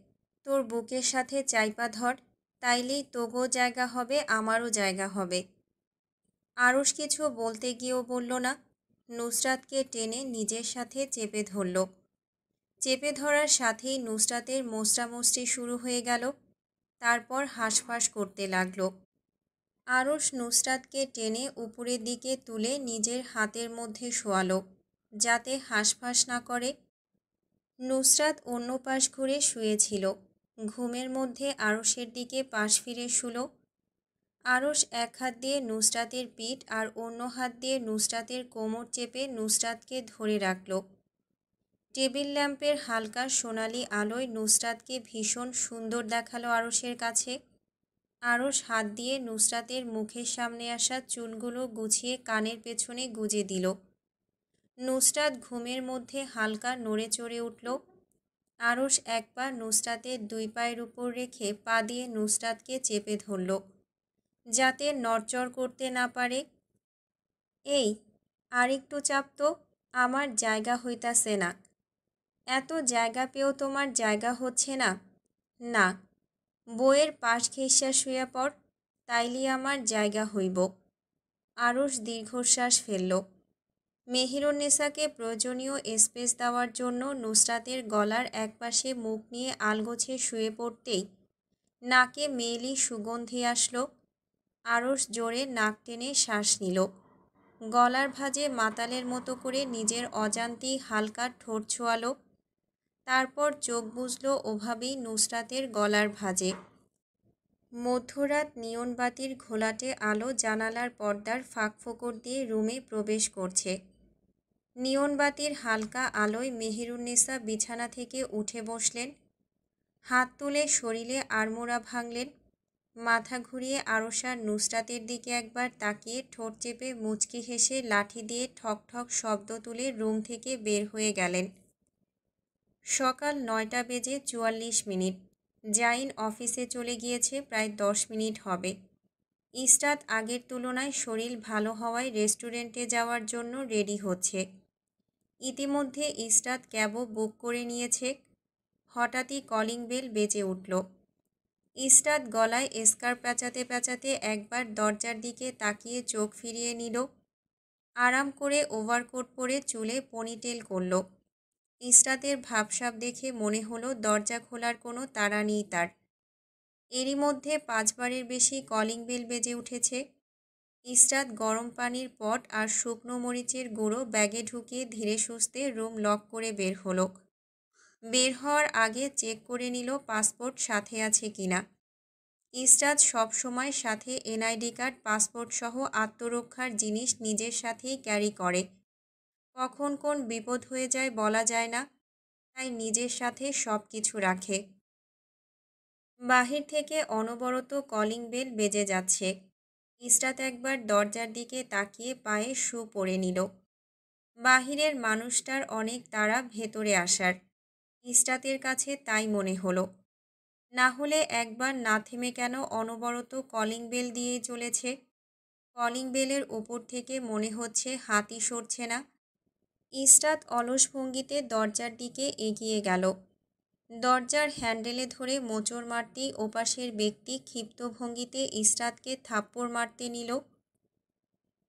তোর বুকের সাথে চাইপা ধর, তাইলেই তোগো জায়গা হবে, আমারও জায়গা হবে। আরশ কিছু বলতে গিয়েও বলল না। নুসরাতকে টেনে নিজের সাথে চেপে ধরল। চেপে ধরার সাথেই নুসরাতের মোস্টামুষ্টি শুরু হয়ে গেল। তারপর হাঁসফাঁস করতে লাগল। আরশ নুসরাতকে টেনে উপরের দিকে তুলে নিজের হাতের মধ্যে শোয়ালো, যাতে হাঁসফাঁস না করে। নুসরাত অন্য পাশ ঘুরে শুয়েছিল। ঘুমের মধ্যে আরশের দিকে পাশ ফিরে শুল। আরশ এক হাত দিয়ে নুসরাতের পিঠ আর অন্য হাত দিয়ে নুসরাতের কোমর চেপে নুসরাতকে ধরে রাখল। টেবিল ল্যাম্পের হালকা সোনালি আলোয় নুসরাতকে ভীষণ সুন্দর দেখালো আরশের কাছে। আরশ হাত দিয়ে নুসরাতের মুখের সামনে আসা চুলগুলো গুছিয়ে কানের পেছনে গুজে দিল। নুসরাত ঘুমের মধ্যে হালকা নড়ে চড়ে উঠল। আরশ এক পা নুসরাতের দুই পায়ের উপর রেখে পা দিয়ে নুসরাতকে চেপে ধরল, যাতে নড়চড় করতে না পারে। এই, আর একটু চাপ তো, আমার জায়গা হইতাছে না। এত জায়গা পেয়েও তোমার জায়গা হচ্ছে না? না, বইয়ের পাশ ঘেঁষা শুয়ে পড়, তাইলে আমার জায়গা হইব। আরশ দীর্ঘশ্বাস ফেলল। মেহেরুন্নেসাকে প্রয়োজনীয় স্পেস দেওয়ার জন্য নুসরাতের গলার একপাশে মুখ নিয়ে আলগোছে শুয়ে পড়তেই নাকে মেয়েলি সুগন্ধি আসলো। আরশ জোরে নাক টেনে শ্বাস নিল। গলার ভাঁজে মাতালের মতো করে নিজের অজান্তেই হালকা ঠোঁট ছোঁয়ালো। তারপর চোখ বুজল ওভাবেই নুসরাতের গলার ভাঁজে। মধ্যরাত নিয়ন বাতির ঘোলাটে আলো জানালার পর্দার ফাঁক-ফোকর দিয়ে রুমে প্রবেশ করছে। নিয়ন বাতির হালকা আলোয় মেহেরুন্নেসা বিছানা থেকে উঠে বসলেন। হাত তুলে শরীরে আড়মোড়া ভাঙলেন। মাথা ঘুরিয়ে আরশ আর নুসরাতের দিকে একবার তাকিয়ে ঠোঁট চেপে মুচকি হেসে লাঠি দিয়ে ঠক ঠক শব্দ তুলে রুম থেকে বের হয়ে গেলেন। সকাল ৯টা বেজে ৪৪ মিনিট। জাইন অফিসে চলে গিয়েছে, প্রায় ১০ মিনিট হবে। ইসরাত আগের তুলনায় শরীর ভালো হওয়ায় রেস্টুরেন্টে যাওয়ার জন্য রেডি হচ্ছে। ইতিমধ্যে ইসরাত ক্যাবও বুক করে নিয়েছে। হঠাৎই কলিং বেল বেজে উঠল। ইসরাত গলায় স্কার্ফ পেঁচাতে পেঁচাতে একবার দরজার দিকে তাকিয়ে চোখ ফিরিয়ে নিল। আরাম করে ওভারকোট পরে চুলে পনিটেল করল। ইসরাতের ভাবসাব দেখে মনে হলো দরজা খোলার কোনো তাড়া নেই তার। এরই মধ্যে ৫ বারের বেশি কলিং বেল বেজে উঠেছে। ইসরাত গরম পানির পট আর শুকনো মরিচের গুঁড়ো ব্যাগে ঢুকিয়ে ধীরে সুস্থে রুম লক করে বের হলো। বের হওয়ার আগে চেক করে নিল পাসপোর্ট সাথে আছে কিনা। ইসরাত সবসময় সাথে এনআইডি কার্ড, পাসপোর্ট সহ আত্মরক্ষার জিনিস নিজের সাথেই ক্যারি করে। কখন কোন বিপদ হয়ে যায় বলা যায় না, তাই নিজের সাথে সব কিছু রাখে। বাহির থেকে অনবরত কলিং বেল বেজে যাচ্ছে। ইসরাত একবার দরজার দিকে তাকিয়ে পায়ে শু পরে নিল। বাহিরের মানুষটার অনেক তাড়া ভেতরে আসার। ইসরাতের কাছে তাই মনে হলো। না হলে একবার না থেমে কেন অনবরত কলিং বেল দিয়েই চলেছে। কলিং বেলের ওপর থেকে মনে হচ্ছে হাতই সরছে না। ইসরাত অলস ভঙ্গিতে দরজার দিকে এগিয়ে গেল। দরজার হ্যান্ডেলে ধরে মোচড় মারতেই ওপাশের ব্যক্তি ক্ষিপ্ত ভঙ্গিতে ইসরাতকে থাপ্পড় মারতে নিল।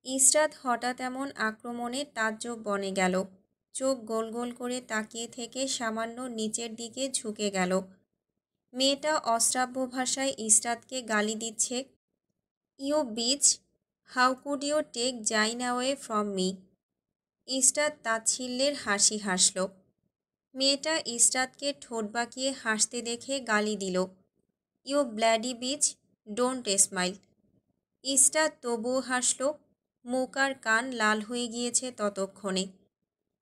ইসরাত হঠাৎ এমন আক্রমণে তাজ্জব বনে গেল। চোখ গোল গোল করে তাকিয়ে থেকে সামান্য নিচের দিকে ঝুঁকে গেল। মেয়েটা অশ্রাব্য ভাষায় ইসরাতকে গালি দিচ্ছে। You bitch, how could you take Zain away from me. Israt তাচ্ছিল্যের হাসি হাসল। মেয়েটা ইসরাতকে ঠোঁট বাঁকিয়ে হাসতে দেখে গালি দিল, you bloody bitch, don't smile. Israt তবুও হাসল। মুখ আর কান লাল হয়ে গিয়েছে ততক্ষণে।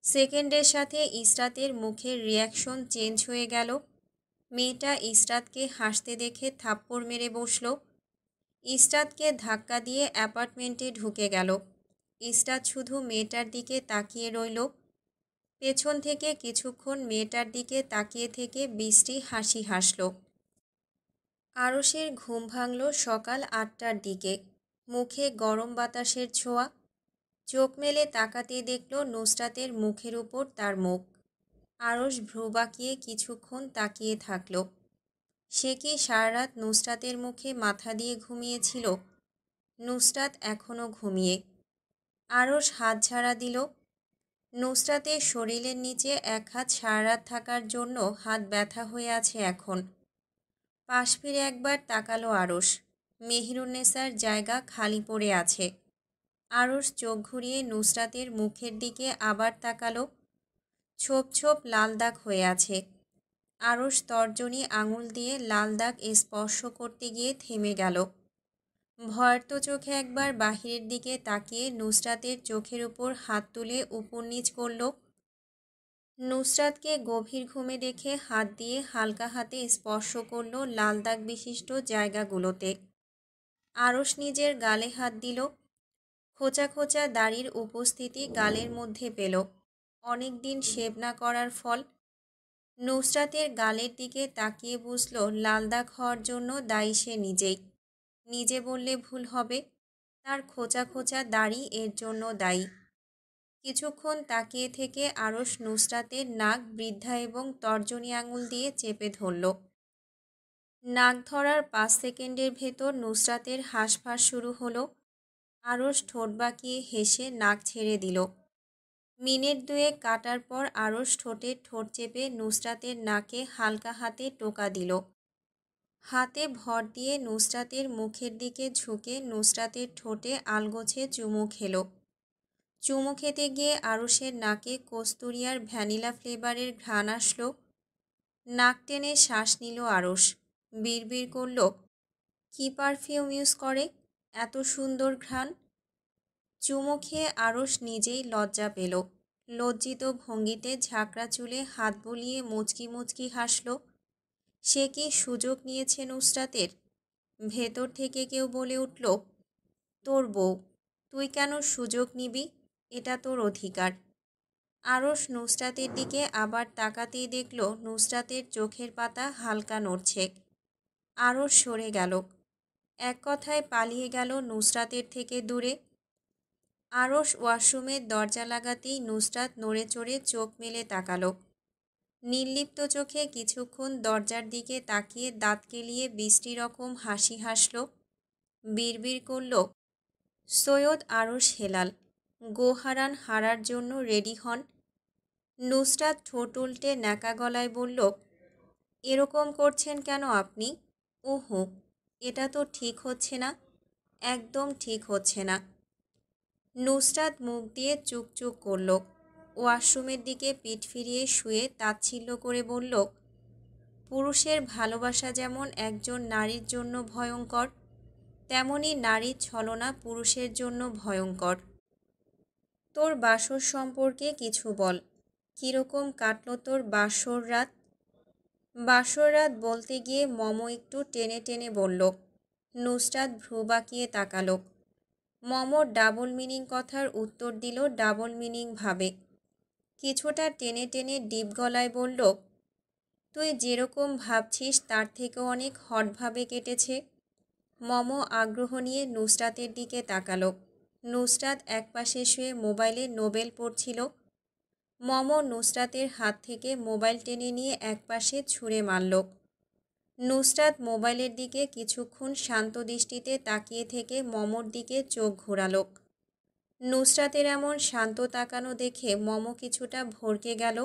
সেকেন্ডের সাথে ইসরাতের মুখের রিয়াকশন চেঞ্জ হয়ে গেল। মেয়েটা ইসরাতকে হাসতে দেখে থাপ্পড় মেরে বসল। ইসরাতকে ধাক্কা দিয়ে অ্যাপার্টমেন্টে ঢুকে গেল। ইসরাত শুধু মেয়েটার দিকে তাকিয়ে রইল। পেছন থেকে কিছুক্ষণ মেয়েটার দিকে তাকিয়ে থেকে বিশ্রী হাসি হাসল। আরশের ঘুম ভাঙল সকাল ৮টার দিকে। মুখে গরম বাতাসের ছোঁয়া। চোখ মেলে তাকাতেই দেখল নুসরাতের মুখের উপর তার মুখ। আরশ ভ্রু বাঁকিয়ে কিছুক্ষণ তাকিয়ে থাকল। সে কি সারা রাত নুসরাতের মুখে মাথা দিয়ে ঘুমিয়েছিল? নুসরাত এখনও ঘুমিয়ে। আরশ হাত ঝাড়া দিল। নুসরাতের শরীরের নিচে এক হাত সারা রাত থাকার জন্য হাত ব্যথা হয়ে আছে এখন। পাশ ফিরে একবার তাকালো আরশ। মেহেরুন্নেসার জায়গা খালি পড়ে আছে। আরশ চোখ ঘুরিয়ে নুসরাতের মুখের দিকে আবার তাকালো। ছোপ ছোপ লাল দাগ হয়ে আছে। আরশ তর্জনী আঙুল দিয়ে লাল দাগ স্পর্শ করতে গিয়ে থেমে গেল। ভয়ার্ত চোখে একবার বাহিরের দিকে তাকিয়ে নুসরাতের চোখের উপর হাত তুলে উপর নিচ করল। নুসরাতকে গভীর ঘুমে দেখে হাত দিয়ে হালকা হাতে স্পর্শ করল লাল দাগ বিশিষ্ট জায়গাগুলোতে। আরশ নিজের গালে হাত দিল। খোঁচা খোঁচা দাড়ির উপস্থিতি গালের মধ্যে পেল। অনেক দিন শেভ না করার ফল। নুসরাতের গালের দিকে তাকিয়ে বুঝল লাল দাগ হওয়ার জন্য দায়ী সে নিজেই। নিজে বললে ভুল হবে, তার খোঁচা খোঁচা দাড়ি এর জন্য দায়ী। কিছুক্ষণ তাকিয়ে থেকে আরশ নুসরাতের নাক বৃদ্ধা এবং তর্জনী আঙুল দিয়ে চেপে ধরল। নাক ধরার ৫ সেকেন্ডের ভেতর নুসরাতের হাঁসফাঁস শুরু হলো। আরশ ঠোঁট বাঁকিয়ে হেসে নাক ছেড়ে দিল। মিনিট দুয়েক কাটার পর আরশ ঠোঁটে ঠোঁট চেপে নুসরাতের নাকে হালকা হাতে টোকা দিল। হাতে ভর দিয়ে নুসরাতের মুখের দিকে ঝুঁকে নুসরাতের ঠোঁটে আলগোছে চুমু খেল। চুমু খেতে গিয়ে আরশের নাকে কস্তুরিয়ার ভ্যানিলা ফ্লেভারের ঘ্রাণ আসলো। নাক টেনে শ্বাস নিল আরশ। বিড়বিড় করল, কি পারফিউম ইউজ করে, এত সুন্দর ঘ্রাণ। চুমু খেয়ে আরশ নিজেই লজ্জা পেল। লজ্জিত ভঙ্গিতে ঝাঁকড়া চুলে হাত বুলিয়ে মুচকি মুচকি হাসল। সে কি সুযোগ নিয়েছে নুসরাতের? ভেতর থেকে কেউ বলে উঠল, তোর বউ, তুই কেন সুযোগ নিবি? এটা তোর অধিকার। আরশ নুসরাতের দিকে আবার তাকাতেই দেখল নুসরাতের চোখের পাতা হালকা নড়ছে। আরশ সরে গেল। এক কথায় পালিয়ে গেল নুসরাতের থেকে দূরে। আরশ ওয়াশরুমের দরজা লাগাতেই নুসরাত নড়ে চড়ে চোখ মেলে তাকালো। নির্লিপ্ত চোখে কিছুক্ষণ দরজার দিকে তাকিয়ে দাঁত কেলিয়ে বিশ্রী রকম হাসি হাসল। বিড়বিড় করল, সৈয়দ আরশ হেলাল, গোহারান হারার জন্য রেডি হন। নুসরাত ঠোঁট উল্টে ন্যাকা গলায় বলল, এরকম করছেন কেন আপনি? উহু, এটা তো ঠিক হচ্ছে না, একদম ঠিক হচ্ছে না। নুসরাত মুখ দিয়ে চুকচুক করল। ওয়াশরুমের দিকে পিঠ ফিরিয়ে শুয়ে তাচ্ছিল্য করে বলল, পুরুষের ভালোবাসা যেমন একজন নারীর জন্য ভয়ঙ্কর, তেমনি নারীর ছলনা পুরুষের জন্য ভয়ঙ্কর। তোর বাসর সম্পর্কে কিছু বল। কীরকম কাটল তোর বাসর রাত? বাসর রাত বলতে গিয়ে মম একটু টেনে টেনে বলল। নুসরাত ভ্রু বাঁকিয়ে তাকালো। মমর ডাবল মিনিং কথার উত্তর দিল ডাবল মিনিং ভাবে। কিছুটা টেনে টেনে ডিপ গলায় বলল, তুই যেরকম ভাবছিস তার থেকেও অনেক হটভাবে কেটেছে। মম আগ্রহ নিয়ে নুসরাতের দিকে তাকালো। নুসরাত একপাশে শুয়ে মোবাইলে নোবেল পড়ছিল। মম নুসরাতের হাত থেকে মোবাইল টেনে নিয়ে একপাশে ছুঁড়ে মারল। নুসরাত মোবাইলের দিকে কিছুক্ষণ শান্ত দৃষ্টিতে তাকিয়ে থেকে মমর দিকে চোখ ঘোরালো। নুসরাতের এমন শান্ত তাকানো দেখে মম কিছুটা ভড়কে গেল।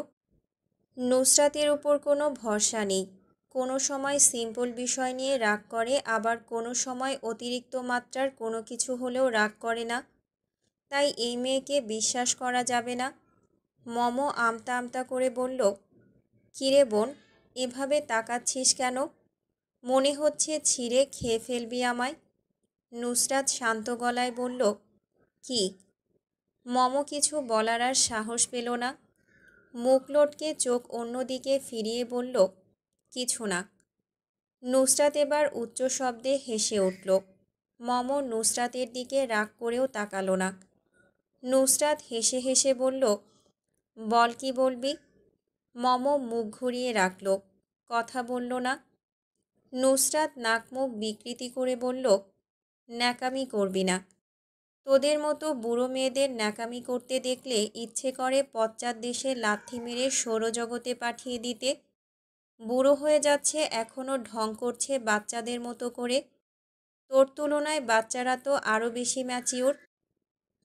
নুসরাতের উপর কোনো ভরসা নেই। কোনো সময় সিম্পল বিষয় নিয়ে রাগ করে, আবার কোনো সময় অতিরিক্ত মাত্রার কোনো কিছু হলেও রাগ করে না। তাই এই মেয়েকে বিশ্বাস করা যাবে না। মম আমতা আমতা করে বলল, কিরে বোন, এভাবে তাকাচ্ছিস কেন? মনে হচ্ছে ছিঁড়ে খেয়ে ফেলবি আমায়। নুসরাত শান্ত গলায় বলল, কি? মম কিছু বলার আর সাহস পেল না। মুখ লটকে চোখ অন্যদিকে ফিরিয়ে বলল, কিছু না। নুসরাত এবার উচ্চ শব্দে হেসে উঠল। মম নুসরাতের দিকে রাগ করেও তাকালো না। নুসরাত হেসে হেসে বলল, বল কি বলবি? মম মুখ ঘুরিয়ে রাখল, কথা বলল না। নুসরাত নাক মুখ বিকৃতি করে বলল, ন্যাকামি করবি না। তোদের মতো বুড়ো মেয়েদের ন্যাকামি করতে দেখলে ইচ্ছে করে পশ্চাৎ দেশে লাথি মেরে সৌরজগতে পাঠিয়ে দিতে। বুড়ো হয়ে যাচ্ছে, এখনও ঢং করছে বাচ্চাদের মতো করে। তোর তুলনায় বাচ্চারা তো আরও বেশি ম্যাচিওর।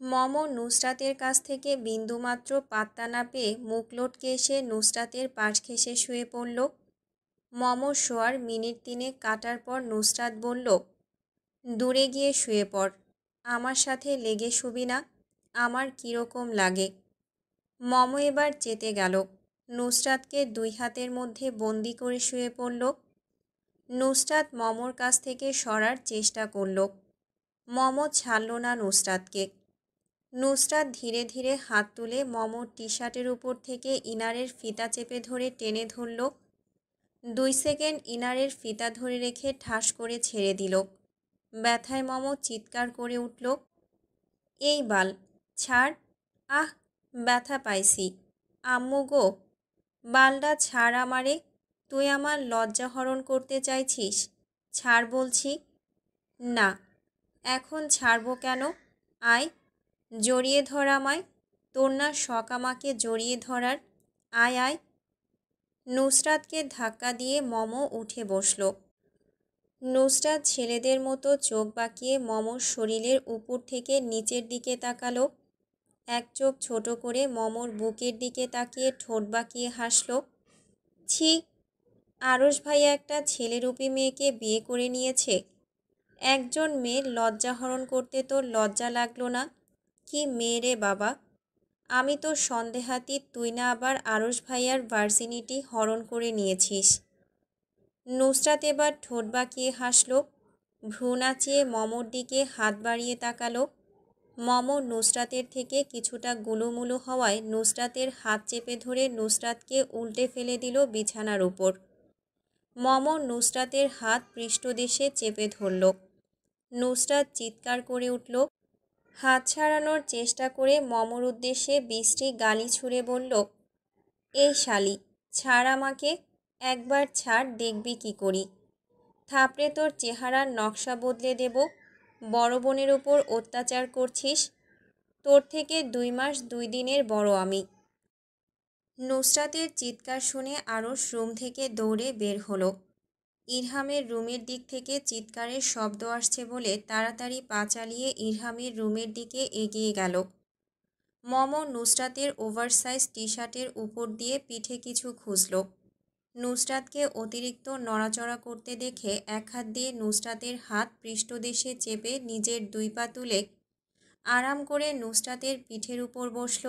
মম নুসরাতের কাছ থেকে বিন্দুমাত্র পাত্তা না পেয়ে মুখ লটকে এসে নুসরাতের পাশ ঘেঁষে শুয়ে পড়ল। মম শোয়ার মিনিট 3 কাটার পর নুসরাত বলল, দূরে গিয়ে শুয়ে পড়। আমার সাথে লেগে শুবি না? আমার কীরকম লাগে। মম এবার চেতে গেল। নুসরাতকে 2 হাতের মধ্যে বন্দি করে শুয়ে পড়ল। নুসরাত মমর কাছ থেকে সরার চেষ্টা করল। মম ছাড়ল না নুসরাতকে। নুসরাত ধীরে ধীরে হাত তুলে মমর টি শার্টের উপর থেকে ইনারের ফিতা চেপে ধরে টেনে ধরল। 2 সেকেন্ড ইনারের ফিতা ধরে রেখে ঠাস করে ছেড়ে দিল। ব্যথায় মম চিৎকার করে উঠল, এই বাল, ছাড়। আহ, ব্যথা পাইছি। আম্মু গো, বালডা ছাড় আমারে। তুই আমার লজ্জা হরণ করতে চাইছিস? ছাড় বলছি। না, এখন ছাড়বো কেন? আয়, জড়িয়ে ধর আমায়। তোর না শখ আমাকে জড়িয়ে ধরার? আয় আয়। নুসরাতকে ধাক্কা দিয়ে মম উঠে বসল। নুসরাত ছেলেদের মতো চোখ বাঁকিয়ে মমর শরীরের উপর থেকে নিচের দিকে তাকালো। এক চোখ ছোট করে মমর বুকের দিকে তাকিয়ে ঠোঁট বাঁকিয়ে হাসল। ছি, আরশ ভাইয়া একটা ছেলেরূপী মেয়েকে বিয়ে করে নিয়েছে। একজন মেয়ের লজ্জা হরণ করতে তোর লজ্জা লাগলো না? কি মেয়ে রে বাবা! আমি তো সন্দেহাতীত তুই না আবার আরশ ভাইয়ার ভার্জিনিটি হরণ করে নিয়েছিস। নুসরাত এবার ঠোঁট বাঁকিয়ে হাসল। ভ্রু নাচিয়ে মমর দিকে হাত বাড়িয়ে তাকালো। মম নুসরাতের থেকে কিছুটা গুলুমুলু হওয়ায় নুসরাতের হাত চেপে ধরে নুসরাতকে উল্টে ফেলে দিল বিছানার উপর। মম নুসরাতের হাত পৃষ্ঠদেশে চেপে ধরল। নুসরাত চিৎকার করে উঠল। হাত ছাড়ানোর চেষ্টা করে মমর উদ্দেশ্যে বিশ্রী গালি ছুঁড়ে বলল, এই শালি, ছাড় আমাকে। একবার ছাড়, দেখবি কি করি। থাপড়ে তোর চেহারার নকশা বদলে দেব। বড় বোনের উপর অত্যাচার করছিস? তোর থেকে 2 মাস 2 দিনের বড় আমি। নুসরাতের চিৎকার শুনে আরশ রুম থেকে দৌড়ে বের হলো। ইরহামের রুমের দিক থেকে চিৎকারের শব্দ আসছে বলে তাড়াতাড়ি পা চালিয়ে ইরহামের রুমের দিকে এগিয়ে গেল। মম নুসরাতের ওভারসাইজ টি শার্টের উপর দিয়ে পিঠে কিছু খুঁজল। নুসরাতকে অতিরিক্ত নড়াচড়া করতে দেখে এক হাত দিয়ে নুসরাতের হাত পৃষ্ঠদেশে চেপে নিজের 2 পা তুলে আরাম করে নুসরাতের পিঠের উপর বসল।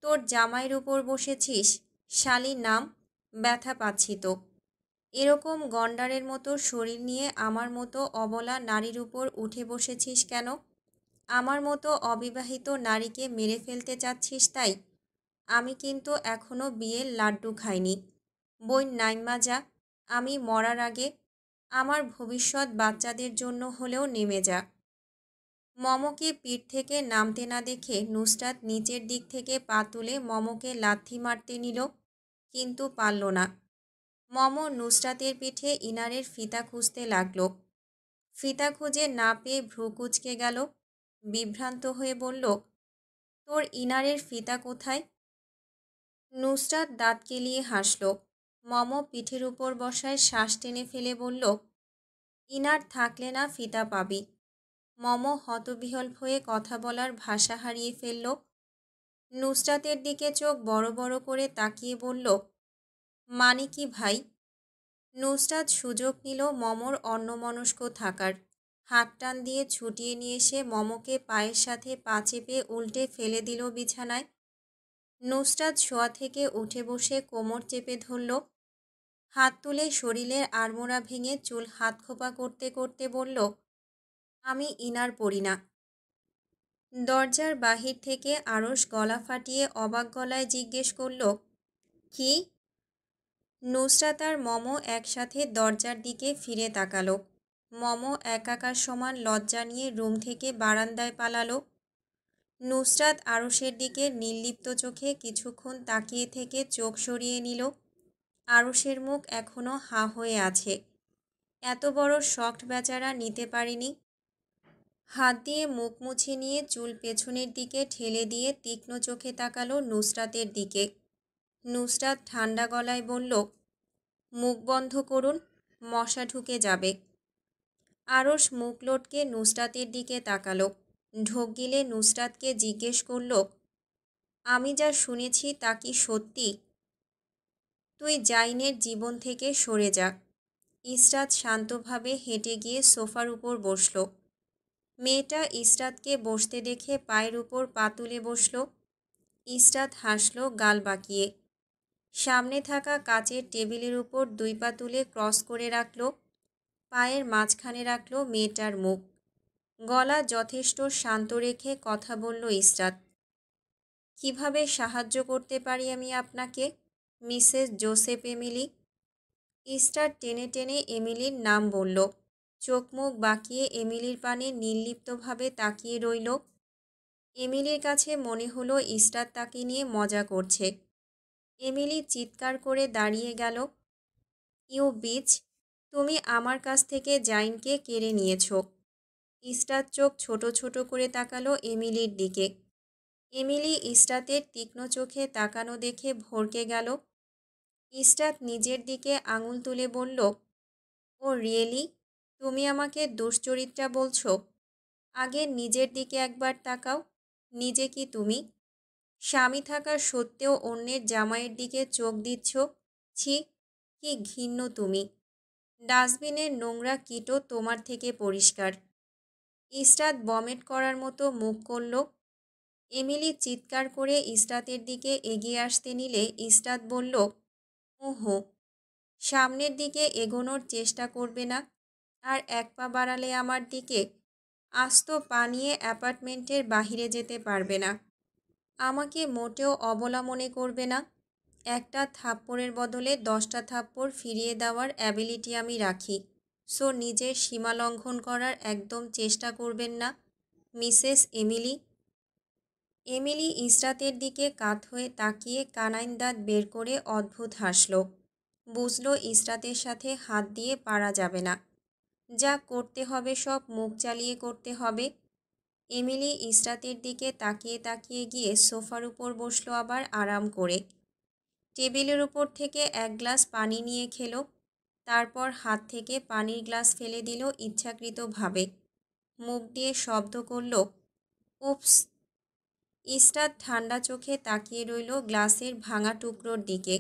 তোর জামাইয়ের উপর বসেছিস? শালি নাম, ব্যথা পাচ্ছি তো। এরকম গন্ডারের মতো শরীর নিয়ে আমার মতো অবলা নারীর উপর উঠে বসেছিস কেন? আমার মতো অবিবাহিত নারীকে মেরে ফেলতে চাচ্ছিস তাই? আমি কিন্তু এখনও বিয়ের লাড্ডু খাইনি। বই নাইমা যা, আমি মরার আগে। আমার ভবিষ্যৎ বাচ্চাদের জন্য হলেও নেমে যা। মমকে পিঠ থেকে নামতে না দেখে নুসরাত নিচের দিক থেকে পা তুলে মমকে লাথি মারতে নিল, কিন্তু পারল না। মম নুসরাতের পিঠে ইনারের ফিতা খুঁজতে লাগল। ফিতা খুঁজে না পেয়ে ভ্রু কুঁচকে গেল। বিভ্রান্ত হয়ে বলল, তোর ইনারের ফিতা কোথায়? নুসরাত দাঁত কেলিয়ে হাসল। মম পিঠের উপর বসায় শ্বাস টেনে ফেলে বলল, ইনার থাকলে না ফিতা পাবি। মম হতবিহ্বল হয়ে কথা বলার ভাষা হারিয়ে ফেলল। নুসরাতের দিকে চোখ বড় বড় করে তাকিয়ে বলল, মানে কি ভাই? নুসরাত সুযোগ নিল মমর অন্যমনস্ক থাকার। হাত টান দিয়ে ছুটিয়ে নিয়ে এসে মমকে পায়ের সাথে পা চেপে উল্টে ফেলে দিল বিছানায়। নুসরাত শোয়া থেকে উঠে বসে কোমর চেপে ধরল। হাত তুলে শরীরের আড়মোড়া ভেঙে চুল হাত খোপা করতে করতে বলল, আমি ইনার পরি না। দরজার বাহির থেকে আরশ গলা ফাটিয়ে অবাক গলায় জিজ্ঞেস করল, কি? নুসরাত আর মম একসাথে দরজার দিকে ফিরে তাকালো। মম একাকার সমান লজ্জা নিয়ে রুম থেকে বারান্দায় পালালো। নুসরাত আরশের দিকে নির্লিপ্ত চোখে কিছুক্ষণ তাকিয়ে থেকে চোখ সরিয়ে নিল। আরশের মুখ এখনো হাঁ হয়ে আছে। এত বড় শক্ট বেচারা নিতে পারেনি। হাত দিয়ে মুখ মুছে নিয়ে চুল পেছনের দিকে ঠেলে দিয়ে তীক্ষ্ণ চোখে তাকালো নুসরাতের দিকে। নুসরাত ঠান্ডা গলায় বলল, মুখ বন্ধ করুন, মশা ঢুকে যাবে। আরশ মুখ লটকে নুসরাতের দিকে তাকালো। ঢোক গিলে নুসরাতকে জিজ্ঞেস করল, আমি যা শুনেছি তা কি সত্যি? তুই জাইনের জীবন থেকে সরে যা। ইসরাত শান্তভাবে হেঁটে গিয়ে সোফার উপর বসল। মেয়েটা ইসরাতকে বসতে দেখে পায়ের উপর পা তুলে বসল। ইসরাত হাসল গাল বাঁকিয়ে। সামনে থাকা কাচের টেবিলের উপর দুই পা তুলে ক্রস করে রাখল। পায়ের মাঝখানে রাখল মেয়েটার মুখ। গলা যথেষ্ট শান্ত রেখে কথা বলল ইসরাত, কিভাবে সাহায্য করতে পারি আমি আপনাকে, মিসেস জোসেফ এমিলি? ইসরাত টেনে টেনে এমিলির নাম বলল। চোখ মুখ বাঁকিয়ে এমিলির পানে নির্লিপ্তভাবে তাকিয়ে রইল। এমিলির কাছে মনে হলো ইসরাত তাকে নিয়ে মজা করছে। এমিলি চিৎকার করে দাঁড়িয়ে গেল, ইউ বিচ, তুমি আমার কাছ থেকে জাইনকে কেড়ে নিয়েছ। ইসরাত চোখ ছোট ছোট করে তাকালো এমিলির দিকে। এমিলি ইসরাতের তীক্ষ্ণ চোখে তাকানো দেখে ভড়কে গেল। ইসরাত নিজের দিকে আঙুল তুলে বলল, ও রিয়েলি? তুমি আমাকে দুশ্চরিত্রা বলছো? আগে নিজের দিকে একবার তাকাও। নিজে কি তুমি? স্বামী থাকা সত্ত্বেও অন্যের জামাইয়ের দিকে চোখ দিচ্ছ। ছি, কি ঘৃণ্য তুমি। ডাস্টবিনের নোংরা কিটো তোমার থেকে পরিষ্কার। ইসরাত বমেট করার মতো মুখ করল। এমিলি চিৎকার করে ইসরাতের দিকে এগিয়ে আসতে নিলে ইসরাত বলল, ওহো, সামনের দিকে এগোনোর চেষ্টা করবে না, আর এক পা বাড়ালে আমার দিকে আস্ত পা নিয়ে অ্যাপার্টমেন্টের বাহিরে যেতে পারবে না। আমাকে মোটেও অবলা মনে করবে না। একটা থাপ্পড়ের বদলে 10টা থাপ্পড় ফিরিয়ে দেওয়ার অ্যাবিলিটি আমি রাখি। সো নিজের সীমা লঙ্ঘন করার একদম চেষ্টা করবেন না, মিসেস এমিলি। এমিলি ইসরাতের দিকে কাত হয়ে তাকিয়ে কানাইন দাঁত বের করে অদ্ভুত হাসল। বুঝল ইসরাতের সাথে হাত দিয়ে পারা যাবে না। যা করতে হবে সব মুখ চালিয়ে করতে হবে। এমিলি ইসরাতের দিকে তাকিয়ে তাকিয়ে গিয়ে সোফার উপর বসলো আবার আরাম করে। টেবিলের উপর থেকে এক গ্লাস পানি নিয়ে খেলো। তারপর হাত থেকে পানির গ্লাস ফেলে দিল ইচ্ছাকৃতভাবে। মুখ দিয়ে শব্দ করল, উপস। ইসরাত ঠান্ডা চোখে তাকিয়ে রইল গ্লাসের ভাঙা টুকরোর দিকে।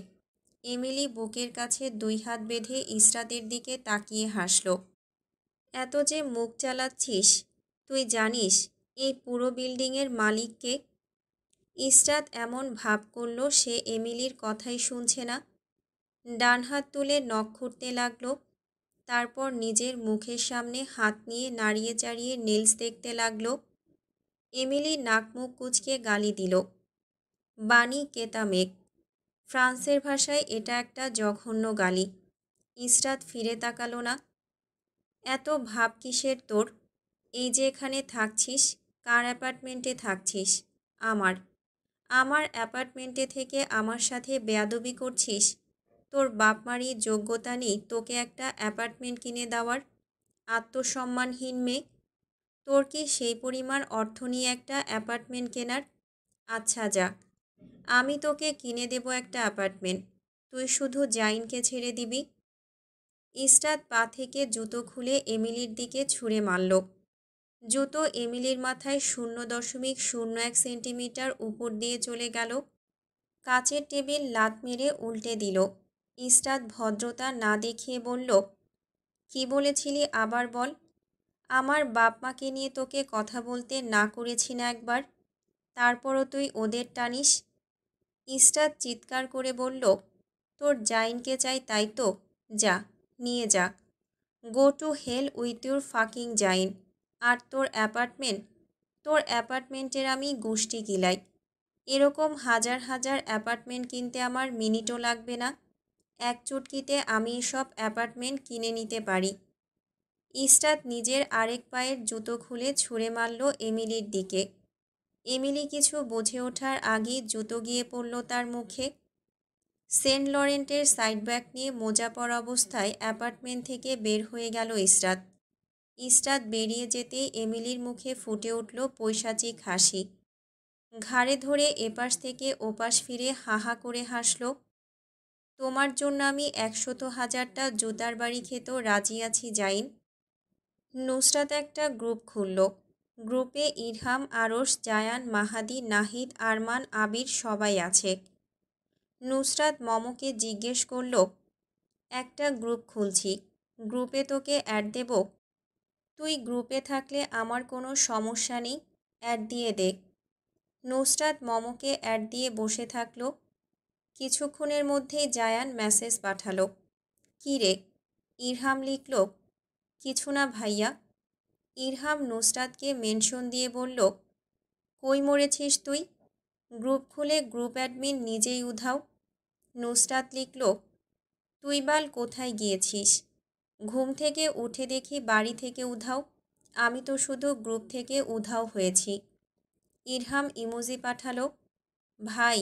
এমিলি বুকের কাছে দুই হাত বেঁধে ইসরাতের দিকে তাকিয়ে হাসল। এত যে মুখ চালাচ্ছিস, তুই জানিস এই পুরো বিল্ডিংয়ের মালিককে? ইসরাত এমন ভাব করল সে এমিলির কথাই শুনছে না। ডান হাত তুলে নখ খুঁড়তে লাগলো। তারপর নিজের মুখের সামনে হাত নিয়ে নাড়িয়ে চাড়িয়ে নেলস দেখতে লাগলো। এমিলি নাক মুখ কুঁচকে গালি দিল, বানি কেতামেক। ফ্রান্সের ভাষায় এটা একটা জঘন্য গালি। ইসরাত ফিরে তাকালো না। এত ভাব কিসের তোর? এই যে এখানে থাকছিস, কার অ্যাপার্টমেন্টে থাকছিস? আমার। আমার অ্যাপার্টমেন্টে থেকে আমার সাথে বেয়াদবি করছিস? তোর বাপ মারই যোগ্যতা নেই তোকে একটা অ্যাপার্টমেন্ট কিনে দেওয়ার? আত্মসম্মানহীন মেয়ে। তোর কি সেই পরিমাণ অর্থ নিয়ে একটা অ্যাপার্টমেন্ট কেনার? আচ্ছা যা, আমি তোকে কিনে দেব একটা অ্যাপার্টমেন্ট, তুই শুধু জাইনকে ছেড়ে দিবি। ইসরাত পা থেকে জুতো খুলে এমিলির দিকে ছুঁড়ে মারল। জুতো এমিলির মাথায় 0.01 সেন্টিমিটার উপর দিয়ে চলে গেল। কাচের টেবিল লাত মেরে উল্টে দিল। ইসরাত ভদ্রতা না দেখিয়ে বলল, কি বলেছিলি আবার বল? আমার বাপ মাকে নিয়ে তোকে কথা বলতে না করেছি না একবার? তারপরও তুই ওদের টানিস। ইসরাত চিৎকার করে বলল, তোর জাইনকে চাই তাই তো? যা, নিয়ে যা। Go to hell with your fucking Zain. আর তোর অ্যাপার্টমেন্ট? তোর অ্যাপার্টমেন্টের আমি গুষ্টি কিলাই। এরকম হাজার হাজার অ্যাপার্টমেন্ট কিনতে আমার মিনিটও লাগবে না। এক চুটকিতে আমি এসব অ্যাপার্টমেন্ট কিনে নিতে পারি। ইসরাত নিজের আরেক পায়ের জুতো খুলে ছুঁড়ে মারল এমিলির দিকে। এমিলি কিছু বুঝে ওঠার আগেই জুতো গিয়ে পড়ল তার মুখে। সেন্ট লরেন্টের সাইড ব্যাগ নিয়ে মোজা পরা অবস্থায় অ্যাপার্টমেন্ট থেকে বের হয়ে গেল ইসরাত। ইসরাত বেরিয়ে যেতেই এমিলির মুখে ফুটে উঠল পৈশাচিক হাসি। ঘাড়ে ধরে এপাশ থেকে ওপাশ ফিরে হা হা করে হাসল। তোমার জন্য আমি 100,000টা জুতার বাড়ি খেতেও রাজি আছি জাইন। নুসরাত একটা গ্রুপ খুলল। গ্রুপে ইরহাম, আরশ, জায়ান, মাহাদি, নাহিদ, আরমান, আবির সবাই আছে। নুসরাত মমকে জিজ্ঞেস করল, একটা গ্রুপ খুলছি, গ্রুপে তোকে অ্যাড দেব? তুই গ্রুপে থাকলে আমার কোনো সমস্যা নেই, অ্যাড দিয়ে দে। নুসরাত মমকে অ্যাড দিয়ে বসে থাকল। কিছুক্ষণের মধ্যেই জায়ান মেসেজ পাঠালো, কী রে? ইরহাম লিখল, কিছু না ভাইয়া। ইরহাম নুসরাতকে মেনশন দিয়ে বলল, কই মরেছিস তুই? গ্রুপ খুলে গ্রুপ অ্যাডমিন নিজেই উধাও। নুসরাত লিখল, তুই বাল কোথায় গিয়েছিস? ঘুম থেকে উঠে দেখি বাড়ি থেকে উধাও। আমি তো শুধু গ্রুপ থেকে উধাও হয়েছি। ইরহাম ইমোজি পাঠালো, ভাই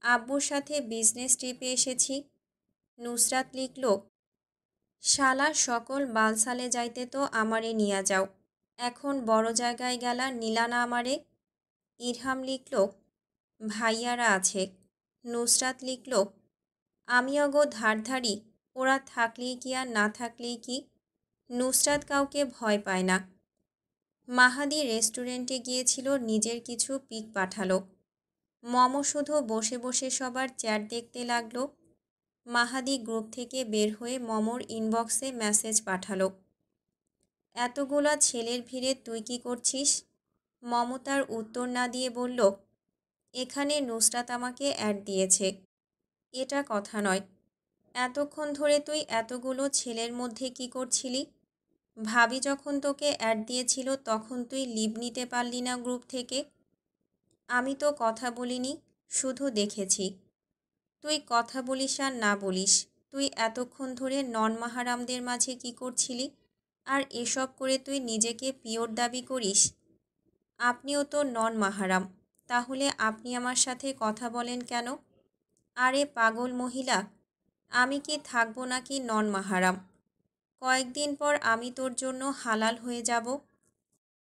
আব্বুর সাথে বিজনেস ট্রিপে এসেছি। নুসরাত লিখল, শালা সকল বালসালে যাইতে তো আমারে নিয়া যাও, এখন বড় জায়গায় গেলা নিলা না আমারে। ইরহাম লিখল, ভাইয়ারা আছে। নুসরাত লিখল, আমি অগো ধারধারি, ওরা থাকলেই কি আর না থাকলেই কি। নুসরাত কাউকে ভয় পায় না। মাহাদি রেস্টুরেন্টে গিয়েছিল, নিজের কিছু পিক পাঠালো। মম শুধু বসে বসে সবার চ্যাট দেখতে লাগলো। মাহাদি গ্রুপ থেকে বের হয়ে মমর ইনবক্সে মেসেজ পাঠালো, এতগুলা ছেলের ভিড়ে তুই কি করছিস? মমতার উত্তর না দিয়ে বলল, এখানে নুসরাত আমাকে অ্যাড দিয়েছে। এটা কথা নয়। এতক্ষণ ধরে তুই এতগুলো ছেলের মধ্যে কি করছিলি? ভাবি যখন তোকে অ্যাড দিয়েছিল তখন তুই লিভ নিতে পারলি না গ্রুপ থেকে? আমি তো কথা বলিনি, শুধু দেখেছি। তুই কথা বলিস আর না বলিস, তুই এতক্ষণ ধরে নন মাহারামদের মাঝে কি করছিলি? আর এসব করে তুই নিজেকে পিওর দাবি করিস? আপনিও তো নন মাহারাম, তাহলে আপনি আমার সাথে কথা বলেন কেন? আরে পাগল মহিলা, আমি কি থাকবো নাকি নন মাহারাম? কয়েকদিন পর আমি তোর জন্য হালাল হয়ে যাব।